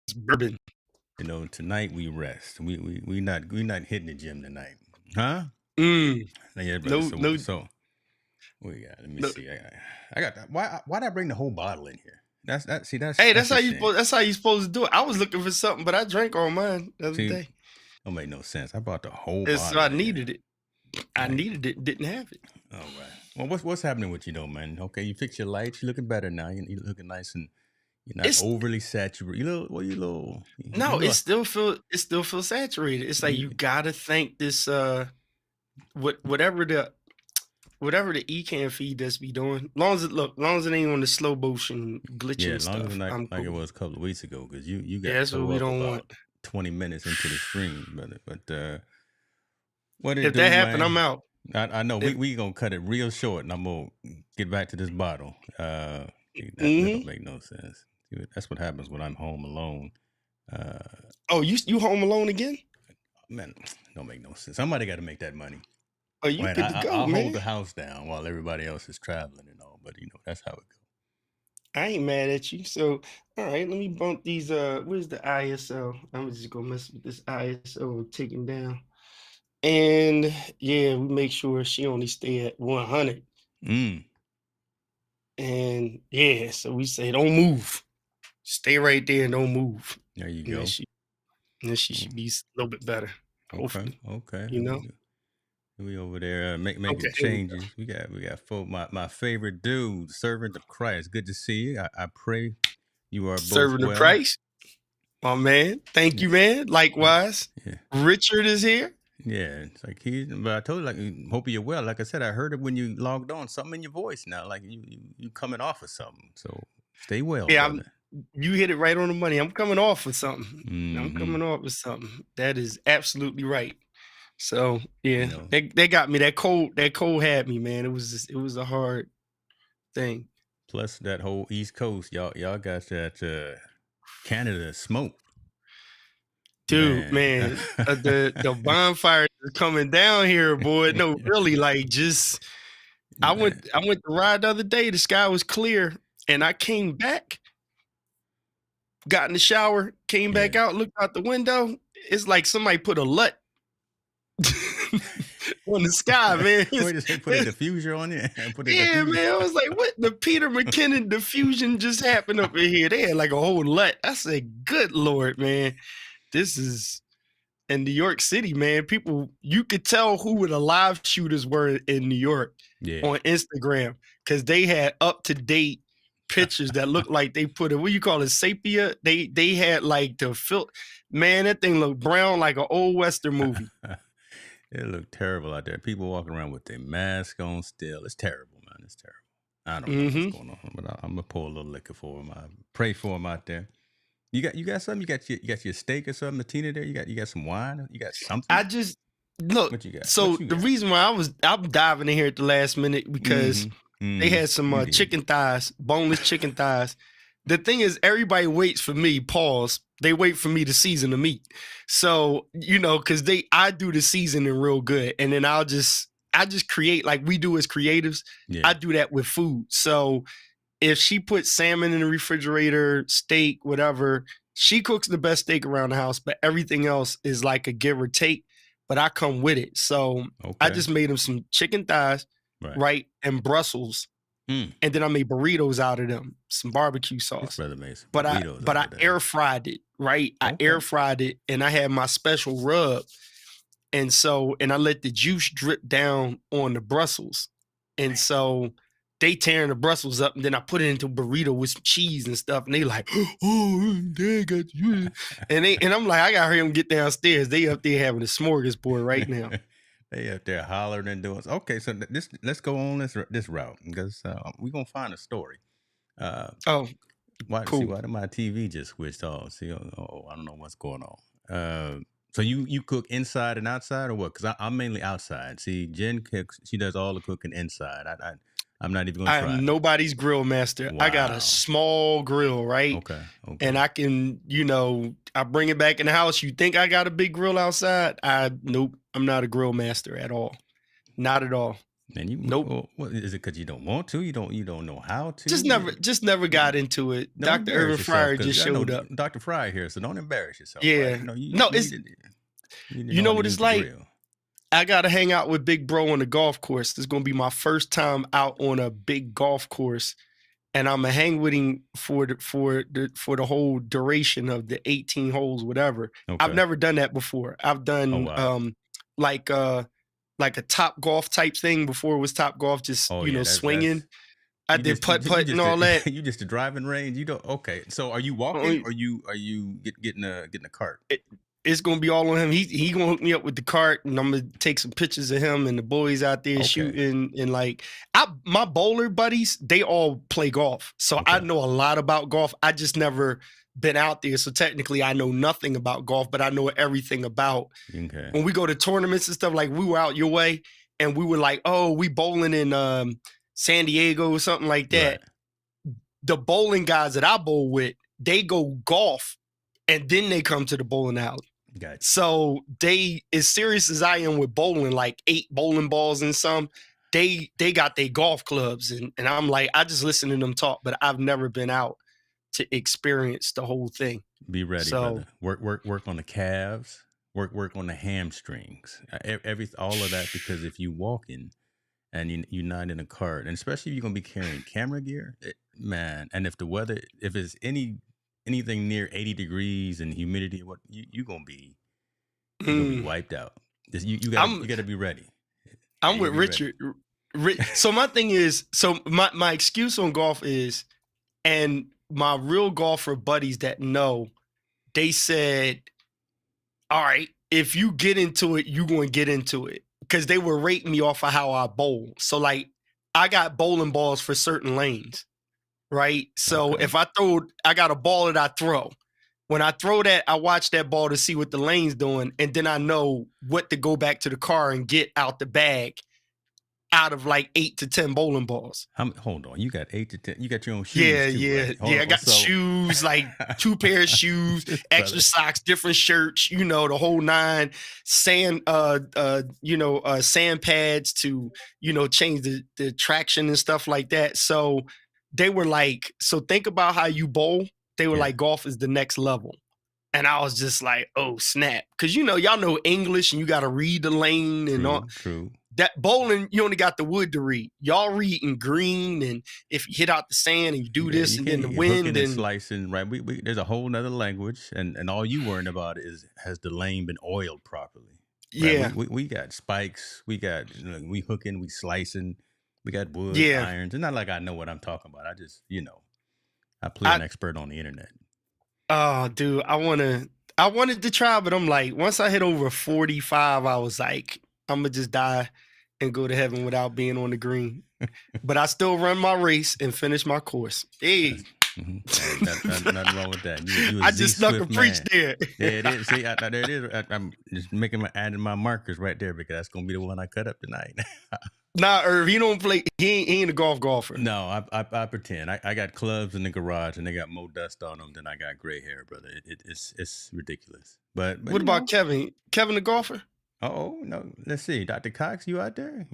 It's bourbon. Tonight we rest. We not hitting the gym tonight, huh? Mm. Yeah, brother. No, no, So we got. Let me no. see. I got that. Why'd I bring the whole bottle in here? That's Hey, that's a shame. that's how you supposed to do it. I was looking for something, but I drank all mine the other See, day. don't make no sense. I brought the whole And so bottle I in here. needed it. I needed it, didn't have it. All right. Well, what's happening with you though, man? Okay, you fix your lights. You're looking better now. You're looking nice and you're not It's overly saturated. no, it still feels saturated. It's like you gotta thank this whatever the eCam feed that's be doing. Long as it ain't on the slow motion glitching as long stuff. as I'm like cool. it was a couple of weeks ago, because you got That's what we don't about want. 20 minutes into the stream, but what it If do, that happened, man? I'm out. I know we gonna cut it real short, and I'm gonna get back to this bottle. That don't make no sense. That's what happens when I'm home alone. Oh, you home alone again? Man, don't make no sense. Somebody got to make that money. Oh, you Man, good to go, I'll man. hold the house down while everybody else is traveling and all, but that's how it goes. I ain't mad at you. So, all right, let me bump these. Where's the ISO? I'm just gonna mess with this ISO and take him down. And yeah, we make sure she only stay at 100. And yeah, so we say don't move, stay right there and don't move. There you And go. then she should be a little bit better. Hopefully. Okay. You know. We over there making changes. We got folk. My favorite dude, servant of Christ. Good to see you. I pray you are Servant both of well. Christ. My man. Thank you, man. Likewise. Yeah. Richard is here. Yeah, it's like but I told you, like, hope you're well. Like I said, I heard it when you logged on. Something in your voice now, like you coming off of something. So stay well, brother. You hit it right on the money. I'm coming off with something. I'm coming off with something. That is absolutely right. So yeah, they got me. That cold had me, man. It was a hard thing. Plus that whole East Coast, y'all got that Canada smoke. Dude, man, the bonfires are coming down here, boy. No, really, like just I went to ride the other day. The sky was clear, and I came back, got in the shower, came back out, looked out the window. It's like somebody put a LUT on the sky, man. Wait, just put a diffuser on it. Yeah, man. I was like, what the Peter McKinnon diffusion just happened up in here? They had like a whole LUT. I said, good Lord, man. This is in New York City, man. People, you could tell who the live shooters were in New York on Instagram, because they had up-to-date pictures that looked like they put it, what you call it, sepia? They had like the filter. Man, that thing looked brown like an old Western movie. It looked terrible out there. People walking around with their mask on still. It's terrible, man. It's terrible. I don't know what's going on, but I'm gonna pour a little liquor for him. I pray for him out there. You got something? You got your steak or something, Tina? There, you got some wine? You got something? I just look. What you got? So the reason why I'm diving in here at the last minute, because they had some chicken thighs, boneless chicken thighs. The thing is, everybody waits for me. Pause. They wait for me to season the meat. So because I do the seasoning real good, and then I just create like we do as creatives. Yeah. I do that with food. So if she puts salmon in the refrigerator, steak, whatever, she cooks the best steak around the house, but everything else is like a give or take, but I come with it. So I just made them some chicken thighs, right? And Brussels. And then I made burritos out of them, some barbecue sauce. But I air fried it, right? I air fried it, and I had my special rub. And I let the juice drip down on the Brussels. And so they tearing the Brussels up, and then I put it into a burrito with some cheese and stuff. And they like, oh, they got you. And I'm like, I gotta hurry them get downstairs. They up there having a smorgasbord right now. They up there hollering and doing. Okay, so let's go on this route, because we're gonna find a story. Cool. See, why did my TV just switched off? See, I don't know what's going on. So you cook inside and outside, or what? Because I'm mainly outside. See, Jen cooks; she does all the cooking inside. I'm not even gonna I try. am nobody's grill master. Wow. I got a small grill, right? Okay. And I can, I bring it back in the house. You think I got a big grill outside? Nope. I'm not a grill master at all. Not at all. And you, nope. Well, what is it? Because you don't want to? You don't know how to? Just never got into it. Don't Dr. Irving Fryar just showed up. Dr. Fryar here, so don't embarrass yourself. Yeah. Right? You know what it's like? Grill. I got to hang out with Big Bro on the golf course. This is going to be my first time out on a big golf course, and I'm going to hang with him for the whole duration of the 18 holes, whatever. Okay. I've never done that before. I've done like a Top Golf type thing before it was Top Golf, just swinging. I did putt and all that. You just a driving range. You don't. Okay. So are you walking or you getting a cart? It's gonna be all on him. He gonna hook me up with the cart, and I'm gonna take some pictures of him and the boys out there shooting. And my bowler buddies, they all play golf, so I know a lot about golf. I just never been out there, so technically I know nothing about golf, but I know everything about. Okay. When we go to tournaments and stuff, like we were out your way, and we were like, oh, we bowling in San Diego or something like that. Right. The bowling guys that I bowl with, they go golf, and then they come to the bowling alley. Gotcha. So they, as serious as I am with bowling, like 8 bowling balls and some, they got their golf clubs, and I'm like, I just listen to them talk, but I've never been out to experience the whole thing. Be ready, brother. Work on the calves. Work on the hamstrings. All of that, because if you walking and you're not in a cart, and especially if you're gonna be carrying camera gear, man. And if the weather, if it's anything near 80 degrees and humidity, what you're gonna be wiped out. You got to be ready. I'm with Richard. So my thing is, my excuse on golf is, and my real golfer buddies that know, they said, all right, if you get into it, you're going to get into it. Because they were rating me off of how I bowl. So like, I got bowling balls for certain lanes. Right. So if I got a ball that I throw. When I throw that, I watch that ball to see what the lane's doing. And then I know what to go back to the car and get out the bag out of like 8 to 10 bowling balls. Hold on. You got 8 to 10. You got your own shoes. Yeah. Right? I got shoes, like 2 pairs of shoes, extra socks, different shirts, the whole 9, sand pads to, change the traction and stuff like that. So they were like, so think about how you bowl. They were like, golf is the next level. And I was just like, oh, snap. Because, y'all know English and you got to read the lane and all. True. That bowling, you only got the wood to read. Y'all read in green, and if you hit out the sand and you do this and then the wind and slicing, right? We there's a whole nother language, and all you worrying about is, has the lane been oiled properly? Right? Yeah. We got spikes. We got we hooking, we slicing. We got wood, irons. It's not like I know what I'm talking about. I just, I play an expert on the internet. Oh, dude, I wanted to try, but I'm like, once I hit over 45, I was like, I'm going to just die and go to heaven without being on the green. But I still run my race and finish my course. Hey. Nothing wrong with that. You I just snuck a preach there. Yeah, it is. See, there it is. I'm just adding my markers right there, because that's going to be the one I cut up tonight. Nah, Irv, he don't play. He ain't a golfer. No, I pretend. I got clubs in the garage, and they got more dust on them than I got gray hair, brother. It's ridiculous. But what about Kevin? Kevin the golfer? Oh no. Let's see, Dr. Cox, you out there?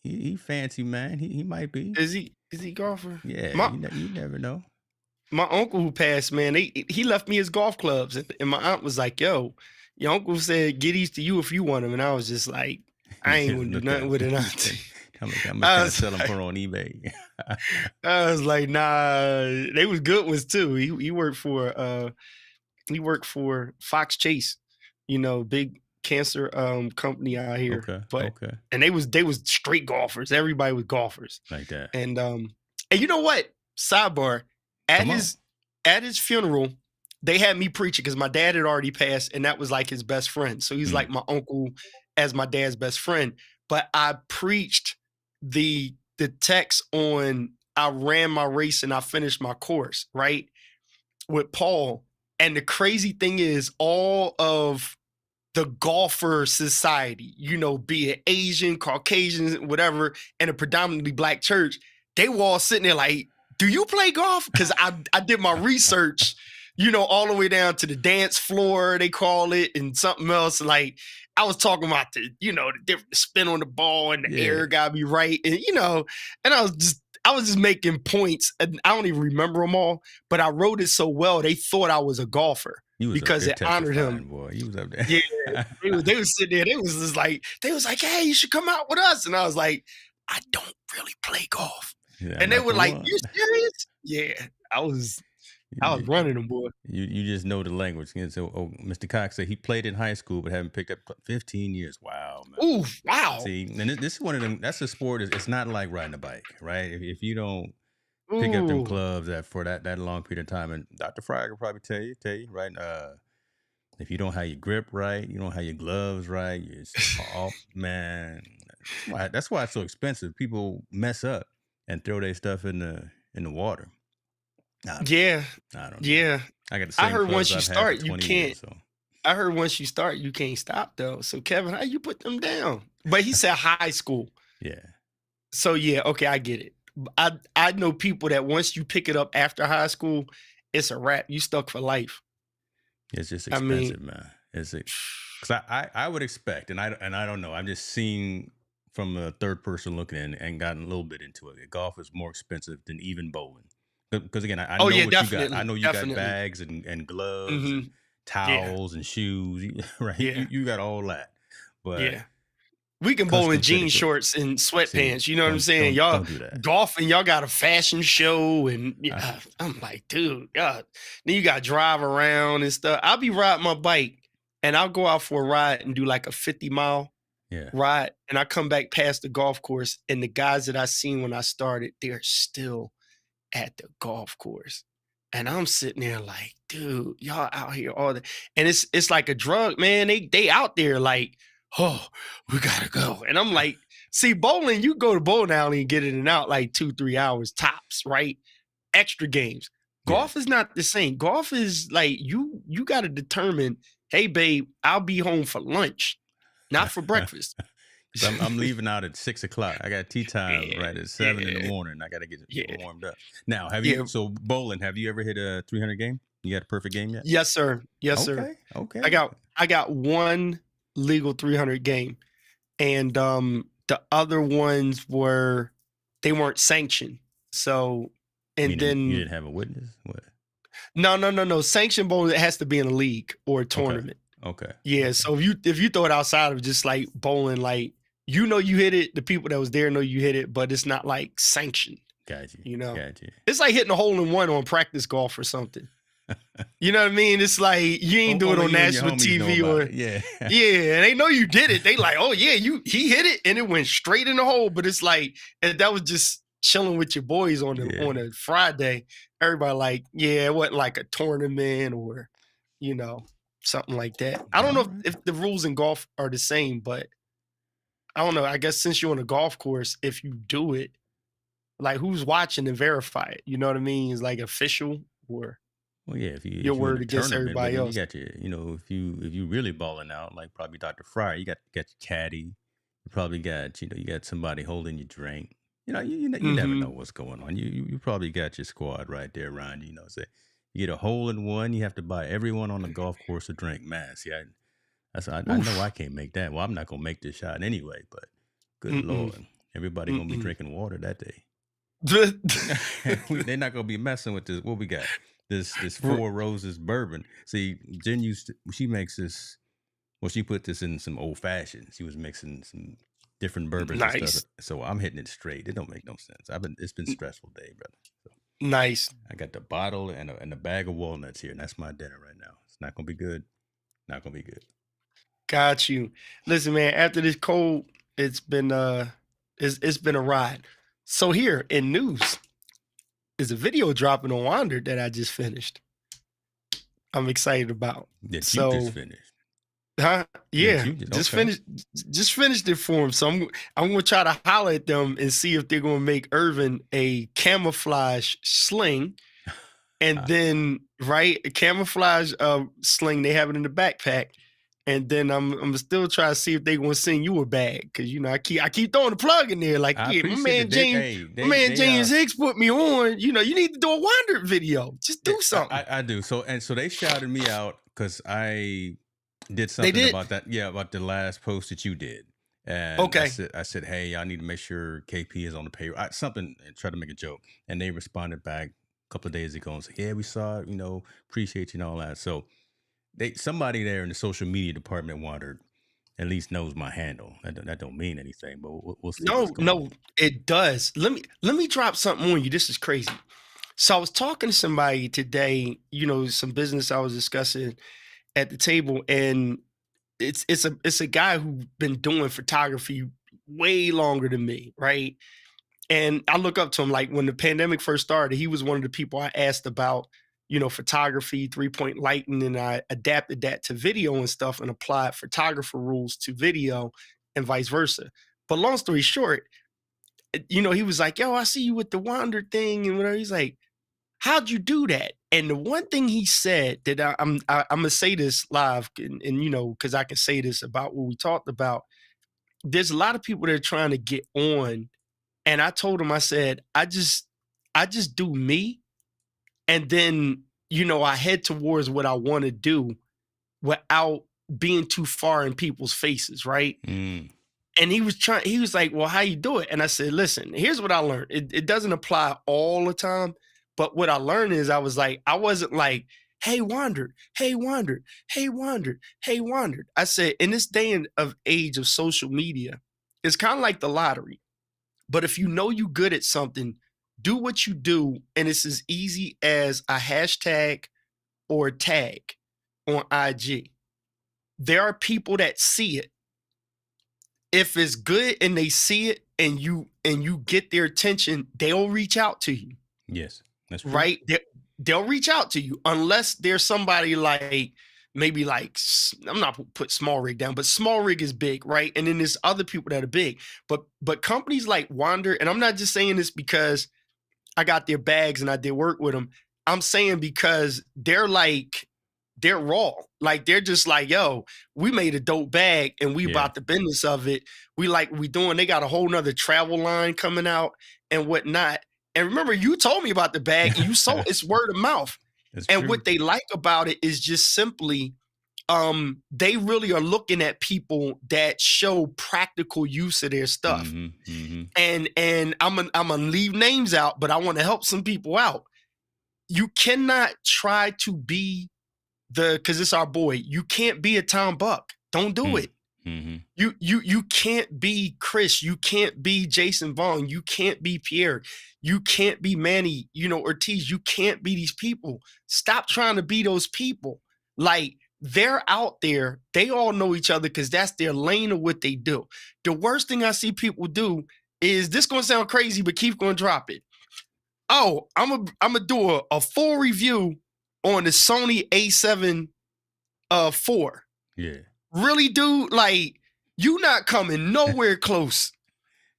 He fancy, man. He might be. Is he golfer? Yeah, you never know. My uncle who passed, man, he left me his golf clubs, and my aunt was like, "Yo, your uncle said get these to you if you want them," and I was just like, I ain't gonna do nothing with it. I'm gonna sell them for on eBay. I was like, nah, they was good ones too. He worked for Fox Chase, big cancer company out here. And they was straight golfers. Everybody was golfers like that. And you know what? Sidebar, at his funeral, they had me preaching because my dad had already passed, and that was like his best friend. So he's like my uncle as my dad's best friend. But I preached the text on, I ran my race and I finished my course, right? With Paul. And the crazy thing is, all of the golfer society, be it Asian, Caucasian, whatever, and a predominantly black church, they were all sitting there like, do you play golf? Because I did my research, all the way down to the dance floor, they call it, and something else. Like, I was talking about the different spin on the ball and the air gotta be right. And, and I was just making points. And I don't even remember them all, but I wrote it so well, they thought I was a golfer. Because it honored him. Boy. You was up there. Yeah. They was sitting there. They was like, hey, you should come out with us. And I was like, I don't really play golf. Yeah, and they were like, you serious? Yeah. I was running them, boy. You just know the language. So, Mr. Cox said he played in high school, but haven't picked up 15 years. Wow, man. Ooh, wow. See, and this is one of them. That's a sport. It's not like riding a bike, right? If you don't pick up them clubs for that long period of time, and Dr. Fryar could probably tell you, right? If you don't have your grip right, you don't have your gloves right, you're off, man. That's why it's so expensive. People mess up and throw their stuff in the water. I don't know. Yeah. I got the same. I heard once you start, you can't. Years, so. I heard once you start, you can't stop though. So Kevin, how you put them down? But he said high school. Yeah. So yeah, okay, I get it. I know people that once you pick it up after high school, it's a wrap. You stuck for life. It's just expensive, man. Because I would expect, and I don't know. I'm just seeing from a third person looking in and gotten a little bit into it. Golf is more expensive than even bowling. Because again, I know what you got. I know you got bags and gloves, and towels and shoes, right? Yeah. You got all that. But we can bowl in jean shorts and sweatpants. You know what I'm saying? Y'all don't do that. Golfing, y'all got a fashion show, and I'm like, dude, then you got to drive around and stuff. I'll be riding my bike, and I'll go out for a ride and do like a 50-mile ride, and I come back past the golf course, and the guys that I seen when I started, they're still at the golf course. And I'm sitting there like, dude, y'all out here all the, and it's like a drug, man. They out there like, oh, we gotta go. And I'm like, see, bowling, you go to bowling alley and get in and out like 2-3 hours tops, right? Extra games. Golf is not the same. Golf is like you gotta determine, hey babe, I'll be home for lunch, not for breakfast. I'm leaving out at 6 o'clock. I got tea time right at 7 in the morning. I got to get warmed up. Now, so bowling, have you ever hit a 300 game? You got a perfect game yet? Yes, sir. Sir. Okay. I got one legal 300 game, and the other ones they weren't sanctioned. So, and then you didn't have a witness. What? No. Sanctioned bowling, it has to be in a league or a tournament. Okay. Yeah. So if you throw it outside of just like bowling, like you hit it, the people that was there know you hit it, but it's not like sanctioned. Gotcha. Gotcha. It's like hitting a hole in one on practice golf or something. You know what I mean? It's like you ain't do it on national TV or yeah, and they know you did it. They like, oh yeah, he hit it and it went straight in the hole. But it's like that was just chilling with your boys on a Friday. Everybody like, yeah, it wasn't like a tournament or something like that. I don't know if the rules in golf are the same, but I don't know. I guess since you're on a golf course, if you do it, like who's watching and verify it? You know what I mean? It's like official or if your word against everybody else. You got your, if you really balling out, like probably Dr. Fryar, you got your caddy. You probably got you got somebody holding your drink. You never know what's going on. You probably got your squad right there around you. Say you get a hole in one, you have to buy everyone on the golf course a drink. Man, see, I know I can't make that. Well, I'm not gonna make this shot anyway. But good Lord, everybody gonna be drinking water that day. They're not gonna be messing with this. What we got? This Four Roses bourbon. See, Jen she makes this. Well, she put this in some old fashioned. She was mixing some different bourbons and stuff. So I'm hitting it straight. It don't make no sense. It's been a stressful day, brother. So, nice. I got the bottle and a bag of walnuts here, and that's my dinner right now. It's not gonna be good. Not gonna be good. Got you. Listen, man. After this cold, it's been a ride. So here in news is a video dropping on Wander that I just finished. I'm excited about. You just finished. Huh? Yeah. Just finished it for him. So I'm gonna try to holler at them and see if they're gonna make Irving a camouflage sling. And then a camouflage sling, they have it in the backpack. And then I'm still trying to see if they gonna send you a bag, because I keep throwing the plug in there. Like, yeah, my man James Hicks put me on. You need to do a Wander video. Just do something. I do. So they shouted me out because I did something about that. Yeah, about the last post that you did. And okay. I said, hey, I need to make sure KP is on the payroll. Something, and try to make a joke. And they responded back a couple of days ago and said, yeah, we saw it, appreciate you and all that. So somebody there in the social media department Wander at least knows my handle. That don't mean anything, but we'll see. No, it does. Let me drop something on you. This is crazy. So I was talking to somebody today, some business I was discussing at the table, and it's a guy who's been doing photography way longer than me, right? And I look up to him. Like, when the pandemic first started, he was one of the people I asked about, photography, 3-point lighting, and I adapted that to video and stuff and applied photographer rules to video and vice versa. But long story short, he was like, yo, I see you with the Wander thing and whatever. He's like, how'd you do that? And the one thing he said that I'm gonna say this live, and because I can say this about what we talked about. There's a lot of people that are trying to get on, and I told him, I said, I just do me, and then I head towards what I want to do without being too far in people's faces, right? And he was like, well, how you do it? And I said, listen, here's what I learned. It doesn't apply all the time, but what I learned is I wasn't like, hey, Wandered, hey, Wandered, hey, Wandered, hey, Wandered. I said, in this day and age of social media, it's kind of like the lottery. But if you good at something, do what you do, and it's as easy as a hashtag or a tag on IG. There are people that see it. If it's good and they see it and you get their attention, they'll reach out to you. Yes, that's true. Right? They'll reach out to you, unless there's somebody like, maybe like, I'm not put Small Rig down, but Small Rig is big, right? And then there's other people that are big. But companies like Wander, and I'm not just saying this because I got their bags and I did work with them. I'm saying because they're raw. Like, they're just like, yo, we made a dope bag and we bought the business of it. We doing, they got a whole nother travel line coming out and whatnot. And remember, you told me about the bag and you saw it's word of mouth. And true. What they like about it is just simply, they really are looking at people that show practical use of their stuff. And I'm gonna leave names out, but I want to help some people out. You cannot try to be because it's our boy. You can't be a Tom Buck. Don't do it. You can't be Chris. You can't be Jason Vaughn. You can't be Pierre. You can't be Manny, Ortiz. You can't be these people. Stop trying to be those people. Like, they're out there. They all know each other because that's their lane of what they do. The worst thing I see people do is, this going to sound crazy, but keep going to drop it. Oh, I'm gonna do a full review on the Sony A7 IV. Yeah. Really, dude? Like, you not coming nowhere close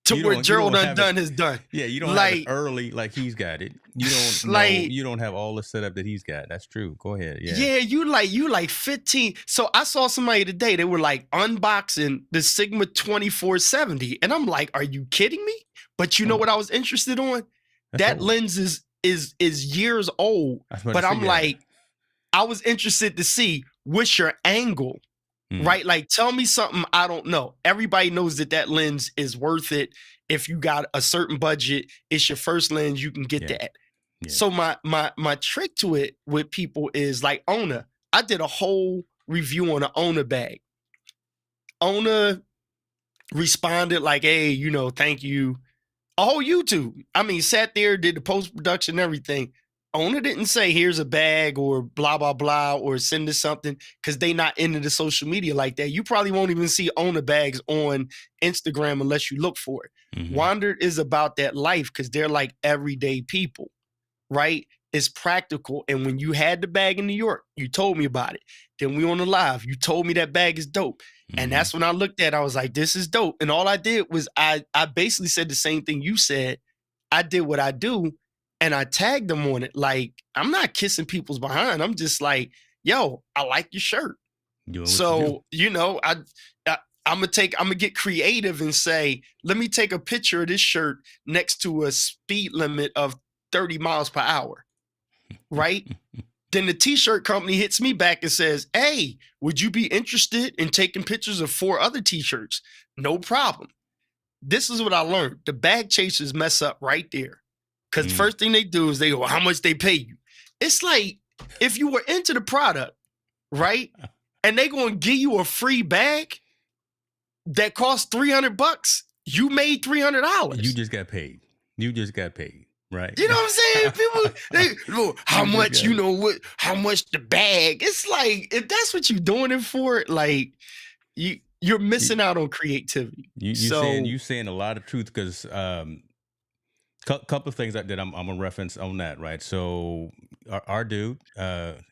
to where Gerald Undone has done. Yeah, you don't have it early like he's got it. You don't you don't have all the setup that he's got. That's true. Go ahead. Yeah. Yeah, you like 15. So I saw somebody today, they were like unboxing the Sigma 2470. And I'm like, are you kidding me? But you know what I was interested on? That lens is years old. But I'm like, I was interested to see what's your angle. Right? Like, tell me something I don't know. Everybody knows that lens is worth it. If you got a certain budget, it's your first lens, you can get that. Yeah. So my trick to it with people is like Ona. I did a whole review on an Ona bag. Ona responded like, hey, thank you. A whole YouTube. I mean, sat there, did the post-production and everything. Ona didn't say, here's a bag or blah, blah, blah, or send us something, because they not into the social media like that. You probably won't even see Ona bags on Instagram unless you look for it. Wandered is about that life because they're like everyday people, right? It's practical. And when you had the bag in New York, you told me about it. Then we on the live. You told me that bag is dope. And that's when I looked at it. I was like, this is dope. And all I did was I basically said the same thing you said. I did what I do. And I tagged them on it. Like, I'm not kissing people's behind. I'm just like, yo, I like your shirt. Doing what you do. So, I'm gonna get creative and say, let me take a picture of this shirt next to a speed limit of 30 miles per hour, right? Then the t-shirt company hits me back and says, hey, would you be interested in taking pictures of 4 other t-shirts? No problem. This is what I learned. The bag chasers mess up right there. Because the first thing they do is they go, how much they pay you? It's like, if you were into the product, right? And they going to give you a free bag that costs $300, you made $300. You just got paid. Right? You know what I'm saying? People, how much the bag? It's like, if that's what you're doing it for, like, you're missing out on creativity. You saying a lot of truth, because couple of things that I'm gonna reference on that, right? So our dude,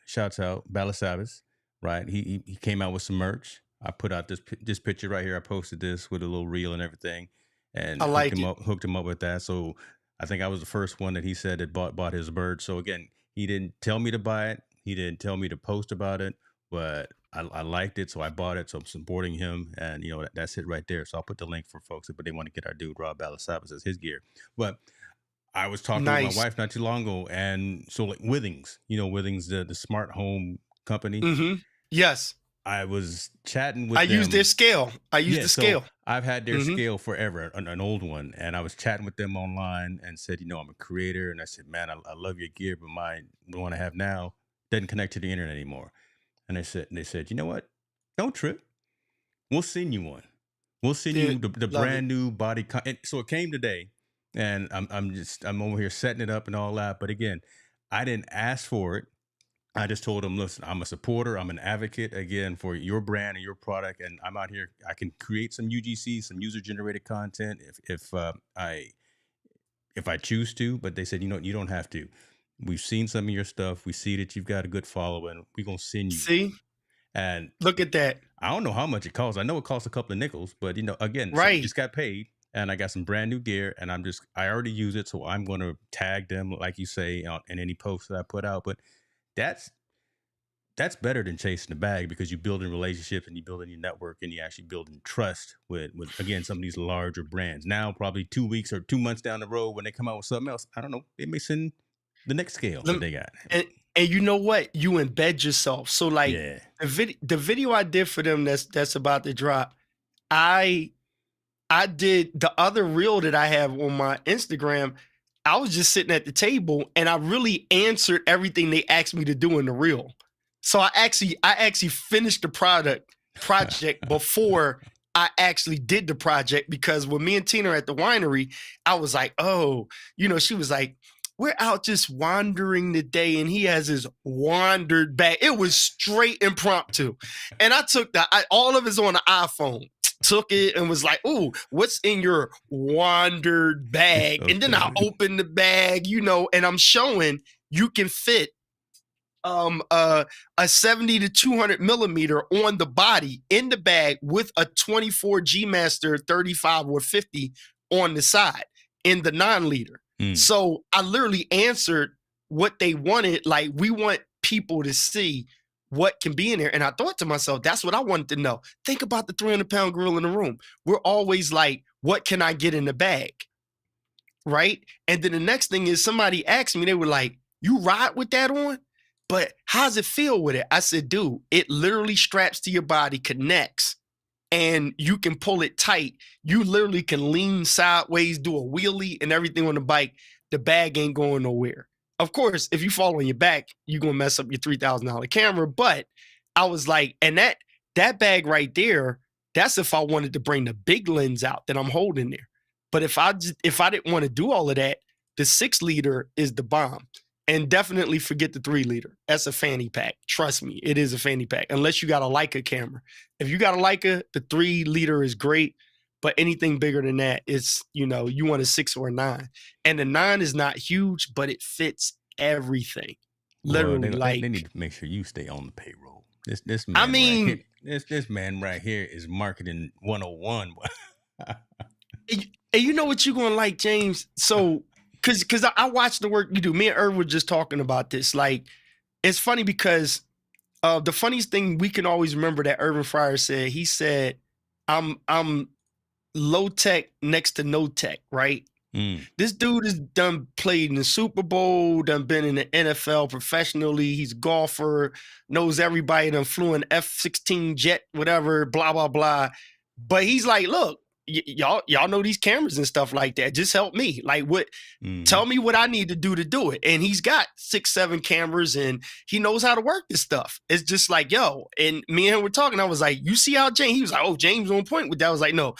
shouts out Balasabas, right? He came out with some merch. I put out this picture right here. I posted this with a little reel and everything, and I like hooked him up with that. So I think I was the first one that he said that bought his bird. So again, he didn't tell me to buy it. He didn't tell me to post about it, but I liked it, so I bought it. So I'm supporting him, and that's it right there. So I'll put the link for folks, but they want to get our dude Rob Balasabas as his gear. But I was talking with my wife not too long ago, and so like Withings, the smart home company. Mm-hmm. Yes. I was chatting with them. I use their scale. The scale. So I've had their scale forever, an old one. And I was chatting with them online and said, I'm a creator. And I said, man, I love your gear, but the one I have now doesn't connect to the internet anymore. And they said, you know what? Don't trip. We'll send you one. We'll send you the brand new body. So it came today, and I'm over here setting it up and all that. But again, I didn't ask for it. I just told them, listen, I'm a supporter. I'm an advocate, again, for your brand and your product. And I'm out here. I can create some UGC, some user-generated content if I choose to. But they said, you don't have to. We've seen some of your stuff. We see that you've got a good following. We're going to send you. See? And look at that. I don't know how much it costs. I know it costs a couple of nickels. But, again, right. So I just got paid. And I got some brand new gear. And I already use it. So I'm going to tag them, like you say, in any post that I put out. But that's better than chasing the bag, because you're building relationships and you're building your network and you're actually building trust with again, some of these larger brands. Now, probably 2 weeks or 2 months down the road, when they come out with something else, I don't know, they may send the next scale that they got. And you know what? You embed yourself. So like the video I did for them that's about to drop, I did the other reel that I have on my Instagram. I was just sitting at the table and I really answered everything they asked me to do in the reel. So I actually finished the project before I actually did the project, because when me and Tina are at the winery, I was like, oh, she was like, we're out just wandering today, and he has his wandered bag. It was straight impromptu. And I took all of it's on the iPhone. Took it and was like, "Ooh, what's in your wandered bag?" And then I opened the bag, and I'm showing you can fit a 70 to 200 millimeter on the body in the bag with a 24 G Master 35 or 50 on the side in the 9-liter. So I literally answered what they wanted. Like, we want people to see what can be in there. And I thought to myself, that's what I wanted to know. Think about the 300-pound gorilla in the room. We're always like, what can I get in the bag? Right? And then the next thing is, somebody asked me, they were like, you ride with that on? But how's it feel with it? I said, dude, it literally straps to your body, connects, and you can pull it tight. You literally can lean sideways, do a wheelie and everything on the bike. The bag ain't going nowhere. Of course, if you fall on your back, you're going to mess up your $3,000 camera. But I was like, and that bag right there, that's if I wanted to bring the big lens out that I'm holding there. But if I didn't want to do all of that, the 6-liter is the bomb. And definitely forget the 3-liter. That's a fanny pack. Trust me, it is a fanny pack, unless you got a Leica camera. If you got a Leica, the 3-liter is great. But anything bigger than that, it's, you want a 6 or a 9. And the 9 is not huge, but it fits everything. Literally, they need to make sure you stay on the payroll. This man, this man right here is marketing 101. And you know what you're gonna like, James? So, because I watched the work you do. Me and Irv were just talking about this. Like, it's funny because The funniest thing we can always remember that Irving Fryar said, he said, I'm low tech next to no tech, right? This dude has done played in the Super Bowl, done been in the NFL professionally. He's a golfer, knows everybody, done flew an F-16 jet, whatever, blah, blah, blah. But he's like, look, y'all know these cameras and stuff like that. Just help me. Like, what? Tell me what I need to do it. And he's got 6-7 cameras and he knows how to work this stuff. It's just like, yo, and me and him were talking. I was like, you see how James, he was like, oh, James on point with that. I was like, no,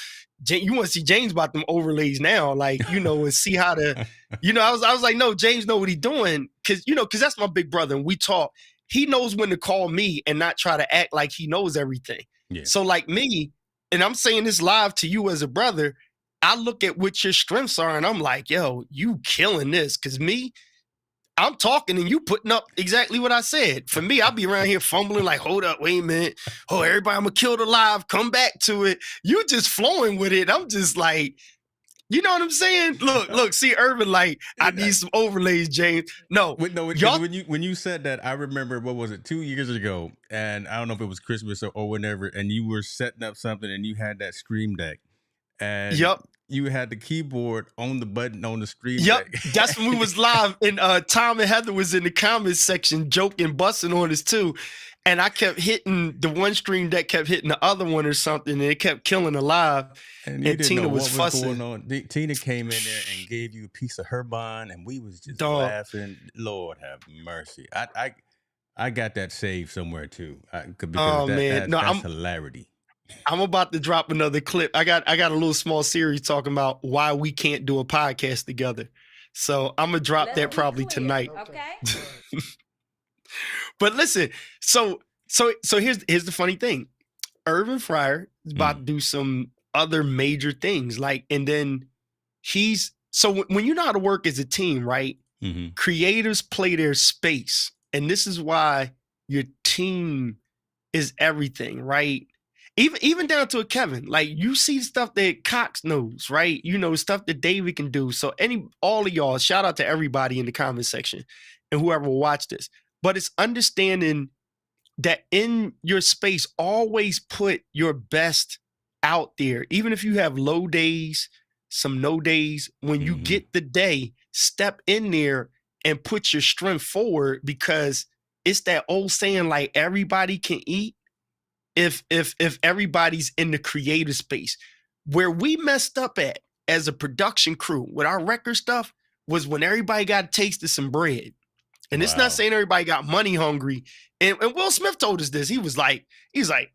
you want to see James about them overlays now, like, you know, and see how to, you know, I was like, no, James know what he's doing. Cause that's my big brother. And we talk, he knows when to call me and not try to act like he knows everything. Yeah. So like me, and I'm saying this live to you as a brother, I look at what your strengths are and I'm like, yo, you killing this. Cause me, I'm talking and you putting up exactly what I said. For me, I'll be around here fumbling like, hold up, wait a minute. Oh, everybody, I'm going to kill the live. Come back to it. You just flowing with it. I'm just like, you know what I'm saying? Look, see Irvin, like, I need some overlays, James. No. When you said that, I remember, what was it, 2 years ago? And I don't know if it was Christmas or whenever, and you were setting up something and you had that Stream Deck. And you had the keyboard on the button on the Stream Deck. That's when we was live. And Tom and Heather was in the comments section joking, busting on us too. And I kept hitting the one Stream Deck, kept hitting the other one or something, and it kept killing the live. And Tina was fussing. Going on. Tina came in there and gave you a piece of her bond, and we was just laughing. Lord have mercy. I got that saved somewhere too. Because that's hilarity. I'm about to drop another clip. I got a little small series talking about why we can't do a podcast together. So I'm gonna drop that probably tonight. Okay. But listen, so here's the funny thing. Irving Fryar is about to do some other major things. Like, and then when you know how to work as a team, right? Creatives play their space. And this is why your team is everything, right? Even down to a Kevin, like you see stuff that Cox knows, right? You know, stuff that David can do. So all of y'all, shout out to everybody in the comment section and whoever will watch this. But it's understanding that in your space, always put your best out there. Even if you have low days, some no days, when you get the day, step in there and put your strength forward, because it's that old saying, like, everybody can eat if everybody's in the creative space. Where we messed up at as a production crew with our record stuff was when everybody got a taste of some bread. And it's not saying everybody got money hungry. And Will Smith told us this. He was like,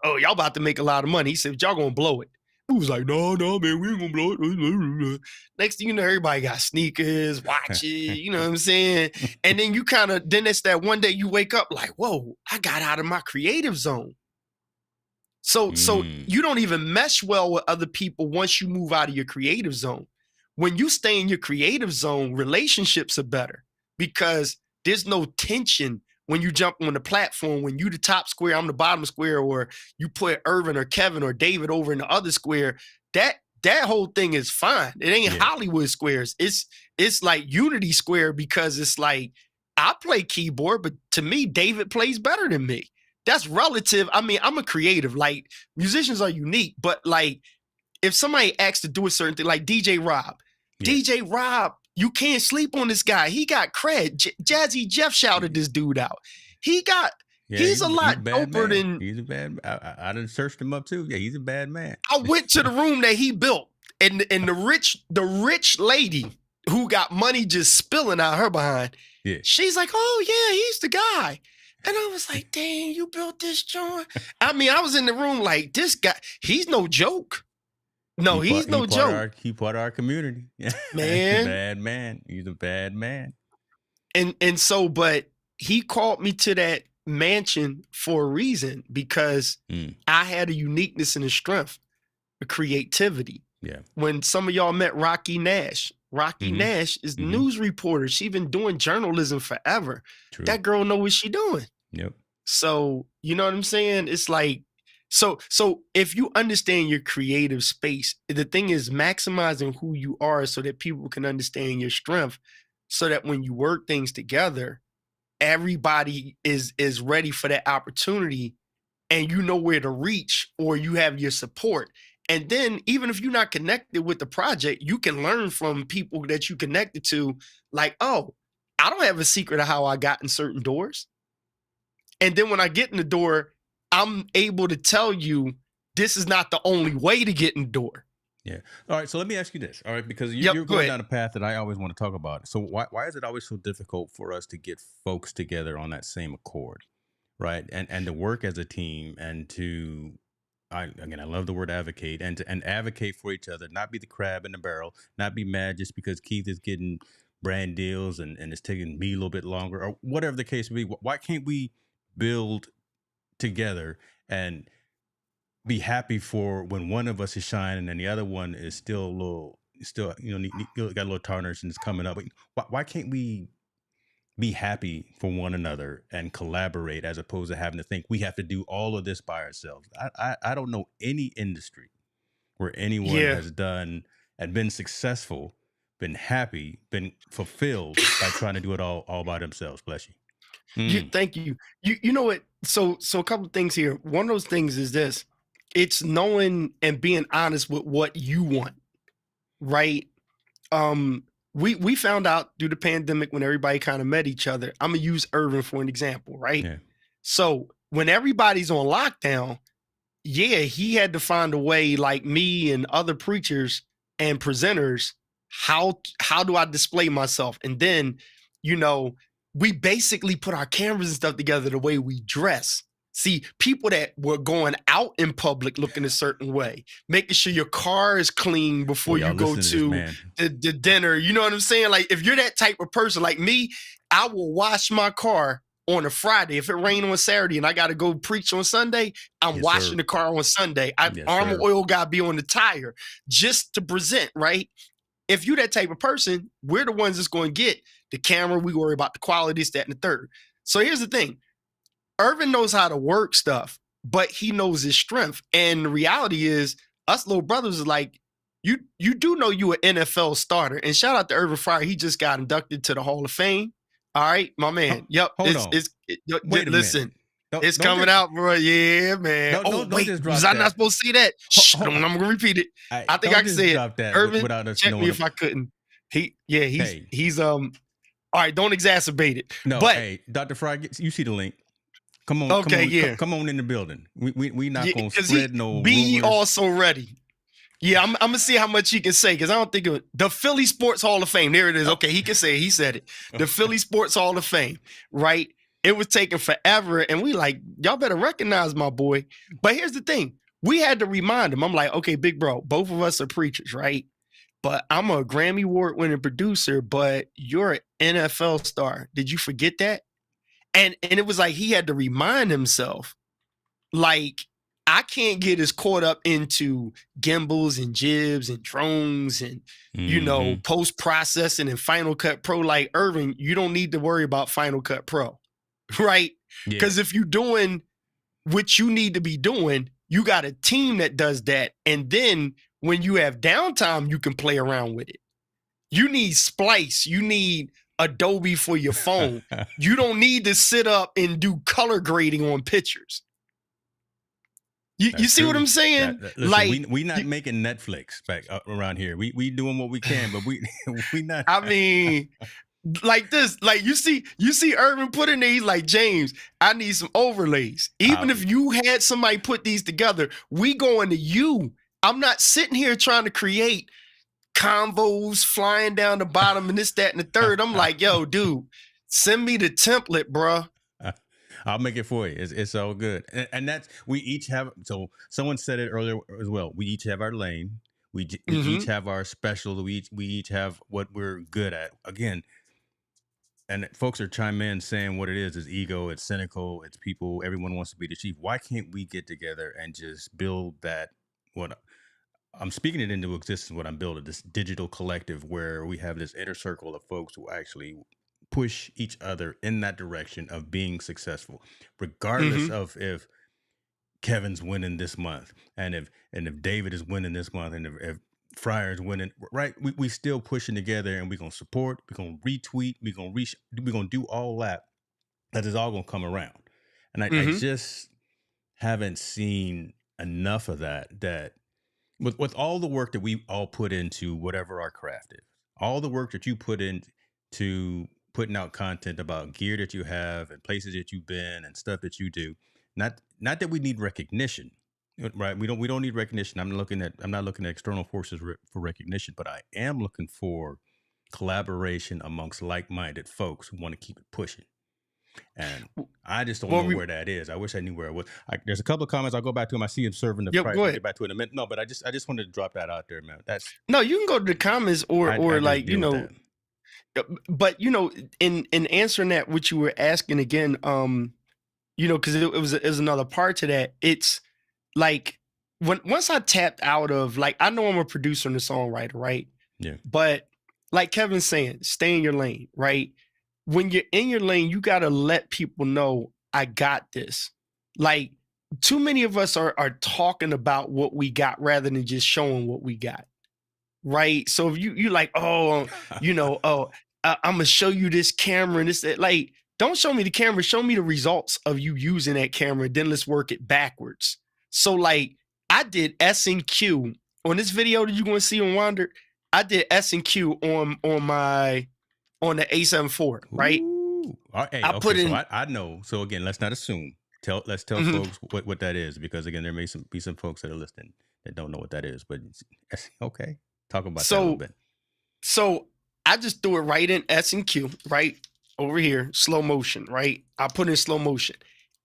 oh, y'all about to make a lot of money. He said, y'all gonna blow it. We was like, no, man, we ain't gonna blow it. Next thing you know, everybody got sneakers, watches, you know what I'm saying? And then then it's that one day you wake up like, whoa, I got out of my creative zone. So you don't even mesh well with other people once you move out of your creative zone. When you stay in your creative zone, relationships are better because there's no tension when you jump on the platform. When you the top square, I'm the bottom square, or you put Irvin or Kevin or David over in the other square, that whole thing is fine. It ain't Hollywood squares. It's like Unity Square, because it's like, I play keyboard, but to me, David plays better than me. That's relative. I mean, I'm a creative. Like, musicians are unique, but like, if somebody asks to do a certain thing, like DJ Rob, you can't sleep on this guy. He got cred. Jazzy Jeff shouted this dude out. He's a lot doper than. He's a bad. I done searched him up too. Yeah, he's a bad man. I went to the room that he built, and the rich lady who got money just spilling out her behind. Yeah, she's like, oh yeah, he's the guy. And I was like, dang, you built this joint? I mean, I was in the room like, this guy, he's no joke. No, he's no joke. He's part of our community. Man. He's a bad man. He's a bad man. And so, but he called me to that mansion for a reason, because I had a uniqueness and a strength, a creativity. Yeah. When some of y'all met Rocky Nash Nash is a news reporter. She's been doing journalism forever. True. That girl know what she doing. Yep. So, you know what I'm saying? It's like, so if you understand your creative space, the thing is maximizing who you are so that people can understand your strength, so that when you work things together, everybody is ready for that opportunity, and you know where to reach, or you have your support. And then even if you're not connected with the project, you can learn from people that you connected to, like, oh, I don't have a secret of how I got in certain doors. And then when I get in the door, I'm able to tell you this is not the only way to get in the door. Yeah. All right. So let me ask you this. All right. Because Yep, you're go going ahead. down a path that I always want to talk about. So why is it always so difficult for us to get folks together on that same accord? Right. And to work as a team and to, I love the word advocate, and advocate for each other, not be the crab in the barrel, not be mad just because Keith is getting brand deals and it's taking me a little bit longer, or whatever the case may be. Why can't we build together and be happy for when one of us is shining and the other one is still a little, still, got a little tarnish and it's coming up? Why can't we be happy for one another and collaborate, as opposed to having to think we have to do all of this by ourselves? I don't know any industry where anyone Yeah. has done and been successful, been happy, been fulfilled by trying to do it all by themselves. Bless you. Thank you. You know what? So a couple of things here. One of those things is this: it's knowing and being honest with what you want, right? We found out through the pandemic, when everybody kind of met each other. I'm gonna use Irving for an example, right? Yeah. So when everybody's on lockdown, yeah, he had to find a way, like me and other preachers and presenters, how do I display myself? And then, we basically put our cameras and stuff together the way we dress. See, people that were going out in public looking a certain way, making sure your car is clean before you go to the dinner. You know what I'm saying? Like, if you're that type of person like me, I will wash my car on a Friday. If it rained on Saturday and I got to go preach on Sunday, I'm washing the car on Sunday. Armor oil got to be on the tire just to present, right? If you're that type of person, we're the ones that's going to get the camera. We worry about the quality, that, and the third. So here's the thing. Irvin knows how to work stuff, but he knows his strength. And the reality is, us little brothers is like, you do know you an NFL starter. And shout out to Irving Fryar. He just got inducted to the Hall of Fame. All right, my man. Yep. Hold on. Wait a listen. Minute. It's coming out, bro. Yeah, man. Wait, was I not supposed to see that? Shh, I'm gonna repeat it. I think I can say it. Irvin, check me if I couldn't. He's all right. Don't exacerbate it. No, but hey, Dr. Fryar, you see the link. Come on, come on in the building. We not gonna spread no be rumors. Also ready. Yeah, I'm gonna see how much he can say, because I don't think the Philly Sports Hall of Fame. There it is. Okay, he can say it. He said it. The Philly Sports Hall of Fame, right? It was taking forever, and we like, y'all better recognize my boy. But here's the thing. We had to remind him. I'm like, okay, big bro, both of us are preachers, right? But I'm a Grammy Award winning producer, but you're an NFL star. Did you forget that? And it was like he had to remind himself, like, I can't get as caught up into gimbals and jibs and drones and, post-processing and Final Cut Pro. Like, Irving, you don't need to worry about Final Cut Pro, right? Because if you're doing what you need to be doing, you got a team that does that. And then when you have downtime, you can play around with it. You need Splice. You need Adobe for your phone. You don't need to sit up and do color grading on pictures. You see what I'm saying? Listen, like, we not making Netflix back around here. We doing what we can, but we not. I mean, like this, like you see Irvin put in there. He's like, James, I need some overlays. Even if you had somebody put these together, we going to you. I'm not sitting here trying to create convos flying down the bottom and this, that, and the third. I'm like, yo, dude, send me the template, bro. I'll make it for you. It's all good. And that's, we each have, so someone said it earlier as well. We each have our lane. We each have our special. We each have what we're good at. Again, and folks are chiming in saying what it is ego, it's cynical, it's people, everyone wants to be the chief. Why can't we get together and just build that, what I'm speaking it into existence, what I'm building, this digital collective where we have this inner circle of folks who actually push each other in that direction of being successful, regardless of if Kevin's winning this month and if David is winning this month and if Fryar is winning, right? We still pushing together, and we're gonna support, we're gonna retweet, we're gonna do all that that is all gonna come around. And I just haven't seen enough of that with all the work that we all put into whatever our craft is, all the work that you put into putting out content about gear that you have and places that you've been and stuff that you do. Not that we need recognition, right? We don't need recognition. I'm not looking at external forces for recognition, but I am looking for collaboration amongst like-minded folks who want to keep it pushing. And I just don't know where that is. I wish I knew where it was. There's a couple of comments I'll go back to them. I see them serving the price. We'll get back to it in a minute. No, but I just wanted to drop that out there, man. No, you can go to the comments or like, you know, but you know, in answering that, what you were asking again, you know, because it was another part to that. It's like once I tapped out of, like, I know I'm a producer and a songwriter, right? Yeah. But like Kevin's saying, stay in your lane, right? When you're in your lane, you got to let people know, I got this. Like, too many of us are talking about what we got rather than just showing what we got. Right. So if you like, oh, you know, I'm going to show you this camera and this, like, don't show me the camera. Show me the results of you using that camera. Then let's work it backwards. So like I did S&Q on this video that you're going to see on Wander. I did S&Q on the A7 IV, right? Hey, I put in. So I know. So again, let's not assume. Let's tell folks what that is, because again, there may be some folks that are listening that don't know what that is. But okay, talk about that a little bit. So I just threw it right in S&Q, right over here, slow motion, right? I put in slow motion.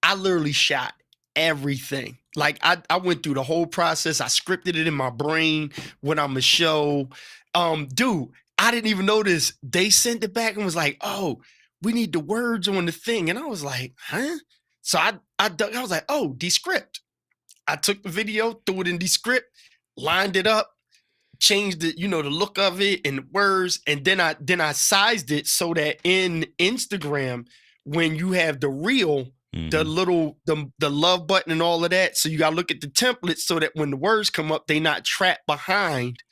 I literally shot everything. Like I went through the whole process. I scripted it in my brain what I'm gonna show. Dude, I didn't even notice. They sent it back and was like, oh, we need the words on the thing. And I was like, huh? So I was like, oh, Descript. I took the video, threw it in Descript, lined it up, changed the, you know, the look of it and words. And then I sized it so that in Instagram, when you have the reel, the little, the love button and all of that. So you got to look at the template so that when the words come up, they not trapped behind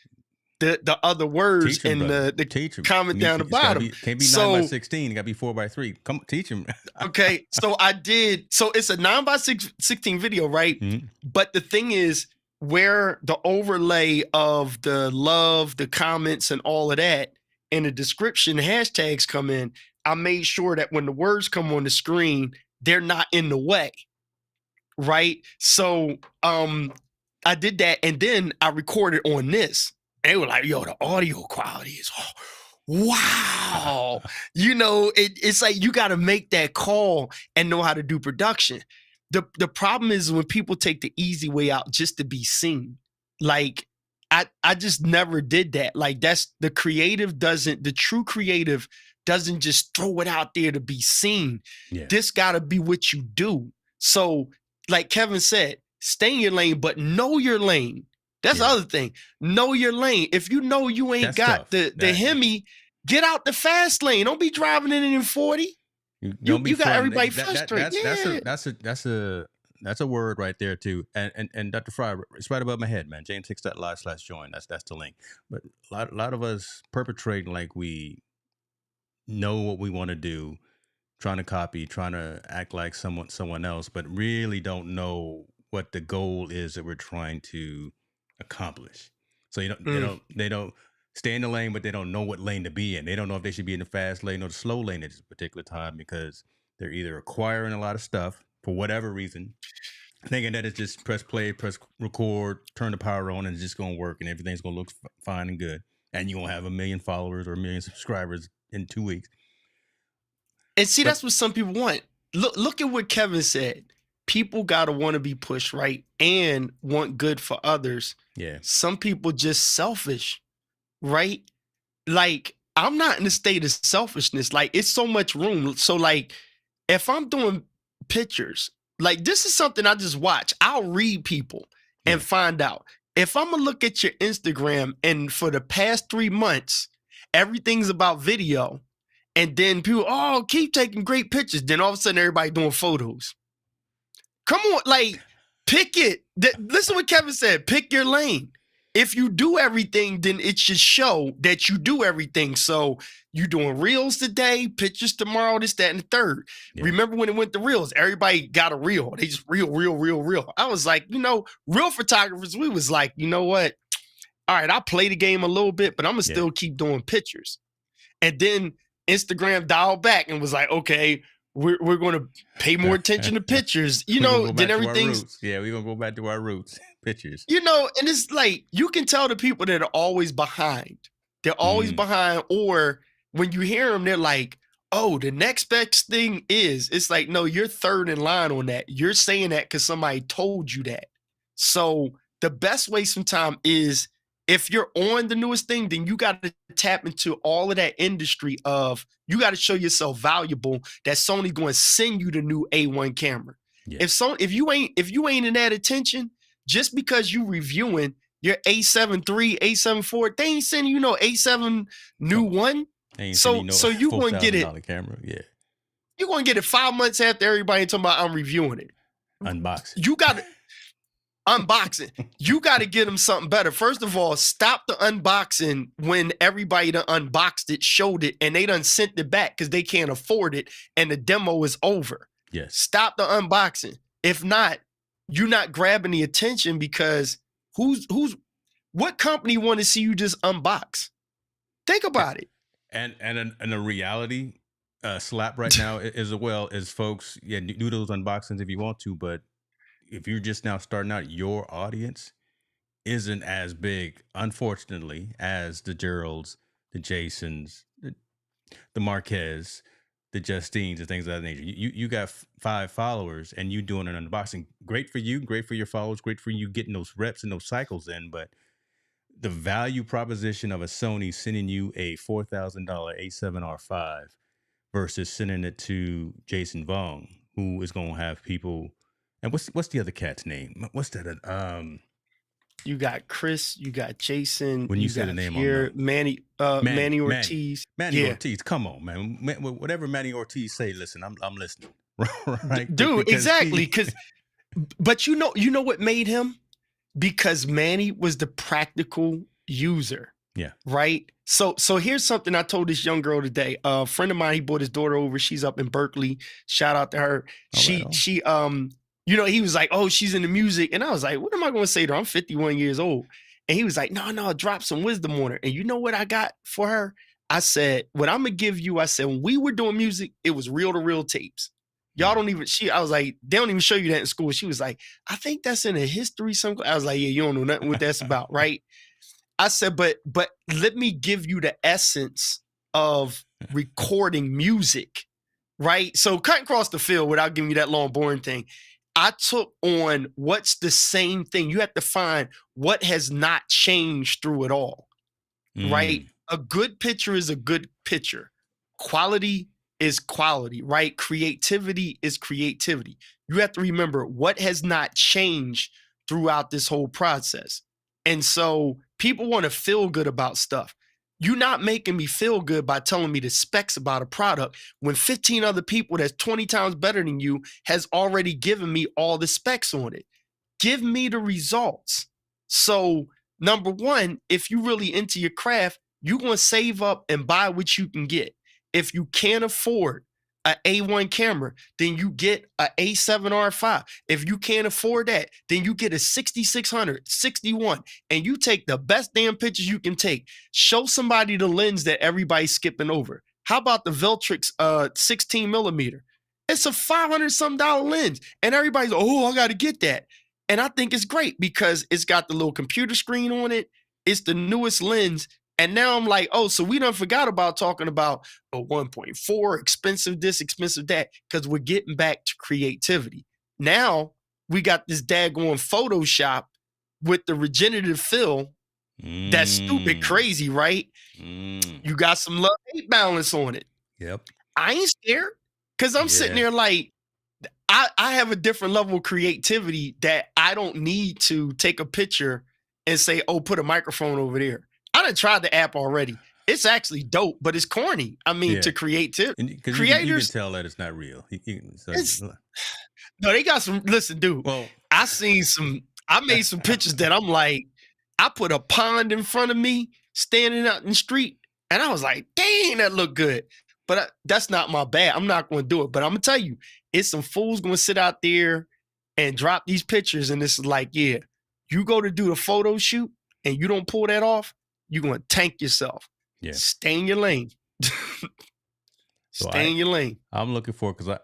the other words and the comment down the bottom. Can't be 9x16. It got to be 4x3. Come teach him. Okay. So I did. So it's a 9x16 video, right? But the thing is, where the overlay of the love, the comments and all of that and the description hashtags come in, I made sure that when the words come on the screen, they're not in the way. Right. So I did that, and then I recorded on this. They were like, yo, the audio quality is, wow. You know, it's like you got to make that call and know how to do production. The problem is when people take the easy way out just to be seen. Like, I just never did that. Like, that's the true creative doesn't just throw it out there to be seen. Yeah. This got to be what you do. So, like Kevin said, stay in your lane, but know your lane. That's the other thing. Know your lane. If you know you ain't got the Hemi, get out the fast lane. Don't be driving it in 40. You got everybody frustrated. That's a word right there too. And Dr. Fryar, it's right above my head, man. JamesHicks.live/join. That's the link. But a lot of us perpetrate like we know what we want to do, trying to copy, trying to act like someone else, but really don't know what the goal is that we're trying to accomplish. So they don't stay in the lane, but they don't know what lane to be in. They don't know if they should be in the fast lane or the slow lane at this particular time, because they're either acquiring a lot of stuff for whatever reason, thinking that it's just press play, press record, turn the power on, and it's just going to work and everything's going to look fine and good. And you're going to have 1 million followers or 1 million subscribers in 2 weeks. And see, that's what some people want. Look at what Kevin said. People got to want to be pushed, right? And want good for others. Yeah. Some people just selfish, right? Like, I'm not in a state of selfishness. Like, it's so much room. So, like, if I'm doing pictures, like, this is something I just watch. I'll read people and find out. If I'm going to look at your Instagram and for the past 3 months, everything's about video, and then people, oh, keep taking great pictures. Then all of a sudden, everybody doing photos. Come on, like, pick it. Listen to what Kevin said. Pick your lane. if you do everything, then it should show that you do everything. So you doing reels today, pictures tomorrow, this, that, and the third. Yeah. Remember when it went to reels? Everybody got a reel. They just reel. I was like, real photographers, we was like, you know what? All right, I'll play the game a little bit, but I'm going to still keep doing pictures. And then Instagram dialed back and was like, okay, we're going to pay more attention to pictures. Then everything's... Yeah, we're going to go back to our roots. Pictures. And it's like, you can tell the people that are always behind. They're always behind, or when you hear them, they're like, oh, the next best thing is... It's like, no, you're third in line on that. You're saying that because somebody told you that. So the best way sometimes is, if you're on the newest thing, then you got to tap into all of that industry of, you got to show yourself valuable, that Sony going to send you the new A1 camera. Yeah. If you ain't in that attention, just because you reviewing your A7 III, A7 IV, they ain't sending you no A7 new one. So you going to get it. Camera. Yeah. You're going to get it 5 months after everybody talking about I'm reviewing it. Unboxing. You got to unboxing. You got to get them something better. First of all, stop the unboxing when everybody done unboxed it, showed it, and they done sent it back because they can't afford it and the demo is over. Yes. Stop the unboxing. If not, you're not grabbing the attention, because what company want to see you just unbox? Think about it. And a reality slap right now as well as, folks, do those unboxings if you want to, but if you're just now starting out, your audience isn't as big, unfortunately, as the Geralds, the Jasons, the Marquez, the Justines, and things of that nature. You got 5 followers and you doing an unboxing. Great for you, great for your followers, great for you getting those reps and those cycles in. But the value proposition of a Sony sending you a $4,000 A7R5 versus sending it to Jason Vong, who is going to have people. And what's the other cat's name? What's that? You got Chris, you got Jason. When you say the name here, Manny Ortiz. Manny Ortiz, come on, man. Whatever Manny Ortiz say, listen, I'm listening. Right? Dude, exactly. But you know what made him? Because Manny was the practical user. Yeah. Right? So here's something I told this young girl today. A friend of mine, he brought his daughter over. She's up in Berkeley. Shout out to her. She he was like, oh, she's into music. And I was like, what am I going to say to her? I'm 51 years old. And he was like, no, drop some wisdom on her. And you know what I got for her? I said, what I'm going to give you, I said, when we were doing music, it was reel-to-reel tapes. Y'all don't even, I was like, they don't even show you that in school. She was like, I think that's in a history. I was like, yeah, you don't know nothing what that's about, right? I said, but let me give you the essence of recording music, right? So cutting across the field without giving you that long, boring thing. I took on what's the same thing. You have to find what has not changed through it all, right? A good picture is a good picture. Quality is quality, right? Creativity is creativity. You have to remember what has not changed throughout this whole process. And so people want to feel good about stuff. You're not making me feel good by telling me the specs about a product when 15 other people that's 20 times better than you has already given me all the specs on it. Give me the results. So number one, if you're really into your craft, you're going to save up and buy what you can get. If you can't afford an A1 camera, then you get an A7R5. If you can't afford that, then you get a 6600, 61, and you take the best damn pictures you can take. Show somebody the lens that everybody's skipping over. How about the Veltrix 16 millimeter? It's a $500-some lens, and everybody's, oh, I got to get that. And I think it's great because it's got the little computer screen on it. It's the newest lens. And now I'm like, oh, so we done forgot about talking about a 1.4, expensive this, expensive that, because we're getting back to creativity. Now we got this daggone Photoshop with the regenerative fill. That's stupid crazy, right? You got some love-hate balance on it. Yep. I ain't scared because I'm sitting there like, I have a different level of creativity that I don't need to take a picture and say, oh, put a microphone over there. I done tried the app already. It's actually dope, but it's corny. I mean, to creators, you can tell that it's not real. No, they got some. Listen, dude. Well, I made some pictures that I'm like, I put a pond in front of me, standing out in the street, and I was like, dang, that look good. But that's not my bad. I'm not going to do it. But I'm going to tell you, it's some fools going to sit out there and drop these pictures. And it's like, yeah, you go to do the photo shoot and you don't pull that off, you're going to tank yourself. Yeah. Stay in your lane. Stay in your lane. I'm looking for, because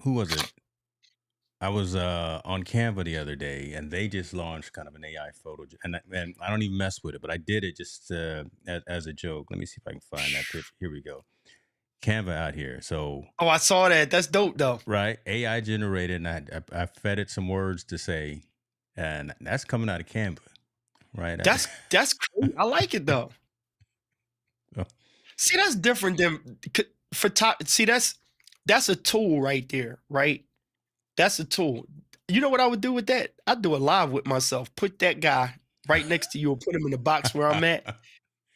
who was it? I was on Canva the other day, and they just launched kind of an AI photo, and I don't even mess with it, but I did it just as a joke. Let me see if I can find that picture. Here we go. Canva out here. So I saw that. That's dope, though. Right, AI generated, and I fed it some words to say, and that's coming out of Canva. Right. That's cool. I like it though. Oh. See, that's different than See, that's a tool right there, right? That's a tool. You know what I would do with that? I'd do a live with myself. Put that guy right next to you or put him in the box where I'm at.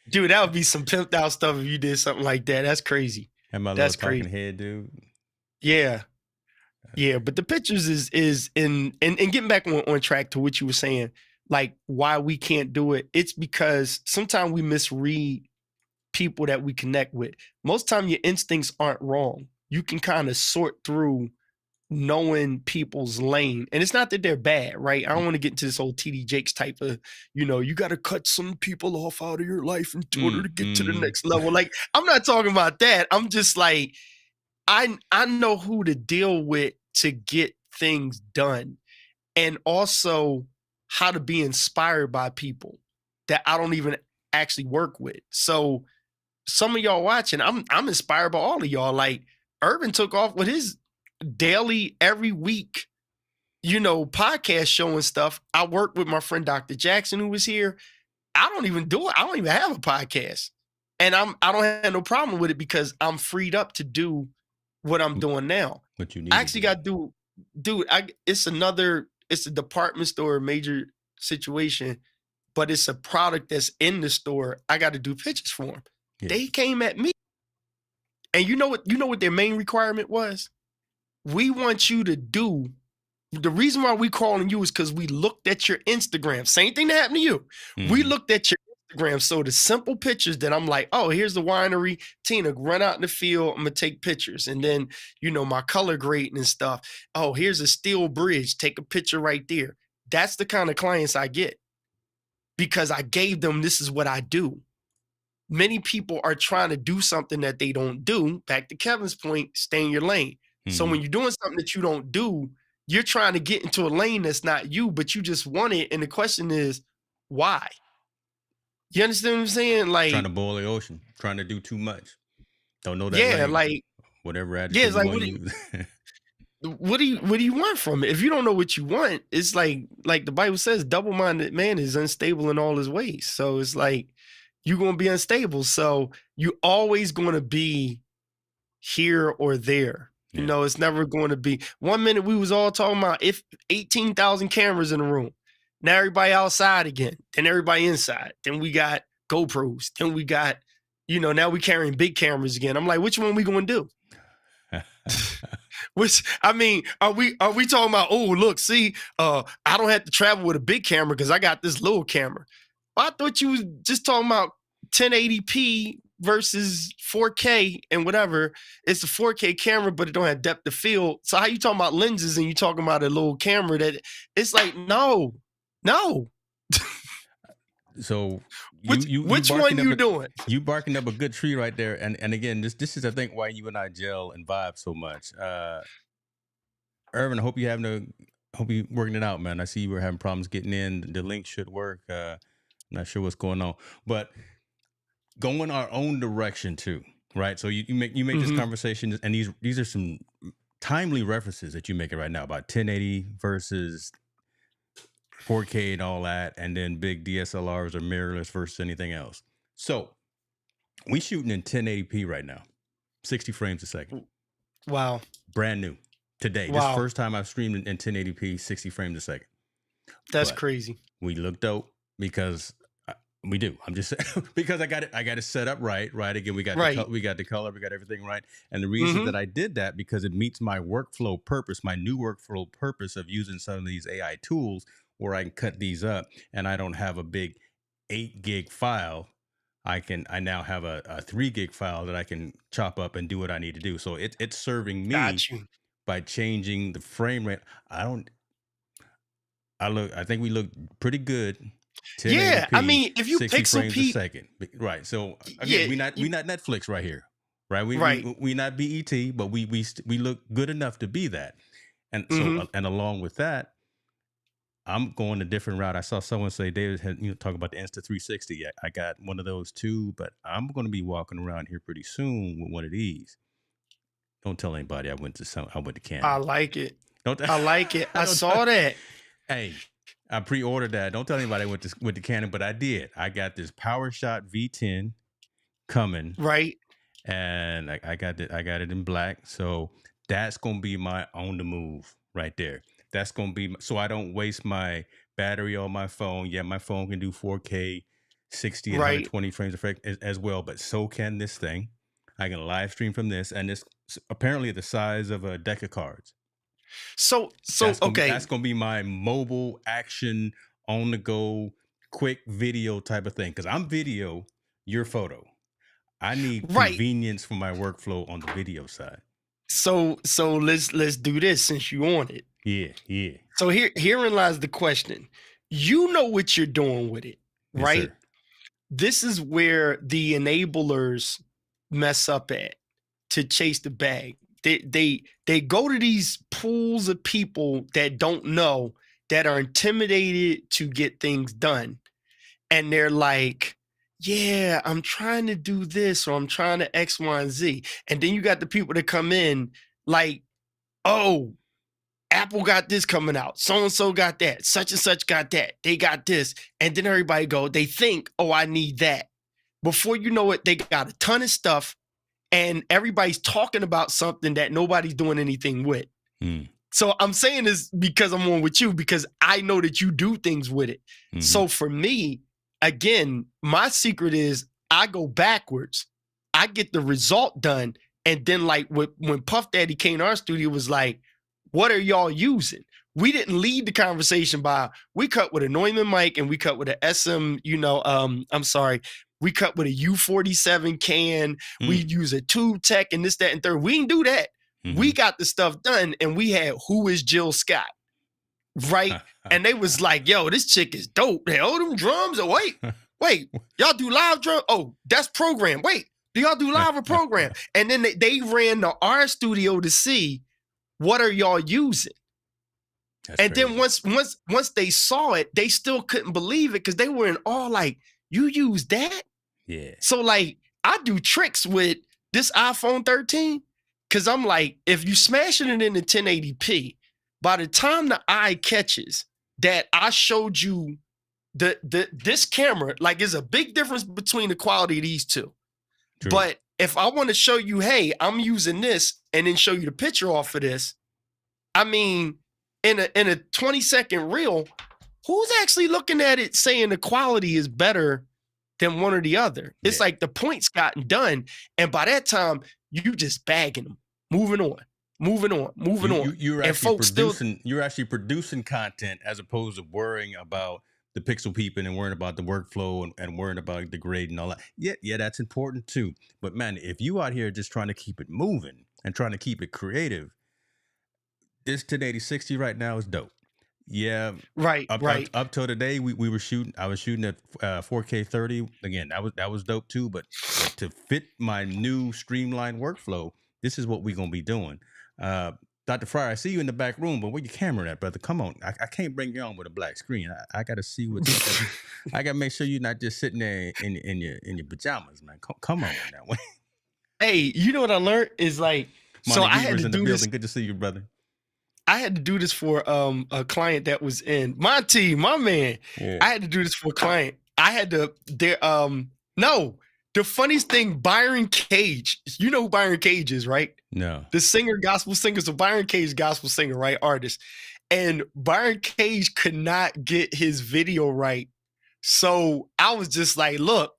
Dude, that would be some pimped out stuff if you did something like that. That's crazy. And my little talking head, dude. Yeah. Yeah, but the pictures is in and getting back on track to what you were saying, like why we can't do it. It's because sometimes we misread people that we connect with. Most time your instincts aren't wrong. You can kind of sort through knowing people's lane. And it's not that they're bad, right? I don't want to get into this old TD Jakes type of, you got to cut some people off out of your life in order to get to the next level. Like, I'm not talking about that. I'm just like, I know who to deal with to get things done, and also how to be inspired by people that I don't even actually work with. So some of y'all watching, I'm inspired by all of y'all. Like Irving took off with his daily, every week, podcast show and stuff. I work with my friend Dr. Jackson, who was here. I don't even do it. I don't even have a podcast, and I don't have no problem with it because I'm freed up to do what I'm doing now. What you need. I actually got to do, dude. It's a department store, major situation, but it's a product that's in the store. I got to do pictures for them. Yeah. They came at me, and you know what their main requirement was? We want you to do. The reason why we calling you is because we looked at your Instagram. Same thing that happened to you. Mm-hmm. We looked at your Instagram. So the simple pictures that I'm like, oh, here's the winery. Tina, run out in the field. I'm going to take pictures. And then, my color grading and stuff. Oh, here's a steel bridge. Take a picture right there. That's the kind of clients I get because I gave them, this is what I do. Many people are trying to do something that they don't do. Back to Kevin's point, stay in your lane. Mm-hmm. So when you're doing something that you don't do, you're trying to get into a lane that's not you, but you just want it. And the question is, why? You understand what I'm saying? Like trying to boil the ocean, trying to do too much. Don't know that. Yeah, like whatever attitude you want to use. What do you want from it? If you don't know what you want, it's like the Bible says, double-minded man is unstable in all his ways. So it's like you're going to be unstable. So you always going to be here or there. Yeah. It's never going to be. 1 minute we was all talking about 18,000 cameras in the room. Now everybody outside again. Then everybody inside. Then we got GoPros. Then we got, now we carrying big cameras again. I'm like, which one we going to do? Are we talking about, oh, look, see, I don't have to travel with a big camera because I got this little camera. Well, I thought you was just talking about 1080p versus 4K and whatever. It's a 4K camera, but it don't have depth of field. So how you talking about lenses and you talking about a little camera that it's like, no. So which one you doing? You barking up a good tree right there. And again, this is I think why you and I gel and vibe so much. Irvin, I hope you working it out, man. I see you were having problems getting in. The link should work. Not sure what's going on, but going our own direction too, right? So you make mm-hmm. this conversation, and these are some timely references that you're making right now about 1080 versus 4K and all that, and then big DSLRs or mirrorless versus anything else. So we shooting in 1080p right now, 60 frames a second. Wow. Brand new today. Wow. This is the first time I've streamed in 1080p, 60 frames a second. That's crazy. We look dope because we do. I'm just saying because I got it set up right. Again, we got the color, we got everything right. And the reason mm-hmm. that I did that because it meets my workflow purpose, my new workflow purpose of using some of these AI tools where I can cut these up, and I don't have a big 8 gig file. I now have a 3 gig file that I can chop up and do what I need to do. So it's serving me Got you. by changing the frame rate. I think we look pretty good. Yeah, I 1080p, mean, if you 60 pixel frames a peep, second. Right. So yeah, again, we not Netflix right here. Right. right. We not BET, but we look good enough to be that. And so Mm-hmm. and along with that, I'm going a different route. I saw someone say David had talk about the Insta360. I got one of those too, but I'm going to be walking around here pretty soon with one of these. Don't tell anybody I went to I Canon. like it. Don't I like it. I don't saw that. Hey, I pre-ordered that. Don't tell anybody I went to Canon, but I did. I got this PowerShot V10 coming, Right. and I got it in black. So that's gonna be my on the move right there. That's gonna be so I don't waste my battery on my phone. Yeah, my phone can do 4K, 60 and Right. 120 frames per second as well, but so can this thing. I can live stream from this, and it's apparently the size of a deck of cards. So Okay, okay. that's gonna be my mobile action on the go quick video type of thing because I'm video, your photo. I need Right. convenience for my workflow on the video side. So let's do this since you on it. Yeah. So herein lies the question. You know what you're doing with it, Yes, right? sir. This is where the enablers mess up at to chase the bag. They go to these pools of people that don't know, that are intimidated to get things done. And they're like, yeah, I'm trying to do this, or I'm trying to X, Y, and Z. And then you got the people that come in like, oh, Apple got this coming out. So-and-so got that. Such and such got that. They got this. And then everybody they think, oh, I need that. Before you know it, they got a ton of stuff and everybody's talking about something that nobody's doing anything with. So I'm saying this because I'm on with you, because I know that you do things with it. Mm-hmm. So for me, again, my secret is I go backwards. I get the result done. And then like when Puff Daddy came to our studio, was like, what are y'all using? We didn't lead the conversation by, we cut with a Neumann mic and we cut with a SM, we cut with a U47 can. We use a tube tech and this, that, and third. We didn't do that. Mm-hmm. We got the stuff done and we had Who is Jill Scott, right? And they was like, yo, this chick is dope. They them drums. Oh, wait, y'all do live drum? Oh, that's program. Wait, do y'all do live or program? And then they ran to our studio to see, what are y'all using? That's and crazy. Then once they saw it, they still couldn't believe it because they were in awe, like, you use that? Yeah. So like I do tricks with this iPhone 13 because I'm like, if you smashing it into 1080p, by the time the eye catches that I showed you this camera, like there's a big difference between the quality of these two. True. But if I want to show you, hey, I'm using this, and then show you the picture off of this, I mean, in a 20-second reel, who's actually looking at it saying the quality is better than one or the other? It's like the point's gotten done, and by that time, you just bagging them, moving on. You're actually producing content as opposed to worrying about the pixel peeping and worrying about the workflow and worrying about the grade and all that. Yeah, that's important too. But man, if you out here just trying to keep it moving and trying to keep it creative, this 1080-60 right now is dope. Yeah, right. Up till today, we were shooting. I was shooting at 4K 30. Again, that was dope too. But to fit my new streamlined workflow, this is what we're gonna be doing. Dr. Fryar, I see you in the back room, but where your camera at, brother? Come on, I can't bring you on with a black screen. I got to see what. I got to make sure you're not just sitting there in your pajamas, man. Come on now. Hey, you know what I learned is like, so I had to do this. Good to see you, brother. I had to do this for a client that was in my team, my man. Yeah. I had to do this for a client. I had to the funniest thing, Byron Cage. You know who Byron Cage is, right? No. The singer, gospel singer. So Byron Cage, gospel singer, right? Artist. And Byron Cage could not get his video right. So I was just like, look,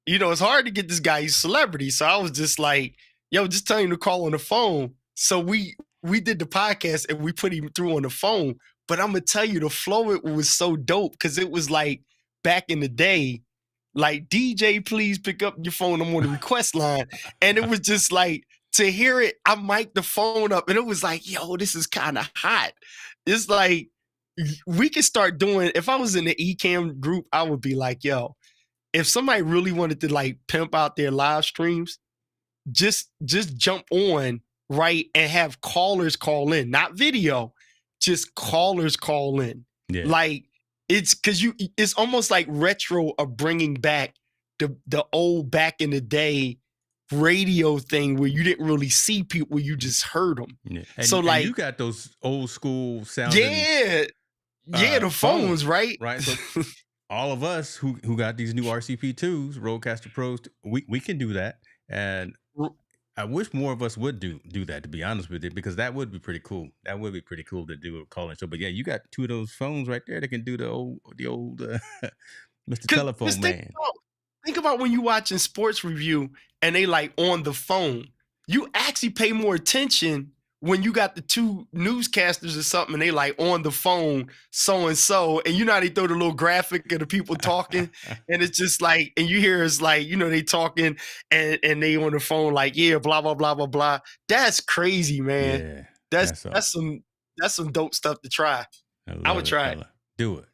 it's hard to get this guy. He's a celebrity. So I was just like, yo, just tell him to call on the phone. So we did the podcast and we put him through on the phone. But I'm gonna tell you, the flow it was so dope because it was like back in the day, like DJ, please pick up your phone. I'm on the request line, and it was just like to hear it. I mic'd the phone up, and it was like, yo, this is kind of hot. It's like we could start doing. If I was in the Ecamm group, I would be like, yo, if somebody really wanted to like pimp out their live streams, just jump on, right, and have callers call in, not video, just callers call in. Yeah. Like it's because it's almost like retro of bringing back the old back in the day radio thing where you didn't really see people, you just heard them. Yeah. So like you got those old school sounding, the phones, right? So all of us who got these new RCP2s, Rodecaster Pros, we can do that. And I wish more of us would do that, to be honest with you, because that would be pretty cool. That would be pretty cool to do a call-in show. But yeah, you got two of those phones right there that can do the old Mr. Telephone Man. Think about when you watching sports review and they like on the phone. You actually pay more attention when you got the two newscasters or something and they like on the phone, so-and-so, and you know how they throw the little graphic of the people talking and it's just like, and you hear it's like, you know, they talking and they on the phone like, yeah, blah, blah, blah, blah, blah. That's crazy, man. Yeah, that's some dope stuff to try. I would try it. Do it.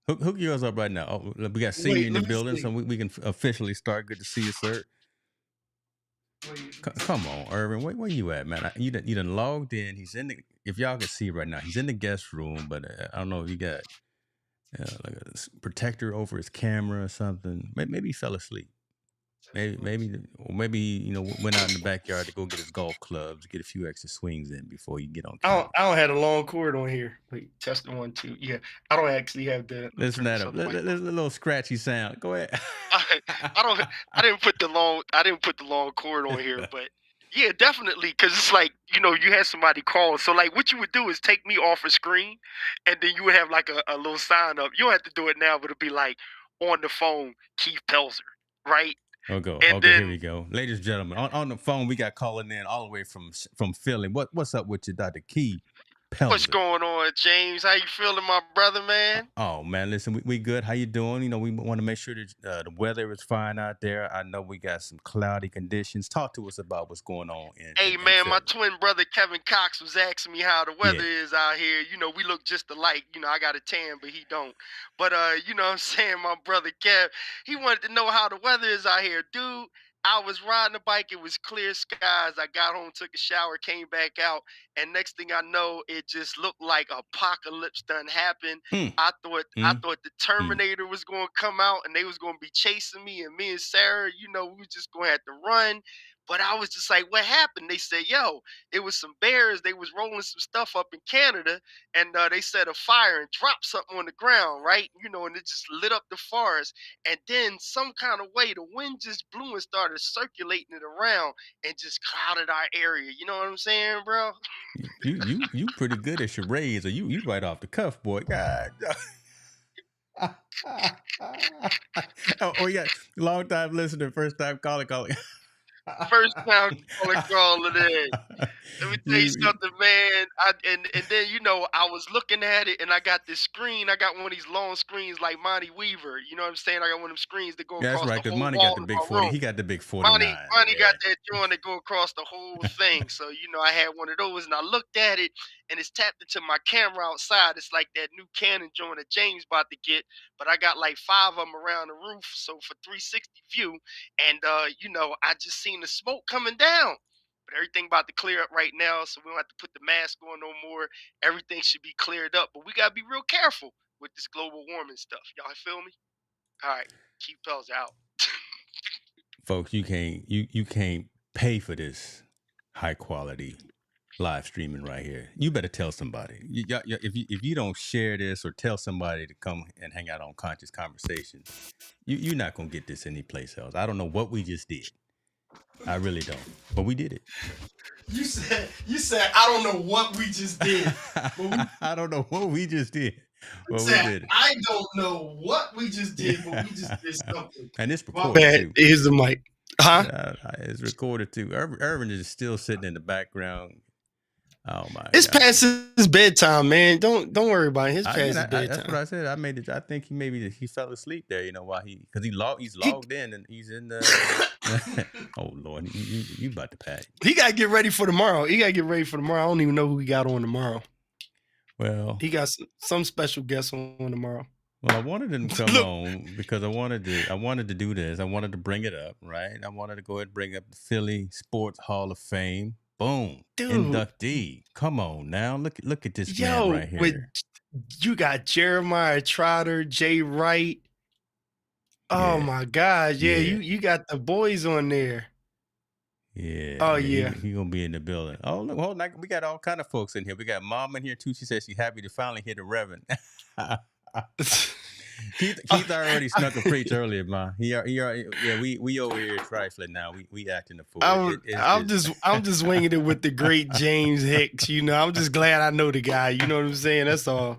Hook yours up right now. Oh, we got senior in the building, so we can officially start. Good to see you, sir. Come on, Irving. Where you at, man? You done logged in. He's in the. If y'all can see right now, he's in the guest room. But I don't know if you got like a protector over his camera or something. Maybe he fell asleep. Maybe you know, went out in the backyard to go get his golf clubs, get a few extra swings in before you get on camera. I don't have a long cord on here. Wait, testing 1, 2. Yeah, I don't actually have the. Listen to that. There's a little scratchy sound. Go ahead. I didn't put the long cord on here, but yeah, definitely, because it's like, you know, you had somebody call. So like, what you would do is take me off a screen, and then you would have like a little sign up. You don't have to do it now, but it'd be like on the phone, Keith Pelzer, right? Okay, here we go. Ladies and gentlemen, on the phone, we got calling in all the way from Philly. What's up with you, Dr. Key Pelzer? What's going on, James? How you feeling, my brother, man? Oh, man, listen, we good. How you doing? You know, we want to make sure that the weather is fine out there. I know we got some cloudy conditions. Talk to us about what's going on. Hey, man, my twin brother, Kevin Cox, was asking me how the weather is out here. You know, we look just alike. You know, I got a tan, but he don't. But, you know what I'm saying? My brother, Kev, he wanted to know how the weather is out here. Dude, I was riding a bike. It was clear skies. I got home, took a shower, came back out. And next thing I know, it just looked like apocalypse done happened. I thought the Terminator was going to come out and they was going to be chasing me. And me and Sarah, you know, we was just going to have to run. But I was just like, what happened? They said, yo, it was some bears. They was rolling some stuff up in Canada. And they set a fire and dropped something on the ground, right? You know, and it just lit up the forest. And then some kind of way, the wind just blew and started circulating it around and just clouded our area. You know what I'm saying, bro? You pretty good at charades, or you right off the cuff, boy. God. Oh, yeah, long time listener, first time calling. First time calling in. Let me tell you something, man. And then, you know, I was looking at it and I got this screen. I got one of these long screens like Monty Weaver. You know what I'm saying? I got one of them screens that go across the whole Monty wall got the big 40. Room. He got the big 49. Monty got that joint that go across the whole thing. So, you know, I had one of those and I looked at it and it's tapped into my camera outside. It's like that new Canon joint that James about to get. But I got like 5 of them around the roof. So for 360 view. And, you know, I just seen the smoke coming down. But everything about to clear up right now, so we don't have to put the mask on no more. Everything should be cleared up, but we gotta be real careful with this global warming stuff. Y'all feel me? All right, keep Pelzer out. Folks, you can't pay for this high quality live streaming right here. You better tell somebody. If you don't share this or tell somebody to come and hang out on Conscious Conversation, you're not gonna get this anyplace else. I don't know what we just did. I really don't, but we did it. You said I don't know what we just did. I don't know what we just did. But we did it. I don't know what we just did, but we just did something. And it's recorded too. Here's the mic. Huh? It's recorded too. Irving is still sitting in the background. Oh my It's God. past his bedtime, man. Don't worry about it. His past his bedtime. That's what I said. I think he fell asleep there. You know why because he's logged in and he's in the. Oh Lord, you about to pack. He got to get ready for tomorrow. I don't even know who he got on tomorrow. Well, he got some special guests on tomorrow. Well, I wanted him to come on because I wanted to do this. I wanted to bring it up, right? I wanted to go ahead and bring up the Philly Sports Hall of Fame. Boom. Dude. Inductee. Come on now. Look at this man right here. You got Jeremiah Trotter, Jay Wright. Oh my God. Yeah, you got the boys on there. Yeah. Oh yeah. He gonna be in the building. Oh look, hold on. We got all kind of folks in here. We got Mom in here too. She said she's happy to finally hear the Reverend. Keith already snuck a preach earlier, man. We over here trifling now. We acting the fool. I'm just winging it with the great James Hicks. You know, I'm just glad I know the guy. You know what I'm saying? That's all.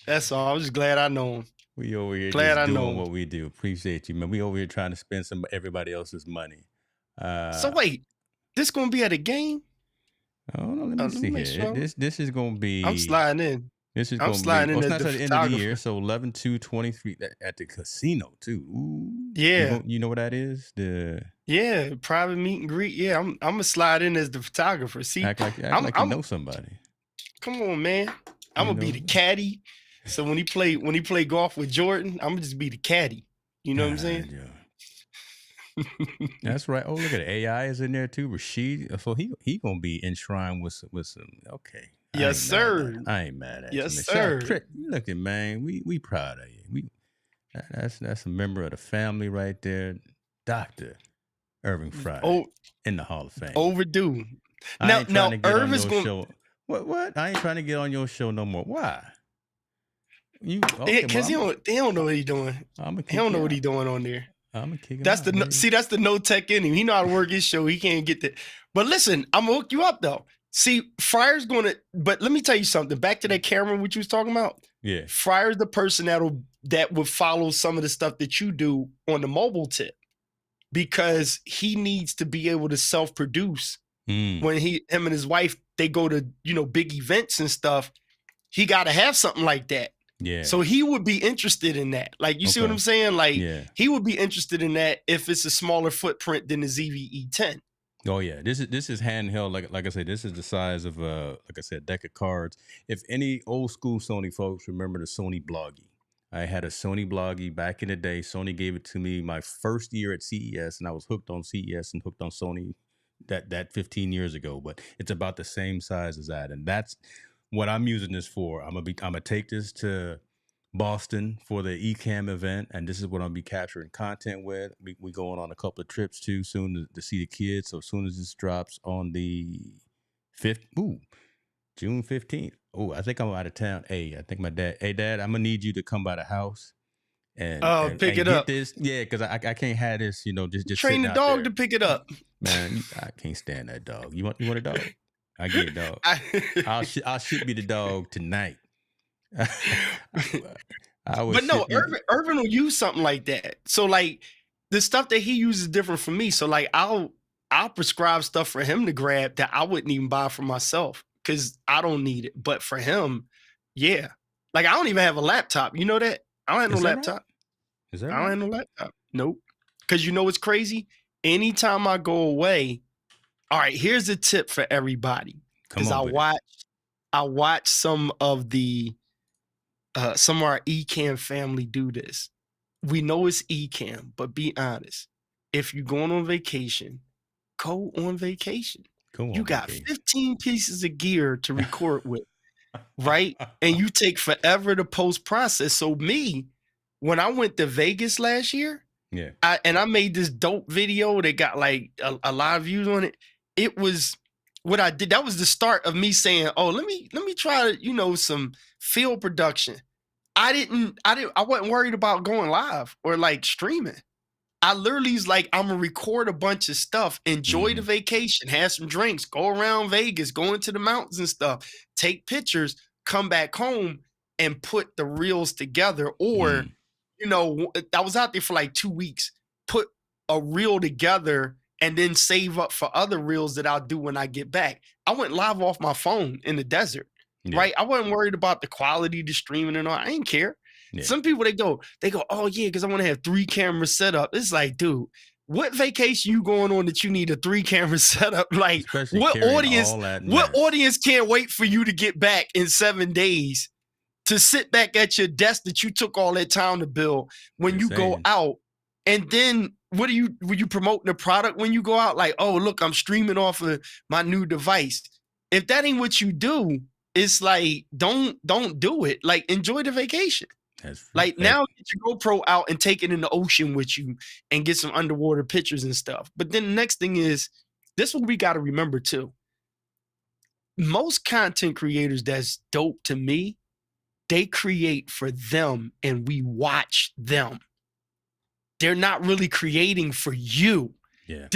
I'm just glad I know him. We over here doing what we do. Appreciate you, man. We over here trying to spend everybody else's money. So wait, this gonna be at a game? Oh no, let me see here. Sure. This is gonna be. I'm sliding in. This is going to be. It's not at the end of the year, so 11/2/23 at the casino too. Ooh. Yeah, you know what that is? Private meet and greet. Yeah, I'm gonna slide in as the photographer. See, act like you know somebody. Come on, man. I'm gonna be the caddy. So when he play golf with Jordan, I'm gonna just be the caddy. You know what I'm saying? Yeah. That's right. Oh, look at it. AI is in there too. Rashid. So he gonna be enshrined with some. Okay. Yes, sir. I ain't mad at you. Yes, sir. Look at man, we proud of you. That's a member of the family right there, Dr. Irving Fryar in the Hall of Fame. Overdue. Now Irving's going. Show. What? I ain't trying to get on your show no more. Why? Because he don't know what he's doing. He don't know what he's doing on there. I'm gonna kick him that's out, that's the no tech in him. He know how to work his show. He can't get that. But listen, I'm gonna hook you up though. See, Fryar's but let me tell you something. Back to that camera, which you was talking about. Yeah. Fryar's the person that would follow some of the stuff that you do on the mobile tip, because he needs to be able to self-produce. When him and his wife, they go to, big events and stuff, he got to have something like that. Yeah. So he would be interested in that. Like, you see what I'm saying? Like, he would be interested in that if it's a smaller footprint than the ZVE 10. Oh yeah, this is handheld. Like I said, this is the size of deck of cards. If any old school Sony folks remember the Sony Bloggy, I had a Sony Bloggy back in the day. Sony gave it to me my first year at CES, and I was hooked on CES and hooked on Sony that 15 years ago. But it's about the same size as that, and that's what I'm using this for. I'm gonna take this to Boston for the Ecamm event, and this is what I'll be capturing content with. We going on a couple of trips too soon to see the kids. So as soon as this drops on the 5th, June 15th. Oh, I think I'm out of town. Hey, I think my dad. Hey, Dad, I'm gonna need you to come by the house and pick it up. This, because I can't have this. Just train the dog to pick it up. Man, I can't stand that dog. You want a dog? I get a dog. I'll ship you the dog tonight. But no, Irvin will use something like that. So like the stuff that he uses is different from me. So like I'll prescribe stuff for him to grab that I wouldn't even buy for myself because I don't need it. But for him, yeah. Like I don't even have a laptop. You know that? I don't have no laptop. Right? Is that right? I don't have no laptop. Nope. Because you know what's crazy? Anytime I go away, all right, here's a tip for everybody. Because I watch some of our Ecamm family do this. We know it's Ecamm, but be honest. If you're going on vacation, go on vacation. You got 15 pieces of gear to record with, right? And you take forever to post-process. So me, when I went to Vegas last year, I made this dope video that got like a lot of views on it. It was what I did. That was the start of me saying, "Oh, let me try, some field production." I wasn't worried about going live or like streaming. I literally was like, I'm gonna record a bunch of stuff, enjoy the vacation, have some drinks, go around Vegas, go into the mountains and stuff, take pictures, come back home and put the reels together. Or, I was out there for like 2 weeks, put a reel together and then save up for other reels that I'll do when I get back. I went live off my phone in the desert, right? I wasn't worried about the quality, the streaming and all. I didn't care. Some people, they go, oh yeah, because I want to have 3 cameras set up. It's like, dude, what vacation you going on that you need a 3 camera setup? Like, especially what audience can't wait for you to get back in 7 days to sit back at your desk that you took all that time to build when you go out? And then were you promoting the product when you go out? Like, oh, look, I'm streaming off of my new device. If that ain't what you do, it's like, don't do it. Like, enjoy the vacation. Like, now get your GoPro out and take it in the ocean with you and get some underwater pictures and stuff. But then the next thing is, this is what we got to remember too. Most content creators that's dope to me, they create for them and we watch them. They're not really creating for you. Yeah.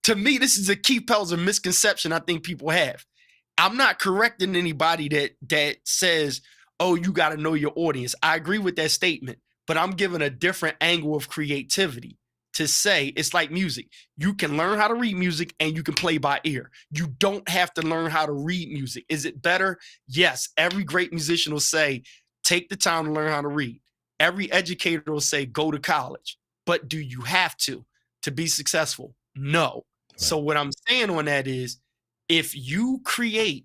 To me, this is a key Pelzer misconception I think people have. I'm not correcting anybody that says, oh, you got to know your audience. I agree with that statement, but I'm giving a different angle of creativity to say it's like music. You can learn how to read music and you can play by ear. You don't have to learn how to read music. Is it better? Yes. Every great musician will say, take the time to learn how to read. Every educator will say, go to college. But do you have to be successful? No. Right. So what I'm saying on that is, if you create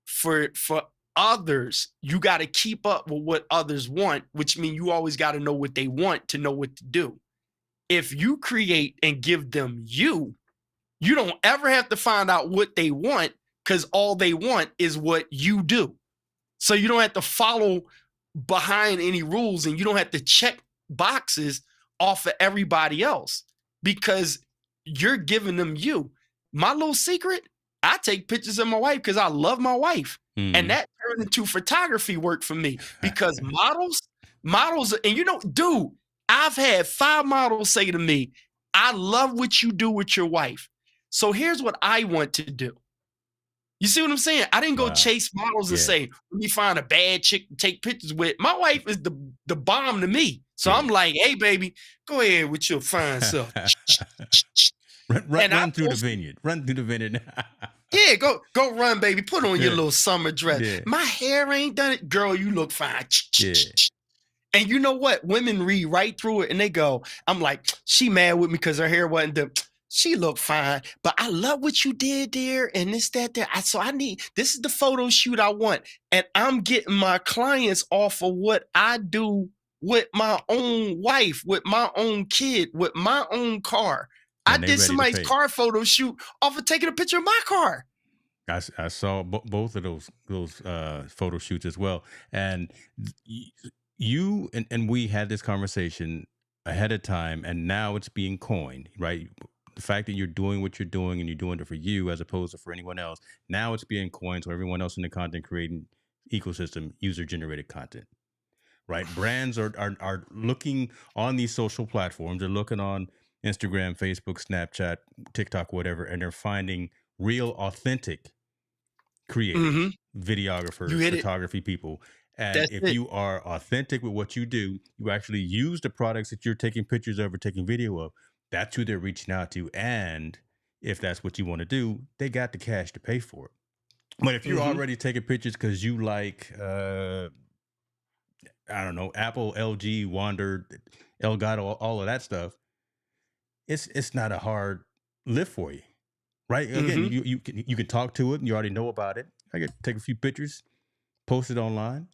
for others, you got to keep up with what others want, which means you always got to know what they want to know what to do. If you create and give them you don't ever have to find out what they want, because all they want is what you do. So you don't have to follow behind any rules, and you don't have to check boxes off of everybody else, because you're giving them you. My little secret, I take pictures of my wife because I love my wife. And that turned into photography work for me, because models, and dude, I've had 5 models say to me, I love what you do with your wife. So here's what I want to do. You see what I'm saying? I didn't go chase models and say, let me find a bad chick to take pictures with. My wife is the bomb to me. So I'm like, hey, baby, go ahead with your fine self. Run through the vineyard. Run through the vineyard. Yeah, go run, baby. Put on your little summer dress. Yeah. My hair ain't done it. Girl, you look fine. Yeah. And you know what? Women read right through it and they go, I'm like, she mad with me because her hair wasn't done. She looked fine, but I love what you did there and this, that, there. So this is the photo shoot I want. And I'm getting my clients off of what I do with my own wife, with my own kid, with my own car. I did somebody's car photo shoot off of taking a picture of my car. I saw both of those photo shoots as well. And you and we had this conversation ahead of time, and now it's being coined, right? The fact that you're doing what you're doing and you're doing it for you as opposed to for anyone else. Now it's being coined so everyone else in the content creating ecosystem, user-generated content, right? Brands are looking on these social platforms. They're looking on Instagram, Facebook, Snapchat, TikTok, whatever, and they're finding real, authentic creators, videographers, photography people. And if you are authentic with what you do, you actually use the products that you're taking pictures of or taking video of, that's who they're reaching out to. And if that's what you want to do, they got the cash to pay for it. But if you're already taking pictures because you like, I don't know, Apple, LG, Wander, Elgato, all of that stuff, it's not a hard lift for you, right? Again, you can talk to it and you already know about it. I can take a few pictures, post it online,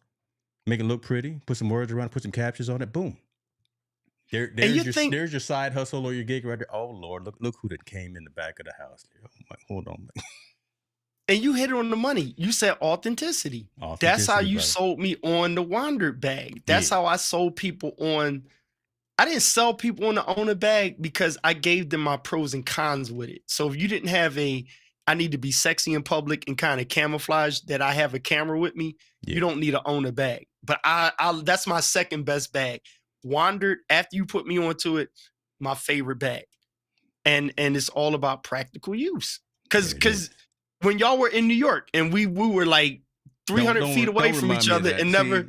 make it look pretty, put some words around, put some captions on it, boom. There's your side hustle or your gig right there. Oh Lord, look who that came in the back of the house. Oh my, hold on. And you hit it on the money. You said authenticity. That's how you sold me on the Wandered bag. That's how I sold people on. I didn't sell people on the owner bag because I gave them my pros and cons with it. So if you didn't have I need to be sexy in public and kind of camouflage that I have a camera with me, you don't need to own a bag. But that's my second best bag. Wandered, after you put me onto it, my favorite bag. And it's all about practical use. Because when y'all were in New York and we were like 300 feet away from each other and never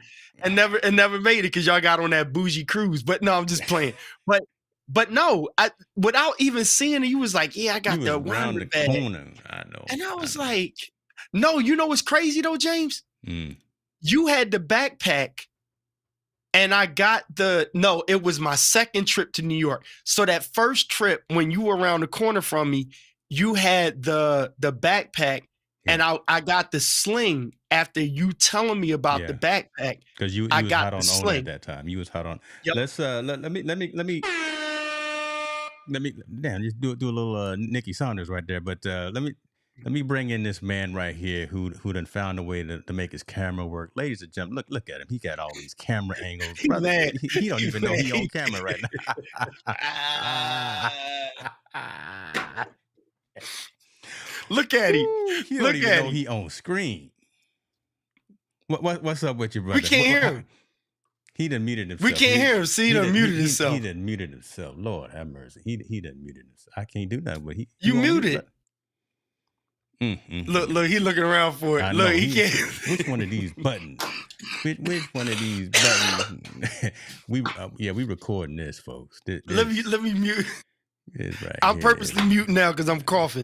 made it because y'all got on that bougie cruise. But no, I'm just playing. But But no, without even seeing it, you was like, yeah, I got the around the bag. corner. I know. And I was like, no, you know what's crazy though, James? You had the backpack and I got it was my second trip to New York. So that first trip when you were around the corner from me, you had the backpack and I got the sling after you telling me about the backpack. Because you was hot on sling at that time. You was hot on. Yep. Let's let me damn, just do a little Nikki Saunders right there. But let me bring in this man right here who done found a way to make his camera work. Ladies and gentlemen, look at him. He got all these camera angles. Brother, he don't even know he on camera right now. Look at him. He don't even know he on screen. What's up with you, brother? We can't hear him. He done muted himself. We can't hear him. See, he done muted himself. He done muted himself. Lord have mercy. He done muted himself. I can't do nothing with you muted. Look, he looking around for it. Look, he can't. Which one of these buttons? Which one of these buttons? we recording this, folks. Let me mute. Right I'm purposely muting now because I'm coughing.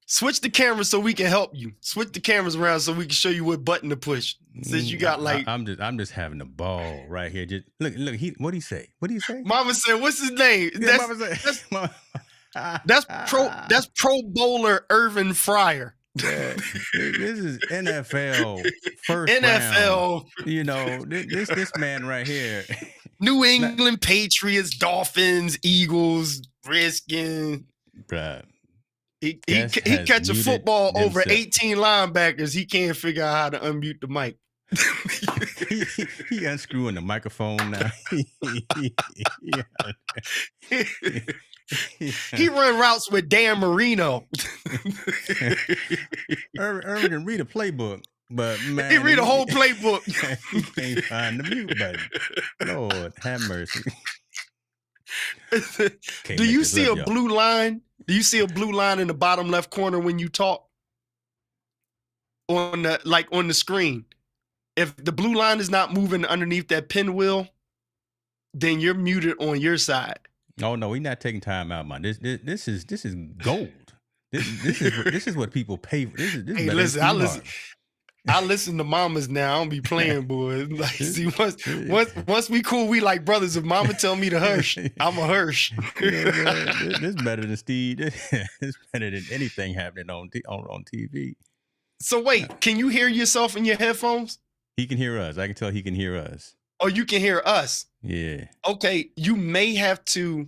Switch the camera so we can help you. Switch the cameras around so we can show you what button to push. Since you got like, I'm just having a ball right here. Just look. What do you say? What do you say? Mama said, "What's his name?" That's Pro Bowler Irving Fryar. Yeah, this is NFL first NFL. round. You know, this man right here. New England Patriots, Dolphins, Eagles, Redskins. Bruh. He catch a football over 18 linebackers. He can't figure out how to unmute the mic. he unscrewing the microphone now. He run routes with Dan Marino. Irving can read a playbook, but man, he read a whole playbook. He can't find the mute button. Lord have mercy. Do you see a blue line? Do you see a blue line in the bottom left corner when you talk? On the screen. If the blue line is not moving underneath that pinwheel, then you're muted on your side. Oh no, we're not taking time out, man. This is gold. This is what people pay for. This hey, listen, I listen to mamas now. I don't be playing, boys. Like, see, once we cool, we like brothers. If mama tell me to hush, I'm a hush. This better than Steve. This better than anything happening on TV. So wait, can you hear yourself in your headphones? He can hear us. I can tell he can hear us. Oh, you can hear us? Yeah. Okay, you may have to.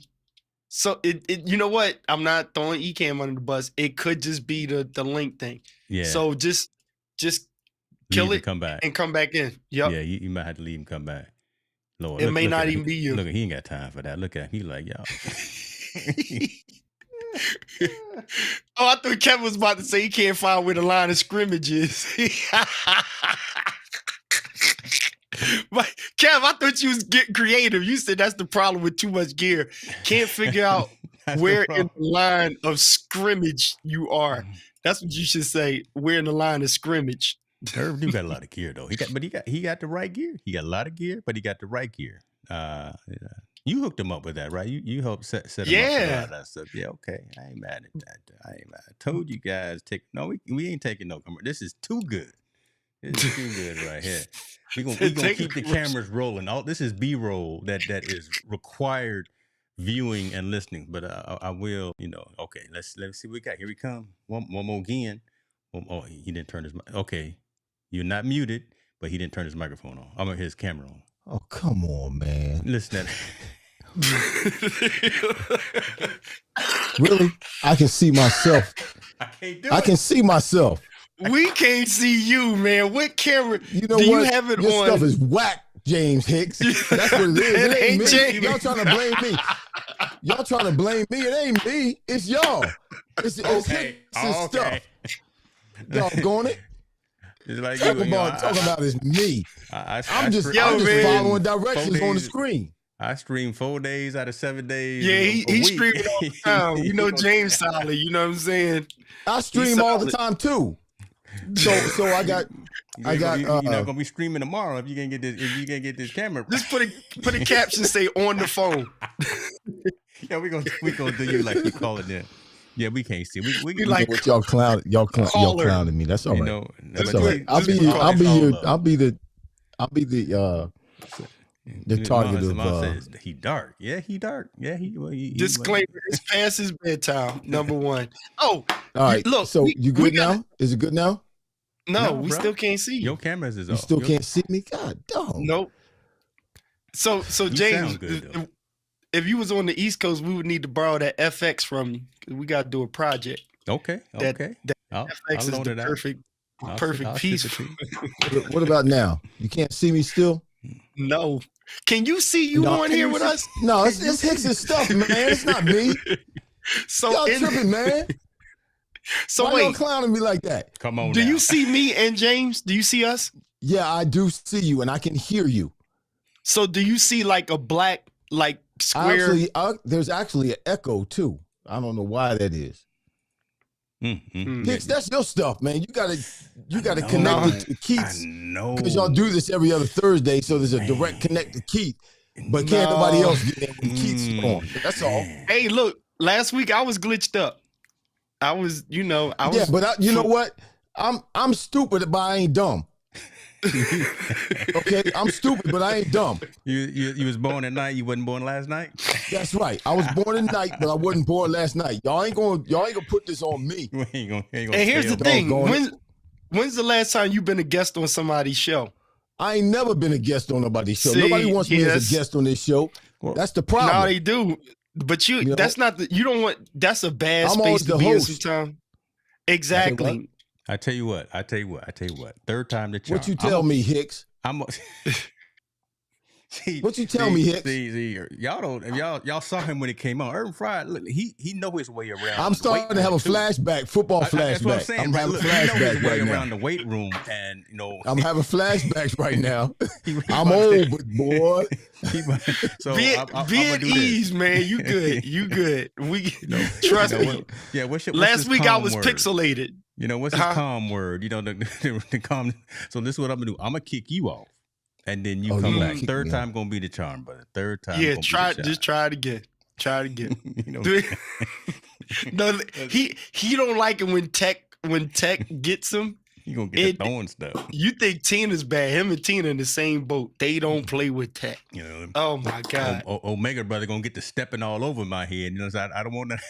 So you know what? I'm not throwing Ecamm under the bus. It could just be the link thing. Yeah. So just kill it, come back, and come back in. Yep. Yeah, you might have to leave him come back. Lord, it may not even be you. Look, he ain't got time for that. Look at him. He like, y'all. Oh, I thought Kevin was about to say he can't find where the line of scrimmage is. But Kev, I thought you was getting creative. You said that's the problem with too much gear. Can't figure out where in the line of scrimmage you are. That's what you should say. Where in the line of scrimmage. Irv do got a lot of gear though. He got the right gear. He got a lot of gear, but he got the right gear. You hooked him up with that, right? You helped set him up with all that stuff. Yeah, okay. I ain't mad at that. I told you guys we ain't taking no commercial. This is too good. This is too good right here. We gonna keep the cameras rolling. All this is B-roll that is required viewing and listening. But I will, okay. Let's see what we got. Here we come. One more again. Oh, he didn't turn his mic. Okay, you're not muted, but he didn't turn his microphone on. I'm his camera on. Oh, come on, man. Listen to that. Really? I can see myself. I can't do I can see myself. We can't see you, man. What camera? You know do what? You have it Your on? stuff is whack, James Hicks. That's what it is. It ain't me. James. Y'all trying to blame me. Y'all trying to blame me. It ain't me. It's y'all. It's okay. stuff. Y'all going it? It's like talk about it's me. I'm just following directions on the screen. I stream 4 days out of 7 days. Yeah, he streaming all the time. You know James solid. You know what I'm saying? I stream all the time too. So I got You're not gonna be streaming tomorrow if you can't get this. If you can't get this camera. Just put a caption say on the phone. Yeah, we gonna do you like you call it then. Yeah, we can't see. We like what y'all clowning me. That's all right. That's all right. I'll be the target of. He dark. Yeah, he dark. Yeah, he disclaimer: it's past his bedtime. Number one. Oh, all right. Look, so you good now? Is it good now? No, we still can't see you. Your cameras is off. You still can't see me? God damn. Nope. So James, if you was on the East Coast, we would need to borrow that FX from you. We got to do a project. Okay. That FX is the perfect piece. What about now? You can't see me still? No. Can you see you on here with us? No, it's Hicks' stuff, man. It's not me. So y'all tripping, man. So why y'all clowning me like that? Come on. Do you see me and James? Do you see us? Yeah, I do see you, and I can hear you. So do you see like a black square? There's actually an echo too. I don't know why that is. Hicks, that's your stuff, man. You gotta connect it to Keith's. I know. Because y'all do this every other Thursday, so there's a direct connect to Keith. But can't nobody else get in when Keith's on. That's all. Hey, look, last week I was glitched up. I was. Yeah, but you know what? I'm stupid, but I ain't dumb. Okay, I'm stupid, but I ain't dumb. You was born at night. You wasn't born last night. That's right. I was born at night, but I wasn't born last night. Y'all ain't gonna put this on me. And here's the thing: when's the last time you been a guest on somebody's show? I ain't never been a guest on nobody's show. Nobody wants me as a guest on this show. That's the problem. No, they do. But that's not you don't want. That's a bad space to be in sometimes. Exactly. I tell you what. Third time the charm. What you tell me, Hicks? What you tell me, Hicks? Y'all don't. Y'all saw him when he came on. Irving Fryar, look, he know his way around. I'm starting to have a flashback, football flashback. That's what I'm saying. I'm having flashbacks right now. Around the weight room, and I'm having flashbacks right now. I'm old, but boy. So be at ease, man. You good? You good? Trust me. Yeah. What's last week I was pixelated. What's his calm word? The calm. So this is what I'm gonna do. I'm gonna kick you off. And then you come back. Third time gonna be the charm, brother. Third time. Yeah, just try it again. Try it again. No, he don't like it when tech gets him. You gonna get throwing stuff. You think Tina's bad? Him and Tina in the same boat. They don't play with tech. Oh my God. Omega brother gonna get to stepping all over my head. I don't want that.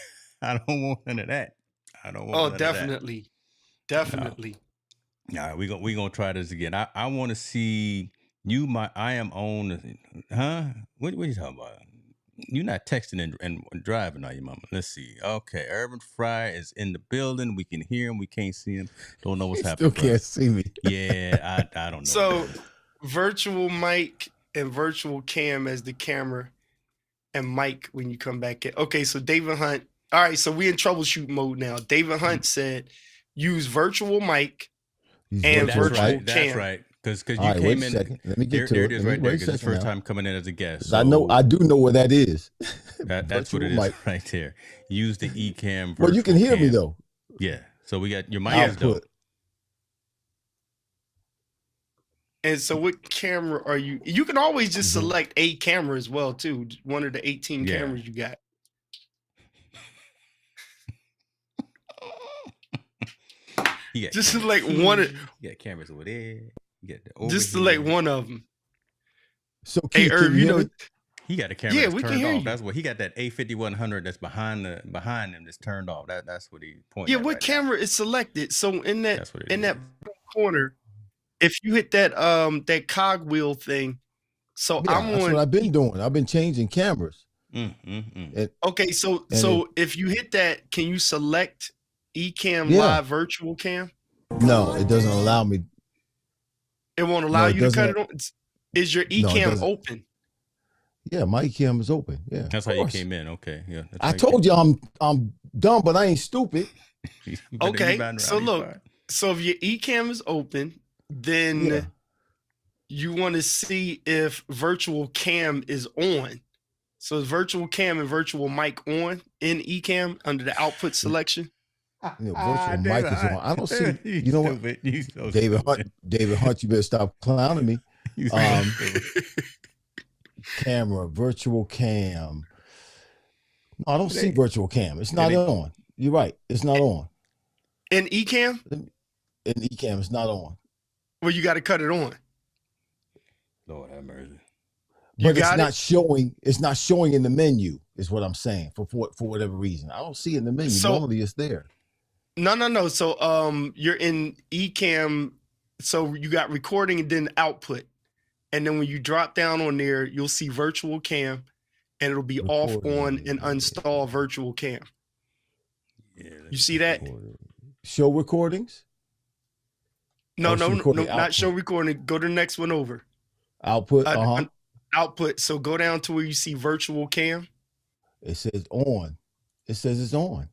I don't want none of that. I don't want. Oh, definitely, definitely. All right, we gonna try this again. I want to see. I am on, huh? What are you talking about? You're not texting and driving, are you, mama? Let's see. Okay, Irving Fryar is in the building. We can hear him. We can't see him. Don't know what's happening. Still can't see me. Yeah, I don't know. So, virtual mic and virtual cam as the camera, and mic when you come back in. Okay, so David Hunt. All right, so we in troubleshoot mode now. David Hunt said use virtual mic and virtual cam. That's right. Because you came in. Let me get to it. There it is right there. Because it's the first time coming in as a guest. So I do know where that is. That's what it is right there. Use the eCam. Well, you can hear me though. Yeah. So we got your mic though. And so what camera are you? You can always just select a camera as well too. One of the 18 cameras you got. Just select one. You got cameras over there. Just select one of them. So Keith, Irv, he got a camera that's turned off. That's what he got, that A5100 that's behind him that's turned off. That's what he pointed. Yeah, what camera is selected? So in that corner, if you hit that cogwheel thing, so I'm on. That's what I've been doing. I've been changing cameras. Okay, so if you hit that, can you select eCam live virtual cam? No, it doesn't allow me. It won't allow you to cut it on. Is your eCam open? Yeah, my eCam is open. Yeah, that's how you came in. Okay, yeah. I told you I'm dumb, but I ain't stupid. Okay, so look, so if your eCam is open, then you want to see if virtual cam is on. So is virtual cam and virtual mic on in eCam under the output selection? Virtual mic is on. I don't see. You know what? You so David stupid. Hunt, you better stop clowning me. You so stupid. Camera, virtual cam. No, I don't see virtual cam. It's not on. You're right. It's not on. In Ecamm? In Ecamm, it's not on. Well, you got to cut it on. Lord have mercy. But it's not showing. It's not showing in the menu. Is what I'm saying. For whatever reason, I don't see it in the menu. So, normally, it's there. No. So you're in Ecamm. So you got recording and then output, and then when you drop down on there, you'll see virtual cam, and it'll be off, on, and uninstall virtual cam. Yeah, you see that? Show recordings? No, not show recording. Go to the next one over. Output. Output. So go down to where you see virtual cam. It says on. It says it's on.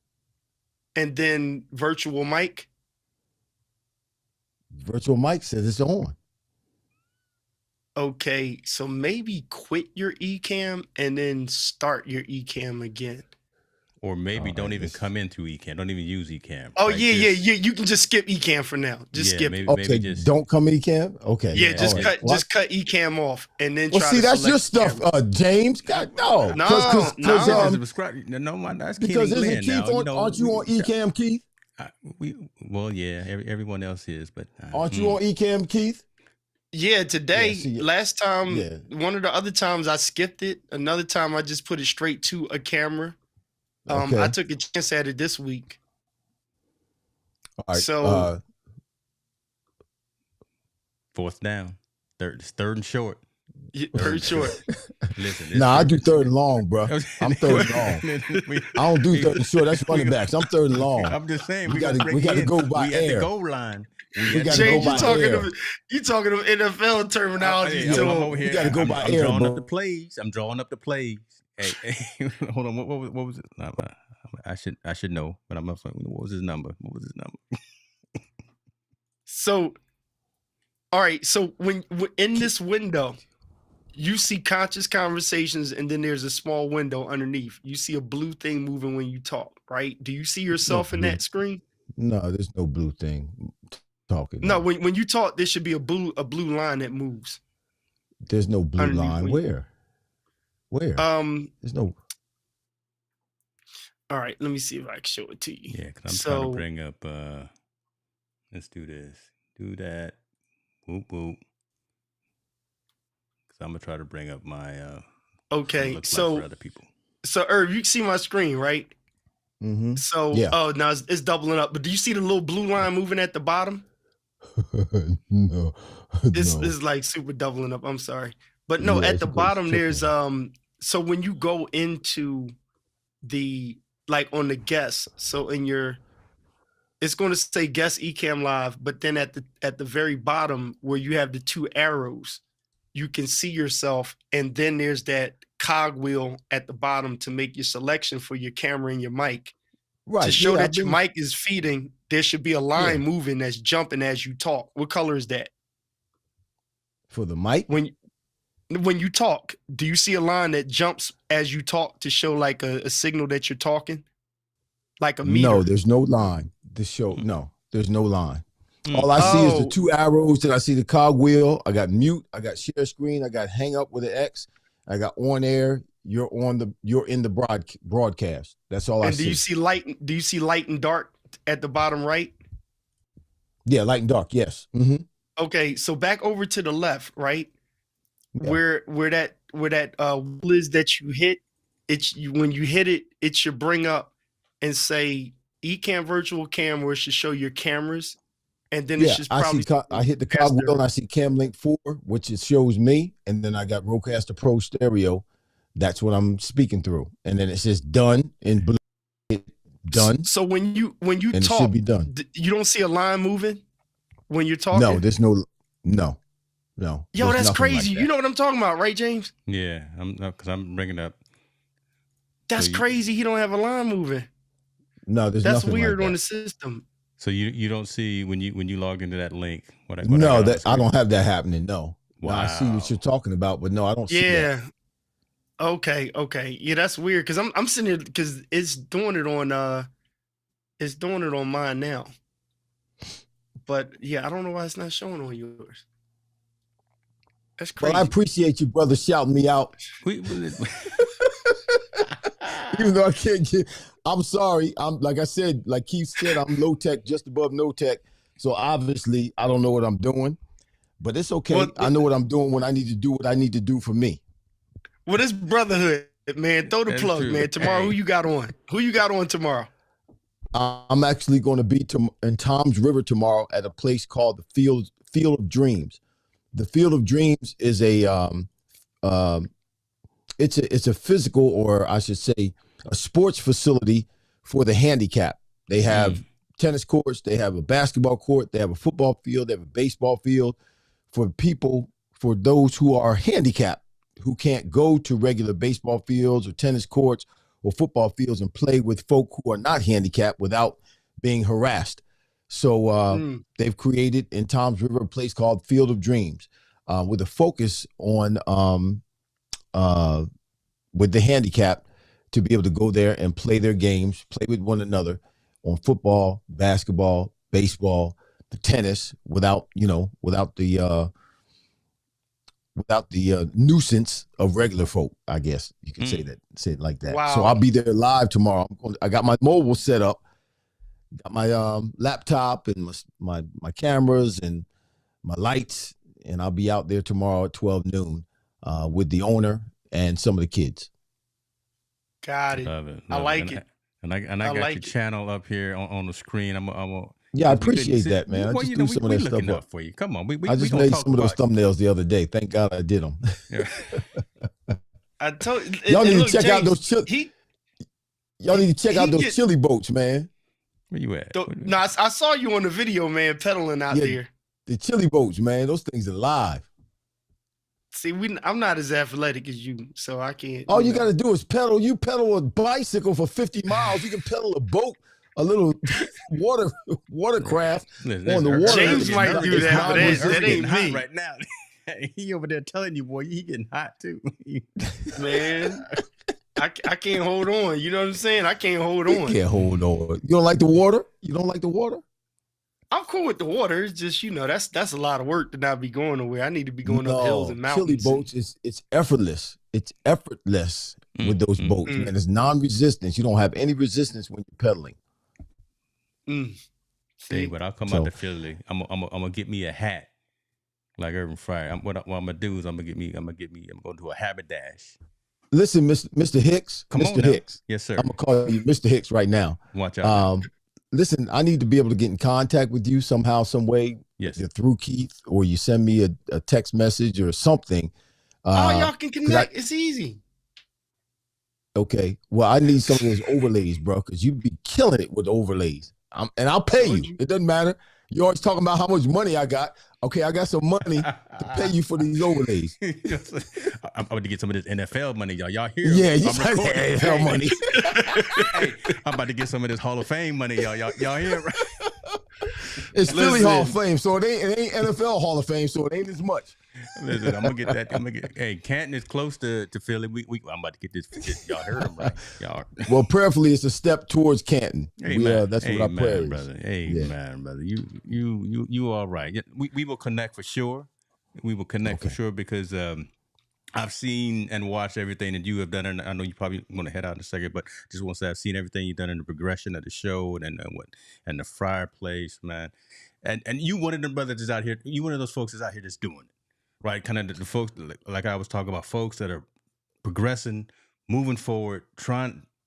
And then virtual mic. Virtual mic says it's on. Okay, so maybe quit your Ecamm and then start your Ecamm again. Or maybe don't even come into Ecamm. Don't even use Ecamm. Oh, right? yeah. You can just skip Ecamm for now. Just skip it. Okay, just don't come Ecamm? Okay. Yeah, just cut Ecamm off and then try to that's your stuff, James. God, no. That's because isn't Keith on, aren't you on Ecamm, Keith? Everyone else is, but aren't you on Ecamm, Keith? Yeah, today, last time, one of the other times I skipped it. Another time I just put it straight to a camera. I took a chance at it this week. All right. So fourth down, third and short. Third short. Listen, I do third and long, bro. I'm third and long. I don't do third and short. That's running backs. I'm third and long. I'm just saying we got to go by air. The goal line. James, you talking of NFL terminology. We got to go by air, I'm drawing up the plays. Hey, hold on. What was it? I should know, but I'm not. What was his number? So, all right. So when in this window, you see conscious conversations, and then there's a small window underneath. You see a blue thing moving when you talk, right? Do you see yourself in that screen? No, there's no blue thing talking. No, when you talk, there should be a blue line that moves. There's no blue line. Where? There's no. All right, let me see if I can show it to you. Yeah, because I'm trying to bring up. Let's do this. Do that. Whoop whoop. Because I'm gonna try to bring up my. Okay, so like for other people. So Irv, you can see my screen, right? Mm-hmm. So now it's doubling up. But do you see the little blue line moving at the bottom? No. This is like super doubling up. I'm sorry. But no, at the bottom there's so when you go into the like on the guest, so in your it's going to say guest Ecamm live, but then at the very bottom where you have the two arrows, you can see yourself, and then there's that cog wheel at the bottom to make your selection for your camera and your mic. Right. To show that your mic is feeding, there should be a line moving that's jumping as you talk. What color is that? For the mic? When you talk, do you see a line that jumps as you talk to show like a signal that you're talking? Like a meter? No, there's no line to show. No, there's no line. All I see is the two arrows, and I see the cog wheel. I got mute, I got share screen, I got hang up with an X, I got on air. You're in the broadcast. That's all I see. And do you see light and dark at the bottom right? Yeah, light and dark, yes. Mm-hmm. Okay, so back over to the left, right? Yeah. Where that wheel is that you hit, when you hit it, it should bring up and say Ecamm virtual cam, where it should show your cameras. And then it's just probably I hit the cog wheel and I see Cam Link 4, which it shows me, and then I got Rodecaster Pro stereo. That's what I'm speaking through. And then it says done in blue. Done. So when you and talk, it should be done. You don't see a line moving when you're talking? No, there's no. Yo, that's crazy. Like that. You know what I'm talking about, right, James? Yeah, because I'm bringing up. That's crazy. He don't have a line moving. No, there's that's nothing weird like that. On the system. So you don't see when you log into that link. I don't have that happening. No. Wow. No, I see what you're talking about, but no, I don't see that. Okay. Yeah, that's weird because I'm sitting here because it's doing it on It's doing it on mine now. But yeah, I don't know why it's not showing on yours. That's crazy. Well, I appreciate you, brother, shouting me out. Even though I can't get, I'm sorry. I'm like I said, like Keith said, I'm low tech, just above no tech. So obviously, I don't know what I'm doing, but it's okay. Well, I know what I'm doing when I need to do what I need to do for me. Well, it's brotherhood, man. Throw the plug, true. Man. Tomorrow, who you got on? Who you got on tomorrow? I'm actually going to be in Tom's River tomorrow at a place called the Field of Dreams. The Field of Dreams is it's a physical, or I should say, a sports facility for the handicapped. They have tennis courts, they have a basketball court, they have a football field, they have a baseball field for those who are handicapped, who can't go to regular baseball fields or tennis courts or football fields and play with folk who are not handicapped without being harassed. So they've created in Tom's River a place called Field of Dreams with a focus on with the handicapped to be able to go there and play their games, play with one another on football, basketball, baseball, the tennis without the nuisance of regular folk. I guess you can say it like that. Wow. So I'll be there live tomorrow. I got my mobile set up, got my laptop and my cameras and my lights, and I'll be out there tomorrow at 12 noon with the owner and some of the kids. Got it. Love it. I like it. And I got like your channel up here on the screen. Yeah, I appreciate that, man. I just do some of that stuff up for you. Come on, I just made some of those thumbnails the other day. Thank God I did them. Yeah. I told y'all need to check out those chili. Y'all need to check out those chili boats, man. Where you at? No, I saw you on the video, man, pedaling out there. The chili boats, man. Those things are live. See, I'm not as athletic as you, so I can't. All you got to do is pedal. You pedal a bicycle for 50 miles. You can pedal a boat, a little watercraft on the water. James might do that, but that ain't me right now. He over there telling you, boy, he getting hot too. Man, I can't hold on. You know what I'm saying? I can't hold on. You can't hold on. You don't like the water? You don't like the water? I'm cool with the water. It's just, that's a lot of work to not be going nowhere. I need to be going up hills and mountains. Chili boats, it's effortless. It's effortless with those boats, man. It's non-resistance. You don't have any resistance when you're pedaling. See, but I'll come out to Philly. I'm gonna get me a hat like Irving Fryar. What I'm gonna do is I'm gonna do a haberdash. Listen, Mr. Hicks. Mr. Hicks. Yes, sir. I'm gonna call you Mr. Hicks right now. Watch out. Listen, I need to be able to get in contact with you somehow, some way. Yes. Either through Keith, or you send me a text message or something. Y'all can connect. It's easy. Okay. Well, I need some of those overlays, bro, because you be killing it with overlays. And I'll pay you. It doesn't matter. You're always talking about how much money I got. Okay, I got some money to pay you for these overlays. I'm about to get some of this NFL money, y'all. Y'all hear? Yeah, you got NFL money. Hey, I'm about to get some of this Hall of Fame money, y'all. Y'all hear? Right? It's Philly Hall of Fame, so it ain't NFL Hall of Fame, so it ain't as much. Listen, I'm gonna get that. Hey, Canton is close to Philly. I'm about to get this. Y'all heard him, right? Y'all. Well, prayerfully, it's a step towards Canton. That's what I pray, brother. Amen, brother. You all right? We will connect for sure. We will connect for sure because I've seen and watched everything that you have done, and I know you probably want to head out in a second, but just want to say I've seen everything you've done in the progression of the show and the fireplace, man. And you one of them brothers that's out here. You one of those folks that's out here just doing it. Right, kind of the folks, like I was talking about, folks that are progressing, moving forward,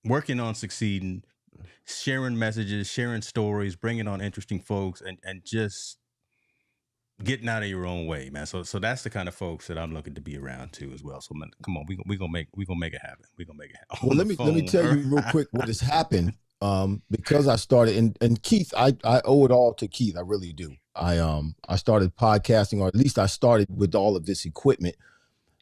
working on succeeding, sharing messages, sharing stories, bringing on interesting folks, and just getting out of your own way, man. So that's the kind of folks that I'm looking to be around too as well. So man, come on, we gonna make it happen. We gonna make it happen. Well, let me tell you real quick what has happened. Because I started, and Keith, I owe it all to Keith. I really do. I started podcasting, or at least I started with all of this equipment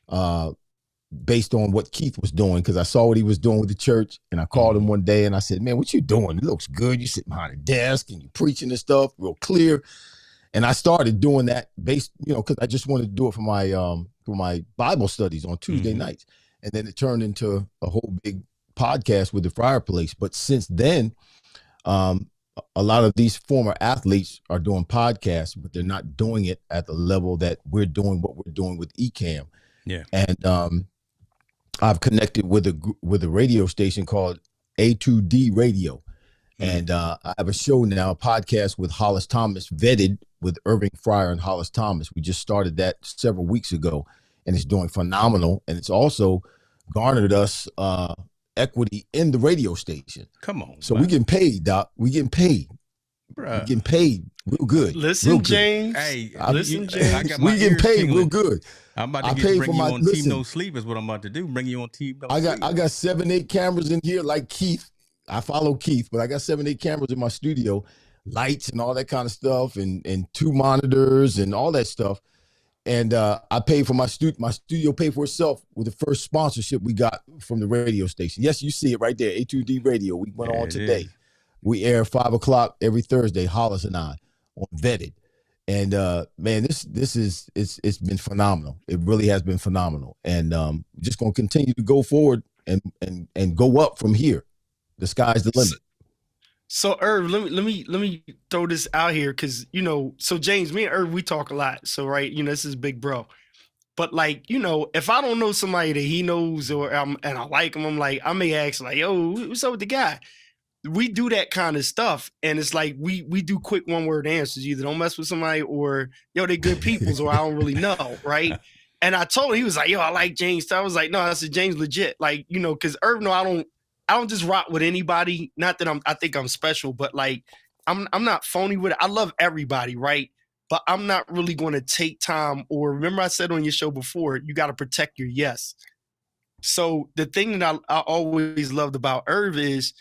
based on what Keith was doing, because I saw what he was doing with the church, and I called him one day and I said, man, what you doing? It looks good. You sit behind a desk and you preaching this stuff real clear. And I started doing that based, because I just wanted to do it for my Bible studies on Tuesday nights. And then it turned into a whole big podcast with the fireplace. But since then, a lot of these former athletes are doing podcasts, but they're not doing it at the level that we're doing what we're doing with Ecamm. Yeah. And I've connected with a radio station called A2D Radio. And I have a show now, a podcast with Hollis Thomas, Vetted with Irving Fryar and Hollis Thomas. We just started that several weeks ago, and it's doing phenomenal. And it's also garnered us equity in the radio station. Come on. So we getting paid, Doc. We getting paid. Bruh. We getting paid real good. Listen, real good. James. Hey, listen, James. We getting paid real good. I'm about to bring you on Team No Sleep is what I'm about to do. Bring you on Team No Sleep. I got 7-8 cameras in here like Keith. I follow Keith, but I got 7-8 cameras in my studio, lights and all that kind of stuff, and 2 monitors and all that stuff. And I paid for my studio paid for itself with the first sponsorship we got from the radio station. Yes, you see it right there, A2D Radio. We went on today. We air 5 o'clock every Thursday, Hollis and I, on Vetted. And man, it's been phenomenal. It really has been phenomenal. And just gonna continue to go forward and go up from here. The sky's the limit. So Irv, let me throw this out here because so James, me and Irv, we talk a lot. So right, this is big bro. But like, if I don't know somebody that he knows and I like him, I'm like, I may ask like, yo, what's up with the guy? We do that kind of stuff, and it's like we do quick 1-word answers. Either don't mess with somebody, or they good peoples, or I don't really know, right? And I told him, he was like, yo, I like James. So I was like, no, I said James legit, like because Irv, no, I don't just rock with anybody. Not that I think I'm special, but like I'm not phony with it. I love everybody, right? But I'm not really going to take time. Or remember, I said on your show before, you got to protect your yes. So the thing that I always loved about Irv is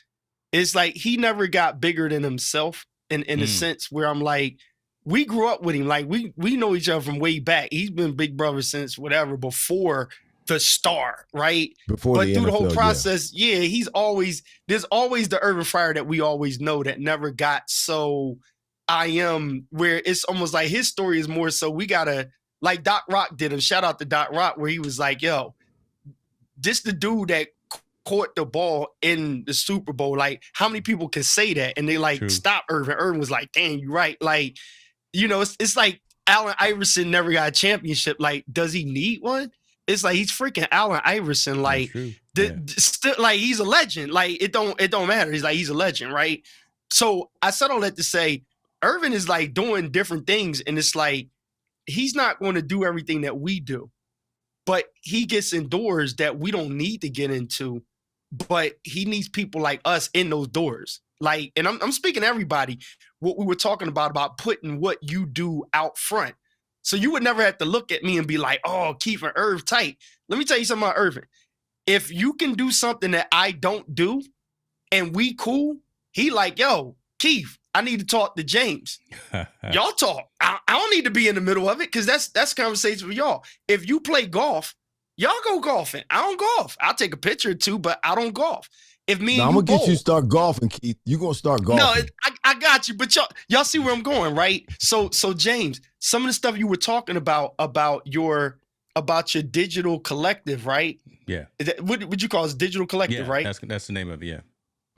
like he never got bigger than himself in a sense where I'm like, we grew up with him. Like we know each other from way back. He's been big brother since whatever before the star, right? But through the whole process, there's always the Irving Fryar that we always know that never got so where it's almost like his story is more so we gotta, like Doc Rock did him. Shout out to Doc Rock, where he was like, yo, this the dude that caught the ball in the Super Bowl. Like, how many people can say that? And they like, stop Irving. Irving was like, dang, you right. Like, it's like Allen Iverson never got a championship. Like, does he need one? It's like he's freaking Allen Iverson. Like, still, like he's a legend. Like, it don't matter. He's like, he's a legend, right? So I said all that to say, Irving is like doing different things, and it's like he's not going to do everything that we do, but he gets in doors that we don't need to get into. But he needs people like us in those doors. Like, and I'm speaking to everybody. What we were talking about putting what you do out front. So you would never have to look at me and be like, oh, Keith and Irv tight. Let me tell you something about Irving. If you can do something that I don't do and we cool, he like, yo, Keith, I need to talk to James. Y'all talk. I don't need to be in the middle of it because that's conversation with y'all. If you play golf, y'all go golfing. I don't golf. I'll take a picture or two, but I don't golf. If me, I'm gonna get you to start golfing, Keith. You gonna start golfing? No, I got you. But y'all see where I'm going, right? So James, some of the stuff you were talking about your digital collective, right? Yeah. What would you call it? Digital collective, right? That's the name of it. Yeah.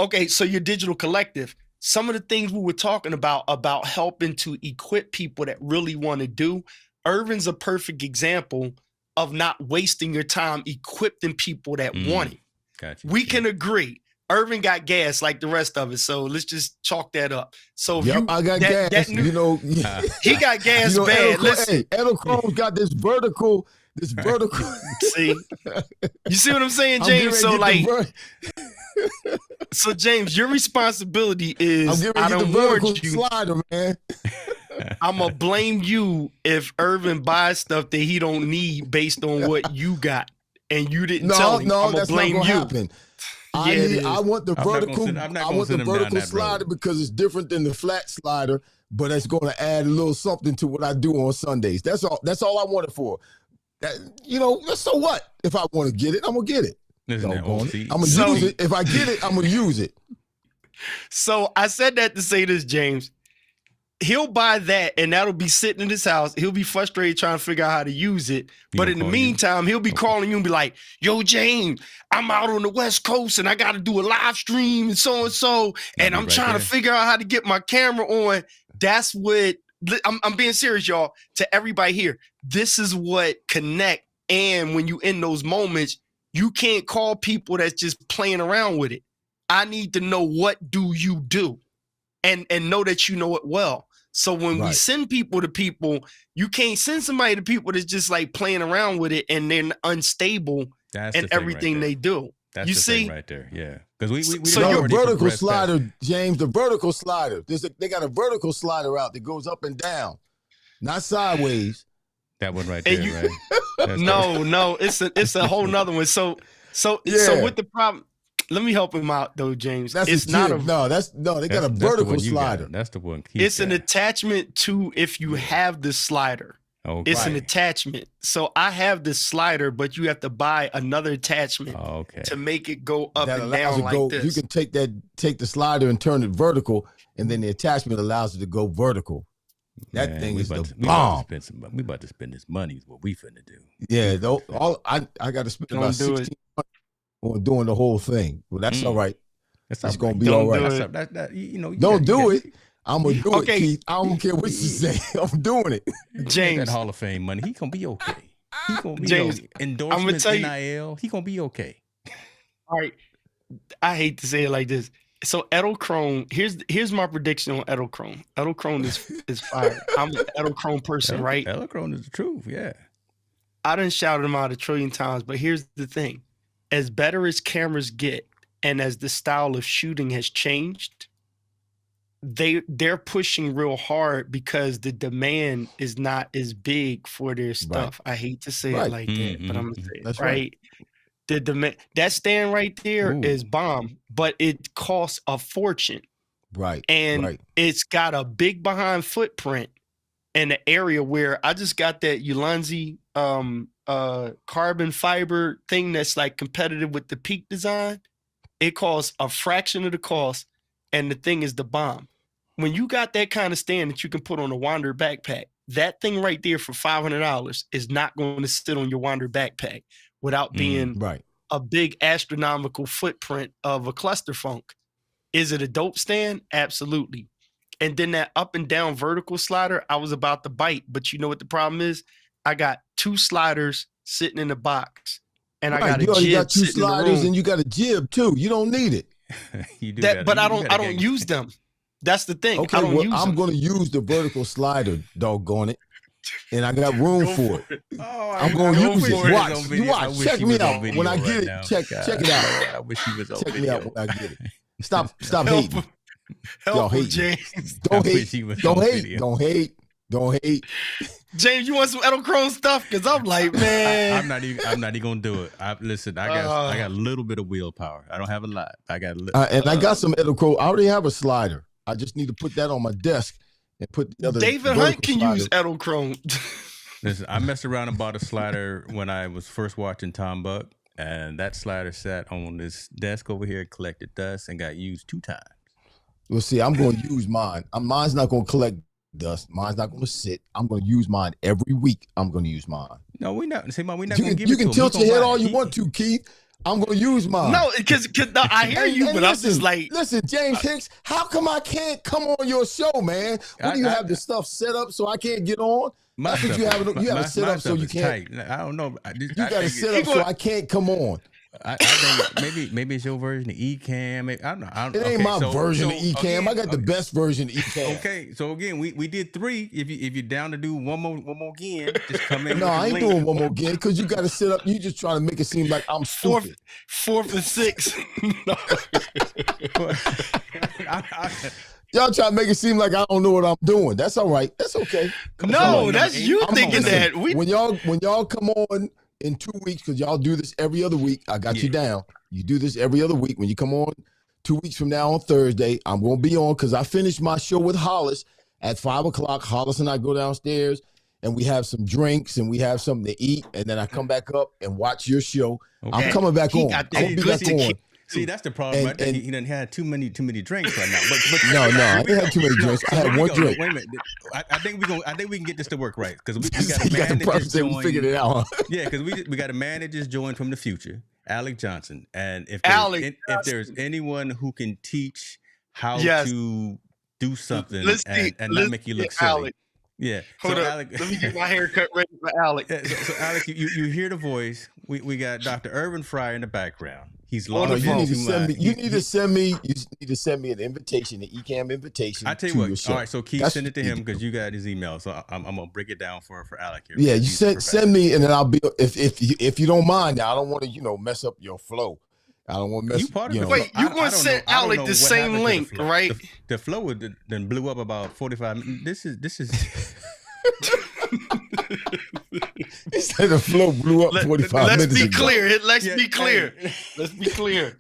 Okay, so your digital collective. Some of the things we were talking about helping to equip people that really want to do. Irvin's a perfect example of not wasting your time equipping people that want it. Gotcha. We can agree. Irving got gas like the rest of it, so let's just chalk that up. So I got gas. He got gas bad. Edelchrome's got this vertical. See, you see what I'm saying, James? So like, so James, your responsibility is I don't warn you, slider, man. I'm gonna blame you if Irving buys stuff that he don't need based on what you got and you didn't tell him. I'm gonna blame you. Happen. I want the vertical. I want the vertical slider because it's different than the flat slider, but it's going to add a little something to what I do on Sundays. That's all. That's all I want it for. So what? If I want to get it, I'm gonna get it. I'm gonna use it. If I get it, I'm gonna use it. So I said that to say this, James. he'll buy that, and that'll be sitting in his house. He'll be frustrated trying to figure out how to use it. But in the meantime, he'll be calling you and be like, yo, James, I'm out on the West Coast and I got to do a live stream and so, and I'm trying to figure out how to get my camera on. That's what, I'm being serious, y'all, to everybody here. This is what connect. And when you in those moments, you can't call people that's just playing around with it. I need to know, what do you do? And know that you know it well. So when we send people to people, you can't send somebody to people that's just like playing around with it and they're unstable in everything they do. That's you the see thing right there, yeah. Because we so the vertical slider, James, the vertical slider. They got a vertical slider out that goes up and down, not sideways. That one right there, right? No, it's a whole nother one. So with the problem. Let me help him out though, James. They got a vertical slider. That's the one. It's an attachment to if you have the slider. Okay. It's an attachment. So I have this slider, but you have to buy another attachment to make it go up and down like this. You can take the slider and turn it vertical, and then the attachment allows it to go vertical. That thing is the bomb. We about to spend this money is what we finna do. Yeah, I got to spend about 16 on doing the whole thing. Well, that's all right. It's gonna be all right. Don't do it. I'm gonna do it, Keith. I don't care what you say. I'm doing it. James, that Hall of Fame money, he gonna be okay. He gonna be James. Endorsements, NIL. He gonna be okay. All right. I hate to say it like this. So Edelkrone, here's my prediction on Edelkrone. Edelkrone is fire. I'm an Edelkrone person, right? Edelkrone is the truth. Yeah. I done shouted him out 1 trillion times, but here's the thing. As better as cameras get and as the style of shooting has changed, they're pushing real hard because the demand is not as big for their stuff. I hate to say it like that, but I'm gonna say it, right? The demand, that stand right there is bomb, but it costs a fortune. Right. And it's got a big behind footprint in the area where I just got that Ulanzi carbon fiber thing that's like competitive with the Peak design. It costs a fraction of the cost, and the thing is the bomb. When you got that kind of stand that you can put on a Wander backpack, that thing right there for $500 is not going to sit on your Wander backpack without being a big astronomical footprint of a cluster funk. Is it a dope stand? Absolutely. And then that up and down vertical slider, I was about to bite, but you know what the problem is? I got 2 sliders sitting in the box, and I got a jib. You got 2 sliders and you got a jib too. You don't need it. But I don't use them. That's the thing. Okay, I'm going to use the vertical slider, doggone it, and I got room for it. I'm going to use it. Watch. Check me out when I get it. Check it out. I wish he was on Check video. me out when I get it. Stop hating. Y'all hate. James. Don't hate. Don't hate. James, you want some Edelkrone stuff? Because I'm like, man. I'm not even gonna do it. I got a little bit of willpower. I don't have a lot. I got I got some Edelkrone. I already have a slider. I just need to put that on my desk and put the other. David Hunt can use Edelkrone. Listen, I messed around and bought a slider when I was first watching Tom Buck, and that slider sat on this desk over here, collected dust, and got used 2 times. Well, see, I'm going to use mine. Mine's not going to collect dust. Mine's not going to sit. I'm going to use mine every week. I'm going to use mine. No, we're not. See, we're not going to give it to him. You can tilt your head all you want to, Keith. I'm going to use mine. No, because I hear you, but I'm just like... Listen, James Hicks, how come I can't come on your show, man? What do you have the stuff set up so I can't get on? That's what you have it set up so you can't... I don't know. You got it set up so I can't come on. I think maybe it's your version of Ecamm. I don't know. It ain't my version of Ecamm. I got the best version of Ecamm. Okay, so again, we did 3. If you're down to do one more again, just come in. No, I ain't doing one more again because you got to set up. You just trying to make it seem like I'm stupid. 4th and 6th. Y'all try to make it seem like I don't know what I'm doing. That's all right. That's okay. That's you thinking that. When y'all come on in 2 weeks, because y'all do this every other week. I got you down. You do this every other week. When you come on 2 weeks from now on Thursday, I'm going to be on because I finished my show with Hollis at 5 o'clock. Hollis and I go downstairs and we have some drinks and we have something to eat. And then I come back up and watch your show. Okay. I'm coming back on. I'm going to be back on. See, that's the problem. Right there. He done had too many drinks right now. But no, I didn't have too many drinks. I had one drink. Wait a minute. I think we can get this to work right because we got a man that just joined. We figured it out. Huh? Yeah, because we got a man that just joined from the future, Alec Johnson, and if there's anyone who can teach how to do something and not make you look silly. Alec. Yeah. Hold up. Alec, let me get my haircut ready for Alec. Yeah, so Alec, you hear the voice. We got Dr. Irving Fryar in the background. He's logged in. You need to send me an invitation, an eCam invitation. I tell you what. All right, so Keith, send it to him because you got his email. So I'm gonna break it down for Alec here. Yeah, you send me, and then I'll be if you don't mind. Now I don't want to mess up your flow. I don't want to mess. Wait, you gonna send Alec the same link, right? The flow would then blew up about 45 minutes. This is. He said the flow blew up 45 minutes ago. Let's be clear. Let's be clear.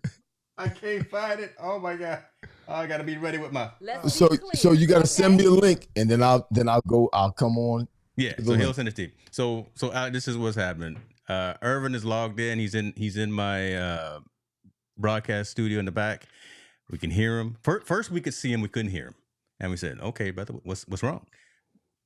I can't find it. Oh my God. I gotta be ready with my. So you gotta send me a link, and then I'll come on. Yeah. So he'll send it to you. So this is what's happening. Irvin is logged in. He's in my broadcast studio in the back. We can hear him. First we could see him. We couldn't hear him, and we said, "Okay, brother, what's wrong?"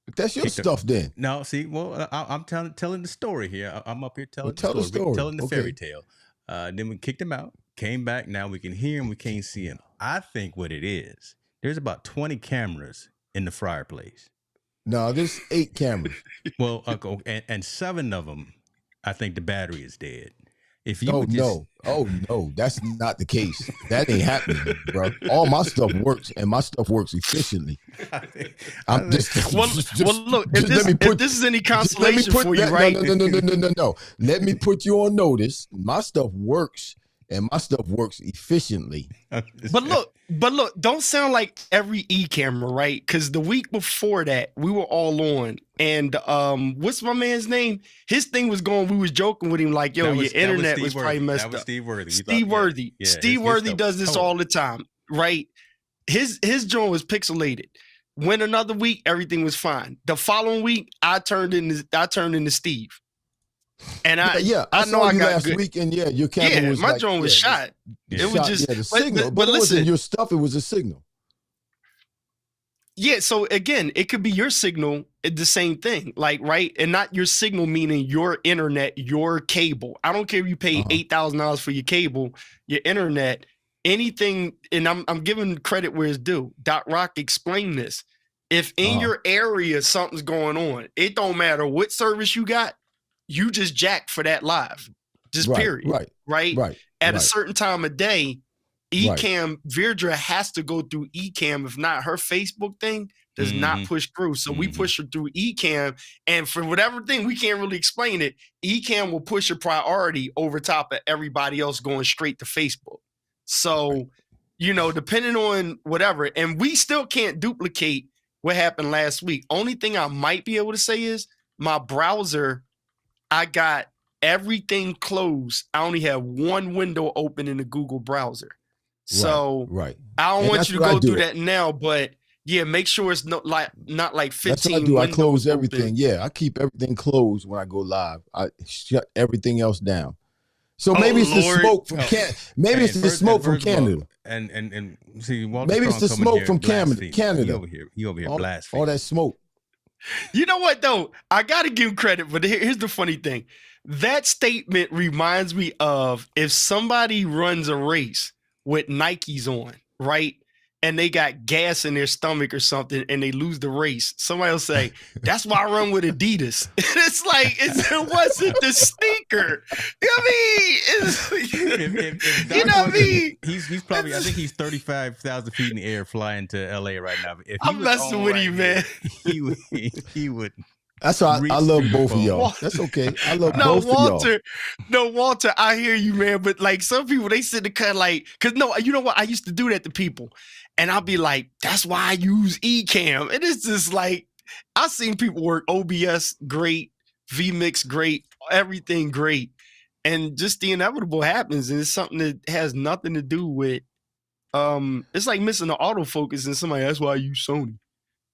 But that's your stuff then. No, see, well, I'm telling the story here. I'm up here telling the story. Telling the fairy tale. Then we kicked him out, came back. Now we can hear him. We can't see him. I think what it is, there's about 20 cameras in the fireplace. No, there's 8 cameras. Well, and 7 of them, I think the battery is dead. If you no, that's not the case. That ain't happening, bro. All my stuff works, and my stuff works efficiently. Well, look, if this is any consolation for you, right? No. Let me put you on notice. My stuff works, and my stuff works efficiently. But look, don't sound like every e-camera, right? Because the week before that, we were all on, and what's my man's name? His thing was going. We was joking with him like, "Yo, your internet was probably messed up." That was Steve Worthy. Steve Worthy. Yeah, Steve Worthy does this all the time, right? His joint was pixelated. Went another week, everything was fine. The following week, I turned into Steve. And I know I got last good. Week, and your camera was my drone was shot. It was just the signal, but it wasn't your stuff. It was a signal. Yeah, so again, it could be your signal, the same thing, like right, and not your signal meaning your internet, your cable. I don't care if you pay $8,000 for your cable, your internet, anything. And I'm giving credit where it's due. Doc Rock explained this. If in your area something's going on, it don't matter what service you got. You just jack for that live, just period. Right. At a certain time of day, eCam Virdra has to go through eCam. If not, her Facebook thing does not push through. So we push her through eCam, and for whatever thing we can't really explain it, eCam will push a priority over top of everybody else going straight to Facebook. So, depending on whatever, and we still can't duplicate what happened last week. Only thing I might be able to say is my browser. I got everything closed. I only have one window open in the Google browser. So I don't want you to go through that now, but yeah, make sure it's not like 15. That's what I do. I close everything. Open. Yeah, I keep everything closed when I go live. I shut everything else down. So maybe it's the smoke from Canada. Maybe it's the smoke from Canada. And see, maybe it's the smoke from Canada. He over here blaspheming. All that smoke. You know what, though? I got to give him credit, but here's the funny thing. That statement reminds me of if somebody runs a race with Nikes on, right? And they got gas in their stomach or something and they lose the race. Somebody will say, that's why I run with Adidas. It's like, it wasn't the sneaker. You know what I mean? You know what I mean? He's probably, I think he's 35,000 feet in the air flying to LA right now. If I'm messing with you, man. He would. That's why I love both of y'all. That's okay. I love both of y'all. No, Walter, I hear you, man. But like some people, they sit in the cut like, because no, you know what? I used to do that to people. And I'll be like, that's why I use eCam. And it's just like, I've seen people work OBS great, vMix great, everything great. And just the inevitable happens. And it's something that has nothing to do with, it's like missing the autofocus and somebody, that's why I use Sony.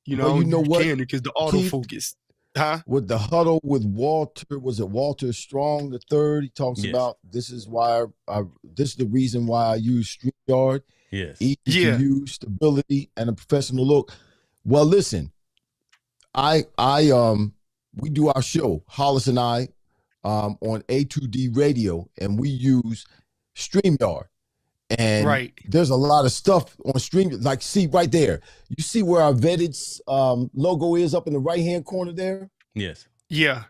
You know what? Because the autofocus. with the huddle with Walter. Was it Walter Strong the third? He talks about this is why this is the reason why I use StreamYard. Yes. Easy to use, stability, and a professional look. Well, listen, we do our show, Hollis and I, on A2D Radio, and we use StreamYard. And there's a lot of stuff on Stream. Like, see right there. You see where our vetted logo is up in the right-hand corner there? Yes. Yeah.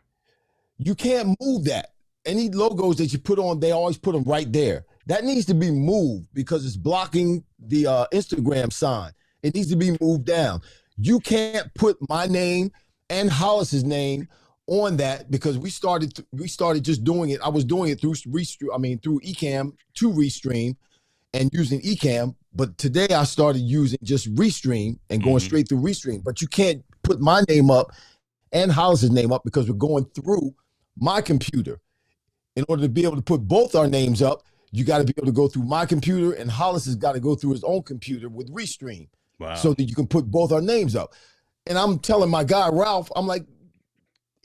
You can't move that. Any logos that you put on, they always put them right there. That needs to be moved because it's blocking the Instagram sign. It needs to be moved down. You can't put my name and Hollis's name on that because we started just doing it. I was doing it through Ecamm to Restream and using Ecamm, but today I started using just Restream and going straight through Restream. But you can't put my name up and Hollis's name up because we're going through my computer. In order to be able to put both our names up, you got to be able to go through my computer, and Hollis has got to go through his own computer with Restream so that you can put both our names up. And I'm telling my guy, Ralph, I'm like,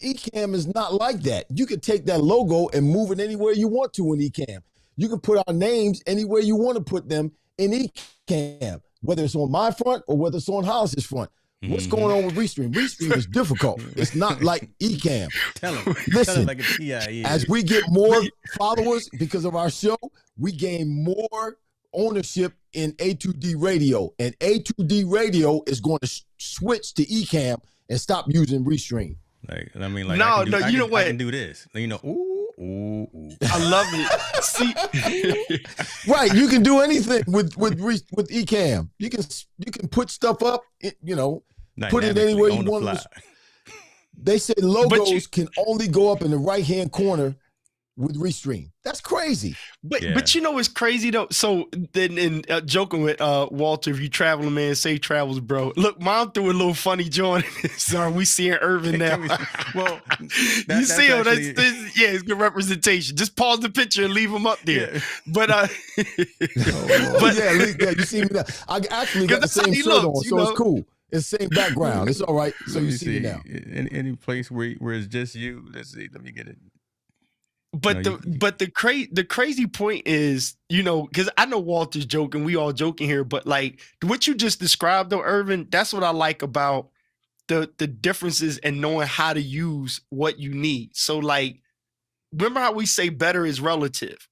Ecamm is not like that. You can take that logo and move it anywhere you want to in Ecamm. You can put our names anywhere you want to put them in Ecamm, whether it's on my front or whether it's on Hollis's front. What's going on with Restream? Restream is difficult. It's not like Ecamm. Tell him. Listen, tell him like a TIE. as we get more followers because of our show, we gain more ownership in A2D Radio. And A2D Radio is going to switch to Ecamm and stop using Restream. You know what? I can do this. Ooh. I love it. See, right? You can do anything with Ecamm. You can put stuff up. Put it anywhere you want. They say logos can only go up in the right-hand corner with Restream. That's crazy. But you know what's crazy though? So then joking with Walter, if you traveling, man, safe travels, bro. Look, Mom threw a little funny joint. Sorry, we seeing Irving now. Well, you see him? It's good representation. Just pause the picture and leave him up there. Yeah. But you see me now. I actually got the same shirt on, so it's cool. It's the same background. It's all right. So you see me now. Any place where it's just you. Let's see. Let me get it. But the crazy point is, because I know Walter's joking, we all joking here, but like what you just described though, Irvin, that's what I like about the differences and knowing how to use what you need. So like, remember how we say better is relative?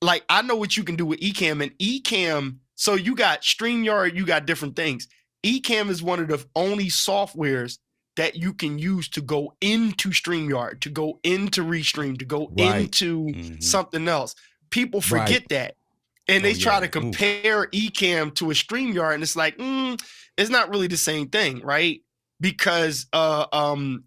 Like I know what you can do with Ecamm, and Ecamm, so you got StreamYard, you got different things. Ecamm is one of the only softwares that you can use to go into StreamYard, to go into Restream, to go into something else. People forget that. And they try to compare Ecamm to a StreamYard, and it's like, it's not really the same thing, right? Because the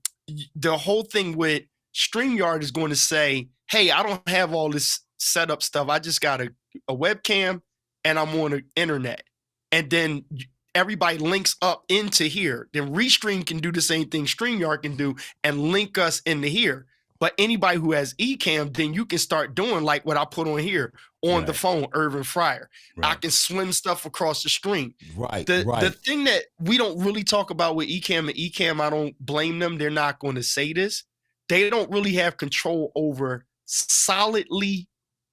whole thing with StreamYard is going to say, hey, I don't have all this setup stuff. I just got a webcam and I'm on the internet. And then everybody links up into here. Then Restream can do the same thing StreamYard can do and link us into here. But anybody who has Ecamm, then you can start doing like what I put on here on the phone, Irving Fryar. I can swim stuff across the screen. The thing that we don't really talk about with Ecamm, I don't blame them. They're not going to say this. They don't really have control over solidly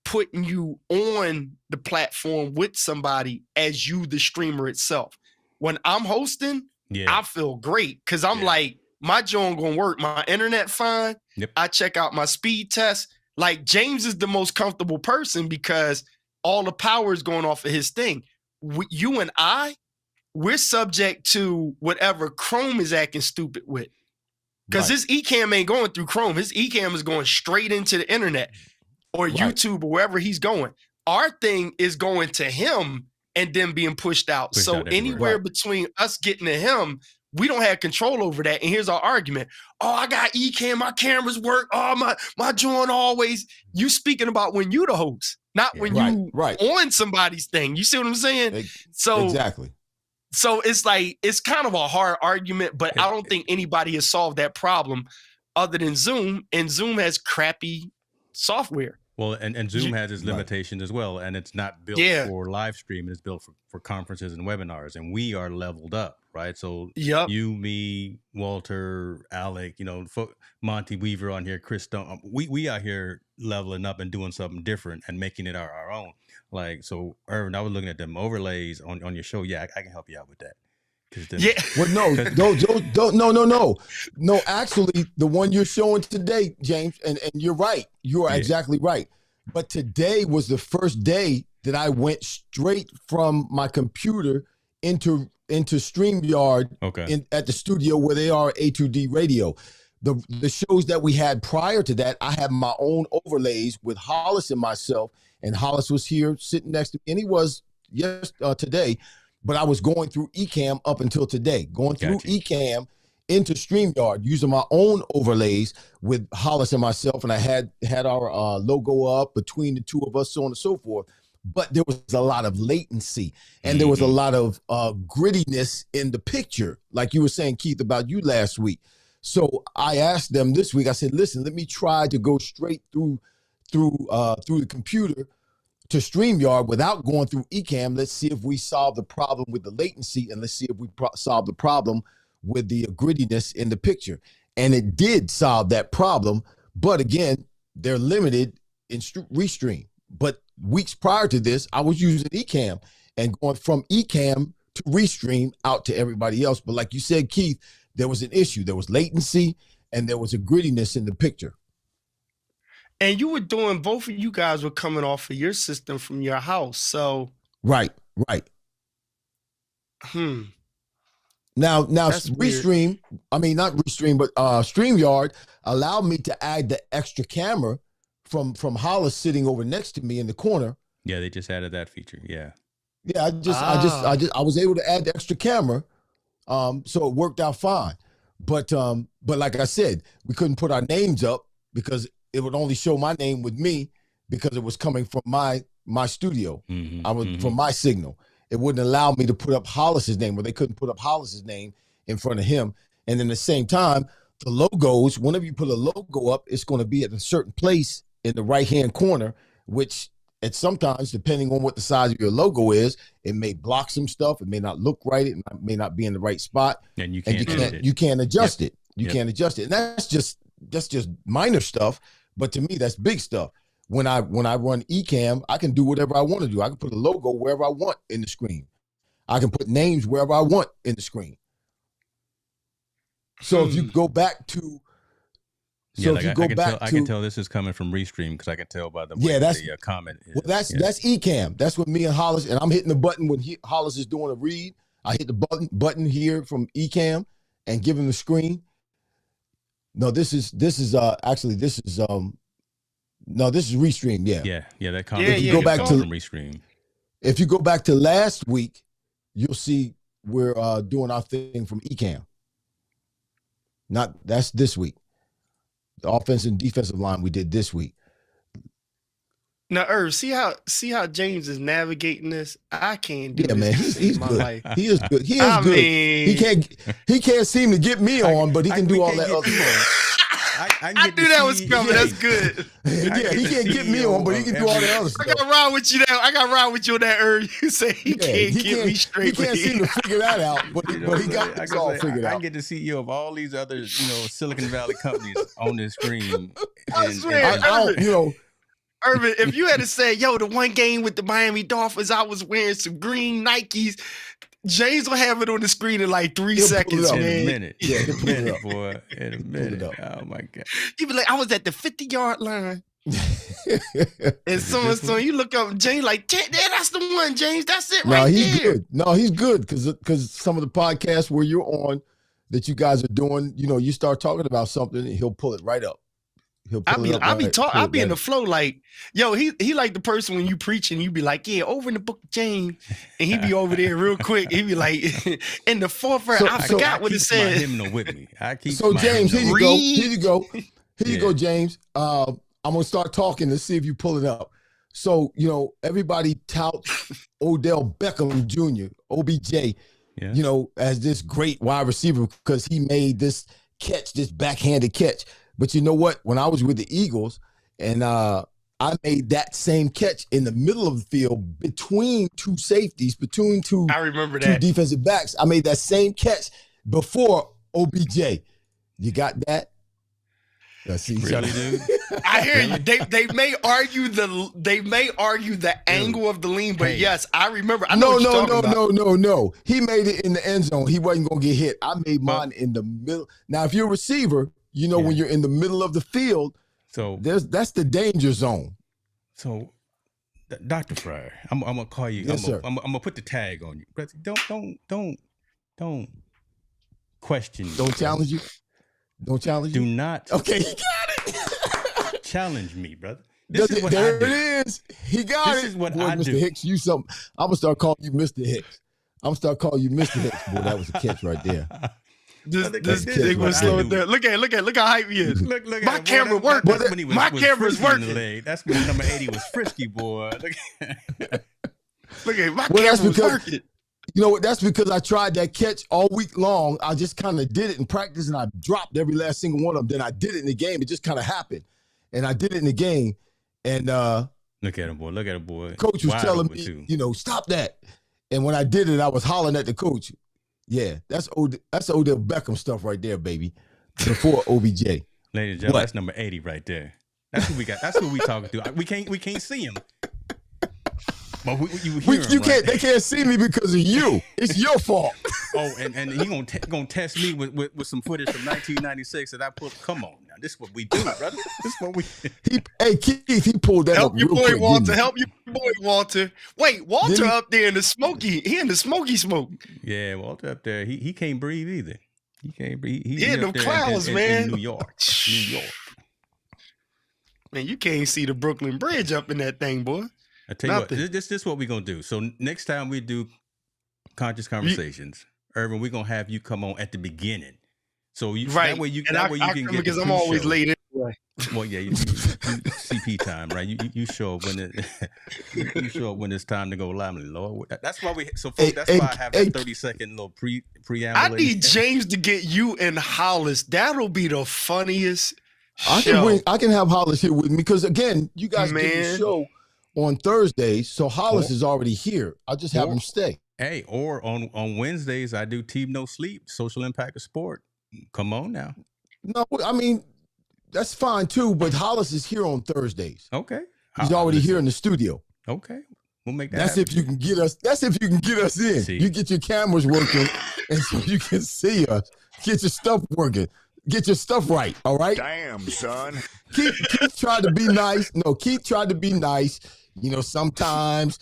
putting you on the platform with somebody as you, the streamer itself. When I'm hosting, I feel great because I'm like, my joint gonna work. My internet fine. Yep. I check out my speed test. Like James is the most comfortable person because all the power is going off of his thing. You and we're subject to whatever Chrome is acting stupid with. Because his Ecamm ain't going through Chrome. His Ecamm is going straight into the internet or YouTube or wherever he's going. Our thing is going to him and then being pushed out. So anywhere between us getting to him, we don't have control over that. And here's our argument. Oh, I got Ecamm, my cameras work. Oh, my joint always. You speaking about when you the host, not when you on somebody's thing. You see what I'm saying? So exactly. So it's like, it's kind of a hard argument, but I don't think anybody has solved that problem other than Zoom. And Zoom has crappy software. Well, and Zoom has its limitations as well, and it's not built for live stream. It's built for conferences and webinars, and we are leveled up, right? So you, me, Walter, Alec, Monty Weaver on here, Chris Stone, we out here leveling up and doing something different and making it our own. Like, so Irvin, I was looking at them overlays on your show. Yeah, I can help you out with that. Well, no. Actually, the one you're showing today, James, and you're right. You are exactly right. But today was the first day that I went straight from my computer into StreamYard at the studio where they are A2D Radio. The shows that we had prior to that, I had my own overlays with Hollis and myself, and Hollis was here sitting next to me, and he was today. But I was going through Ecamm up until today, going through Ecamm into StreamYard, using my own overlays with Hollis and myself, and I had our logo up between the two of us, so on and so forth. But there was a lot of latency, and there was a lot of grittiness in the picture, like you were saying, Keith, about you last week. So I asked them this week, I said, listen, let me try to go straight through the computer to StreamYard without going through Ecamm. Let's see if we solve the problem with the latency, and let's see if we solve the problem with the grittiness in the picture. And it did solve that problem, but again, they're limited in Restream. But weeks prior to this, I was using Ecamm and going from Ecamm to Restream out to everybody else. But like you said, Keith, there was an issue. There was latency, and there was a grittiness in the picture. And you were doing, both of you guys were coming off of your system from your house. So Right. Now Restream, not Restream, but StreamYard allowed me to add the extra camera from Hollis sitting over next to me in the corner. Yeah, they just added that feature. Yeah. Yeah, I was able to add the extra camera. So it worked out fine. But like I said, we couldn't put our names up because it would only show my name with me because it was coming from my studio. From my signal. It wouldn't allow me to put up Hollis's name, or they couldn't put up Hollis's name in front of him. And then at the same time, the logos, whenever you put a logo up, it's going to be at a certain place in the right-hand corner, which at sometimes, depending on what the size of your logo is, it may block some stuff. It may not look right. It may not be in the right spot. And you can't adjust it. You can't adjust it. And that's just minor stuff. But to me, that's big stuff. When I run Ecamm, I can do whatever I want to do. I can put a logo wherever I want in the screen. I can put names wherever I want in the screen. So if you go back to, I can tell this is coming from Restream because I can tell by the way the comment is. Well, that's Ecamm. That's what me and Hollis, and I'm hitting the button when Hollis is doing a read. I hit the button here from Ecamm and give him the screen. No, this is Restream. Yeah. That comment. If you go back to Restream. If you go back to last week, you'll see we're doing our thing from Ecamm. That's this week. The offensive and defensive line we did this week. Now, Irv, see how James is navigating this? I can't do this. Yeah, man, he's good. Life. He is good. He is good. He can't seem to get me on, but he can do all that other stuff. I knew that was coming. That's good. Yeah, he can't get me on, but he can do all that other stuff. I got to ride with you now. I got to ride with you on that, Irv. You say he can't get me straight. He can't seem to figure that out, but he got this all figured out. I can get the CEO of all these other, Silicon Valley companies on this screen. I swear, Irvin, if you had to say, the one game with the Miami Dolphins, I was wearing some green Nikes, James will have it on the screen in like 3 seconds, man. In a minute. Yeah, in a minute, boy. In a minute. Oh, my God. You be like, I was at the 50-yard line. And so you look up, James like, that's the one, James. That's it right he's there. Good. No, he's good because some of the podcasts where you're on that you guys are doing, you start talking about something and he'll pull it right up. I'll be in the flow like, he like the person when you preach and you be like, over in the book of James, and he be over there real quick. He be like, in the fourth verse, I forgot what it said. My hymnal with me. James, here you go. Here you go, James. I'm gonna start talking to see if you pull it up. So everybody touts Odell Beckham Jr., OBJ, as this great wide receiver because he made this catch, this backhanded catch. But you know what? When I was with the Eagles and I I made that same catch in the middle of the field between two safeties, between two defensive backs. I made that same catch before OBJ. You got that? See, really, dude? I hear you. They may argue the angle of the lean, but yes, I remember. No. He made it in the end zone. He wasn't gonna get hit. I made mine in the middle. Now, if you're a receiver, you know when you're in the middle of the field, so that's the danger zone. So, Dr. Fryar, I'm gonna call you. Yes, sir. I'm gonna put the tag on you. Don't question. Don't challenge you. Don't challenge you. Do not. Okay, he got it. Challenge me, brother. There it is. He got it. This is what Boy, I Mr. do. Hicks, you something. I'm gonna start calling you Mr. Hicks. I'm gonna start calling you Mr. Hicks. Boy, that was a catch right there. This thing was slow there. Look how hype he is. Look my camera working. My camera's working. That's when number 80 was frisky, boy. Look at my camera's working. You know what? That's because I tried that catch all week long. I just kind of did it in practice, and I dropped every last single one of them. Then I did it in the game. It just kind of happened, and I did it in the game. And look at him, boy. Look at him, boy. Coach was telling me, stop that. And when I did it, I was hollering at the coach. Yeah, that's Odell Beckham stuff right there, baby. Before OBJ. Ladies and gentlemen, that's number 80 right there. That's who we got. That's who we talking to. We can't see him. But you can't. They can't see me because of you. It's your fault. Oh, and he gonna test me with some footage from 1996 that I put. Come on now, this is what we do, brother. This is what we. Keith, he pulled that help up. Your real boy quick, Walter. Help your boy Walter. Wait, Walter up there in the smoky. He in the smoky smoke. Yeah, Walter up there. He can't breathe either. He can't breathe. He in them clouds, man. In New York. Man, you can't see the Brooklyn Bridge up in that thing, boy. I tell you what, this is what we're going to do. So next time we do Conscious Conversations, Irvin, we're going to have you come on at the beginning. So that way you can get because I'm always late anyway. Well, yeah, you CP time, right? You show up when you show up when it's time to go live. Lord, that's why that's why I have that 30-second little preamble. I need James to get you and Hollis. That'll be the funniest I can have Hollis here with me because again, you guys do the show on Thursdays, so Hollis is already here. I'll just have him stay. Hey, or on Wednesdays, I do Team No Sleep, Social Impact of Sport. Come on now. No, I mean, that's fine too, but Hollis is here on Thursdays. Okay. He's already here in the studio. Okay. We'll make that happen. If you can get us. That's if you can get us in. See. You get your cameras working and so you can see us. Get your stuff working. Get your stuff right, all right? Damn, son. Keith tried to be nice. No, Keith tried to be nice. Sometimes,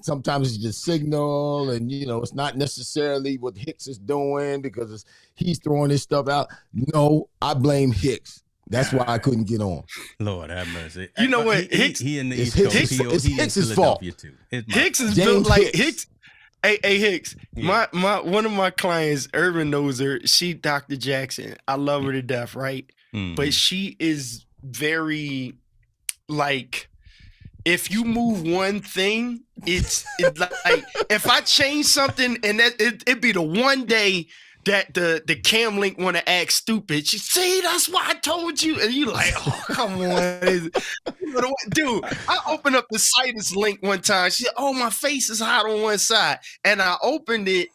sometimes it's just signal and, it's not necessarily what Hicks is doing because he's throwing his stuff out. No, I blame Hicks. That's why I couldn't get on. Lord have mercy. You know what? Hicks, he in the East Coast. It's Hicks' fault. Too. Hicks is built like Hicks. Hey Hicks, my one of my clients, Irvin knows her. She Dr. Jackson. I love her to death, right? Mm-hmm. But she is very like, if you move one thing, it's like if I change something and that it'd be the one day that the cam link want to act stupid. She see, that's why I told you, and you like, oh come on, dude. I opened up the Citus link one time. She said, oh, my face is hot on one side, and I opened it,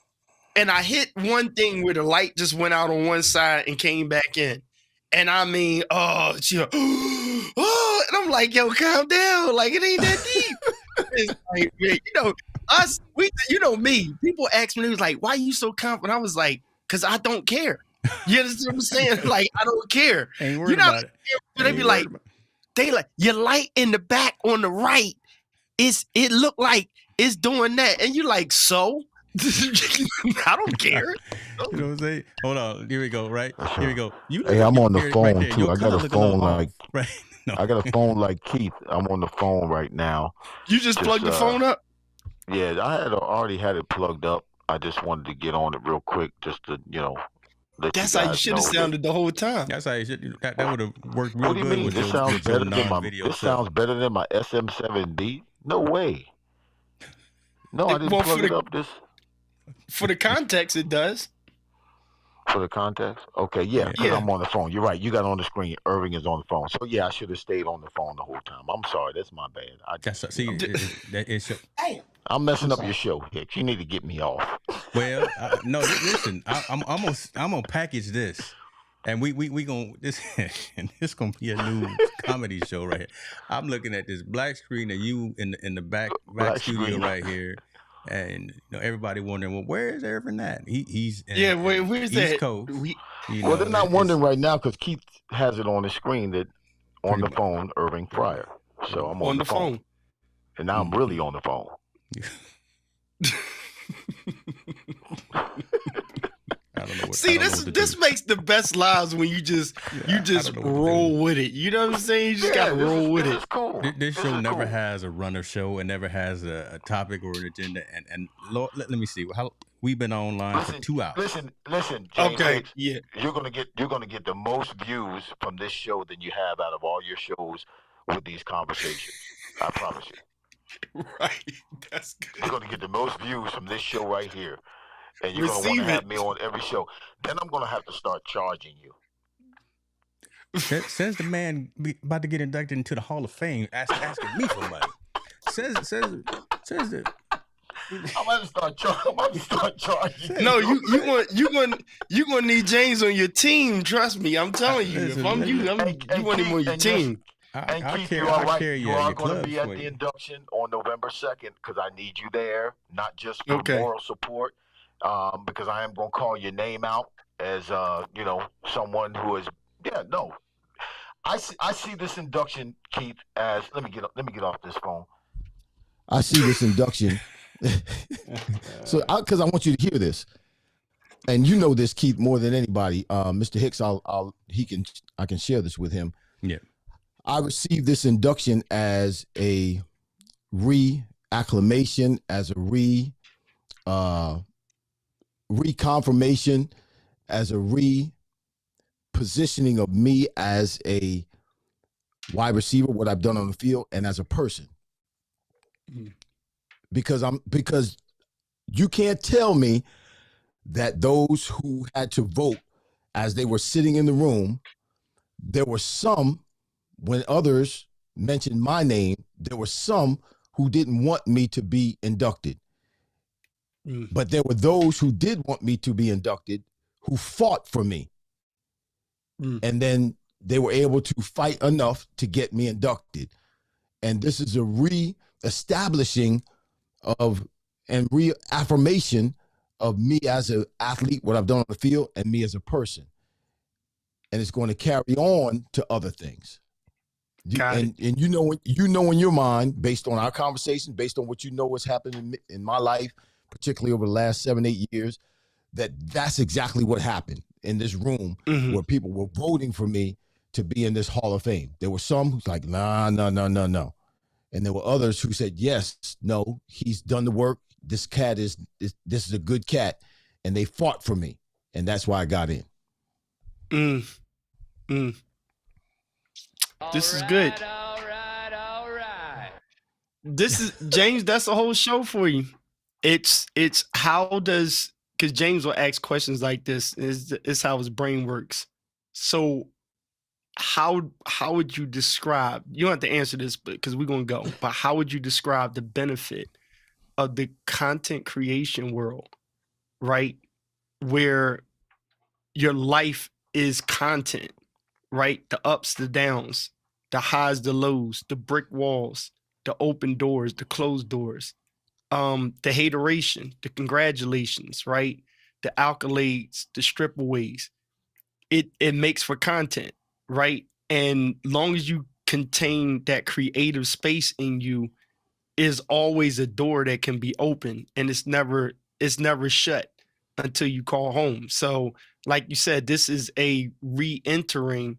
and I hit one thing where the light just went out on one side and came back in, and I mean, she, and I'm like, yo, calm down, like it ain't that deep. It's like, me. People ask me, they was like, why are you so confident? I was like, because I don't care. You understand what I'm saying? Like, I don't care. Ain't worried about it. They be like, your light in the back on the right, it look like it's doing that. And you like, so? I don't care. You know what I'm saying? Hold on. Here we go, right? Here we go. Hey, I'm on the phone, right too. I got a phone like... Right. No. I got a phone like Keith. I'm on the phone right now. You just plugged the phone up? Yeah, I had already had it plugged up. I just wanted to get on it real quick, just to let That's you how you should have sounded the whole time. That's how you should. That would have worked real good. What do you mean? This sounds better than this sounds better than my SM7B. No way. No, I didn't plug it up. For the context, it does. For the context? Okay, yeah, because I'm on the phone. You're right. You got on the screen. Irving is on the phone. So, yeah, I should have stayed on the phone the whole time. I'm sorry. That's my bad. I'm messing up your show, Hicks. You need to get me off. Well, no, listen. I'm gonna package this, and we gonna this gonna be a new comedy show right here. I'm looking at this black screen of you in the back studio screen. Right here. And everybody wondering, well, where is Irving at? He's in, where's East that? Coast. Well, they're not wondering right now because Keith has it on the screen that on the phone, Irving Fryar. So I'm on the phone. And now I'm really on the phone. I don't know what, See, this makes the best lives when you just roll with it. You know what I'm saying? You just gotta roll with it. Cool. This show never has a runner show. It never has a topic or an agenda. And Lord, let me see. How we've been online for 2 hours. Listen, James, okay, you're gonna get the most views from this show than you have out of all your shows with these conversations. I promise you. Right, that's good. You're gonna get the most views from this show right here. And you're going to want to have me on every show. Then I'm going to have to start charging you. Says the man about to get inducted into the Hall of Fame, asking me for money. Says that. I'm about to start charging. No, you gonna need James on your team. Trust me, I'm telling you. If I'm you, you want him on your team. And Keith, you are right. You are going to be at the induction on November 2nd because I need you there, not just for moral support. Because I am going to call your name out as, someone who is, I see this induction, Keith, as, let me get off this phone. I see this induction. So, because I want you to hear this, and you know this, Keith, more than anybody. Mr. Hicks, I can share this with him. Yeah. I received this induction as a reacclimation, as a reconfirmation, as a repositioning of me as a wide receiver, what I've done on the field, and as a person. Because you can't tell me that those who had to vote as they were sitting in the room, there were some, when others mentioned my name, there were some who didn't want me to be inducted. But there were those who did want me to be inducted, who fought for me. And then they were able to fight enough to get me inducted. And this is a re-establishing of and reaffirmation of me as an athlete, what I've done on the field, and me as a person. And it's going to carry on to other things. And you know in your mind, based on our conversation, based on what you know what's happened in my life, particularly over the last 7-8 years, that's exactly what happened in this room where people were voting for me to be in this Hall of Fame. There were some who's like, no. And there were others who said, yes, no, he's done the work. This cat this is a good cat. And they fought for me. And that's why I got in. This is good. All right. This is James, that's a whole show for you. It's how does, because James will ask questions like this, is how his brain works. So how would you describe, you don't have to answer this because we're going to go, but how would you describe the benefit of the content creation world, right? Where your life is content, right? The ups, the downs, the highs, the lows, the brick walls, the open doors, the closed doors. The hateration, the congratulations, right? The accolades, the stripaways. It makes for content, right? And long as you contain that creative space in you, is always a door that can be open, and it's never shut until you call home. So, like you said, this is a re-entering,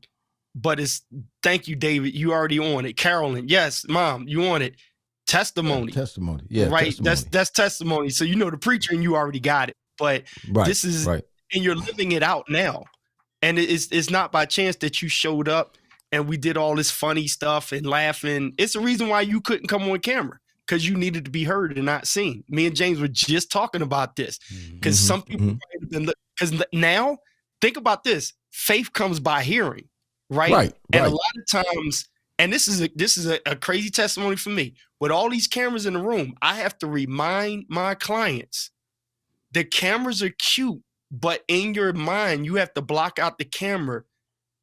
but thank you, David. You already on it. Carolyn, yes, Mom, you on it. Testimony. Yeah. Right. Testimony. That's testimony. So, the preacher and you already got it, but this is, and you're living it out now. And it's not by chance that you showed up and we did all this funny stuff and laughing. It's the reason why you couldn't come on camera, because you needed to be heard and not seen. Me and James were just talking about this because some people, because now think about this. Faith comes by hearing, right? Right. And a lot of times, and this is a crazy testimony for me. With all these cameras in the room, I have to remind my clients, the cameras are cute, but in your mind, you have to block out the camera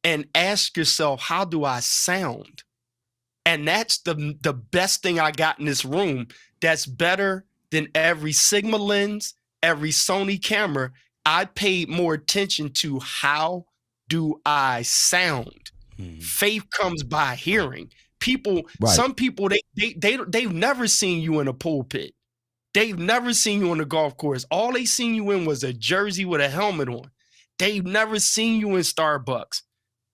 and ask yourself, how do I sound? And that's the best thing I got in this room. That's better than every Sigma lens, every Sony camera. I paid more attention to how do I sound. Faith comes by hearing. Some people, they've never seen you in a pulpit. They've never seen you on a golf course. All they seen you in was a jersey with a helmet on. They've never seen you in Starbucks.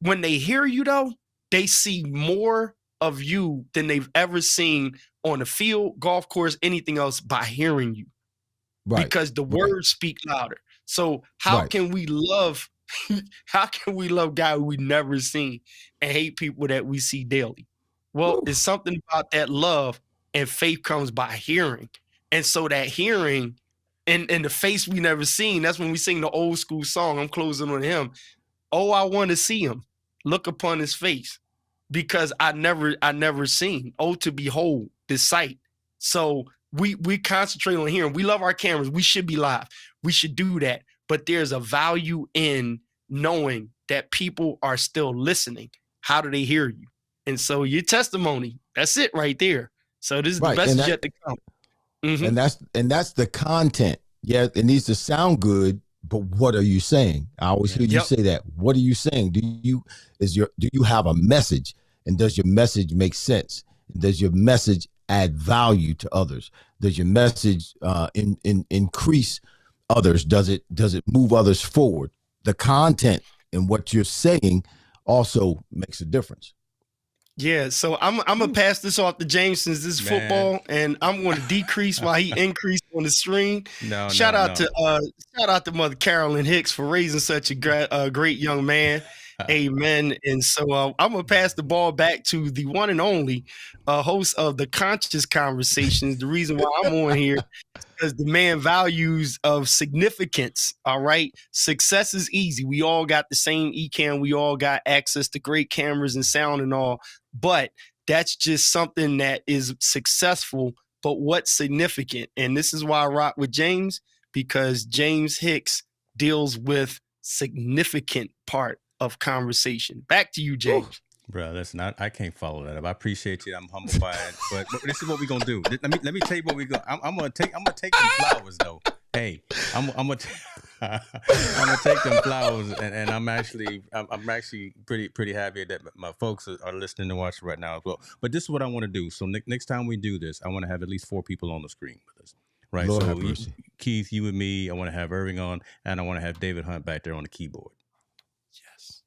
When they hear you, though, they see more of you than they've ever seen on the field, golf course, anything else by hearing you. Right. Because the words speak louder. So how can we love guys we never seen and hate people that we see daily? Well, it's something about that love, and faith comes by hearing. And so that hearing and the face we never seen, that's when we sing the old school song. I'm closing on him. Oh, I want to see him. Look upon his face, because I never seen. Oh, to behold this sight. So we concentrate on hearing. We love our cameras. We should be live. We should do that. But there's a value in knowing that people are still listening. How do they hear you? And so your testimony, that's it right there. So this is the best yet to come. And that's the content. Yeah, it needs to sound good, but what are you saying? I always hear you say that. What are you saying? Do you have a message? And does your message make sense? Does your message add value to others? Does your message increase others? Does it move others forward? The content and what you're saying also makes a difference. Yeah, so I'm gonna pass this off to James since this is football, and I'm going to decrease while he increased on the stream. Shout out to Mother Carolyn Hicks for raising such a great young man. Amen. And so I'm gonna pass the ball back to the one and only host of the Conscious Conversations. The reason why I'm on here is the man values of significance. All right, success is easy. We all got the same eCam. We all got access to great cameras and sound and all. But that's just something that is successful. But what's significant? And this is why I rock with James, because James Hicks deals with significant part of conversation. Back to you, James. Bro, listen, I can't follow that up. I appreciate you. I'm humbled by it, but this is what we're gonna do. Let me tell you what we go. I'm gonna take them flowers though. Hey, I'm gonna take them flowers, and I'm actually pretty happy that my folks are listening and watching right now as well. But this is what I want to do. So next time we do this, I want to have at least 4 people on the screen with us. Right. Lord so Keith, you and me. I want to have Irving on, and I want to have David Hunt back there on the keyboard.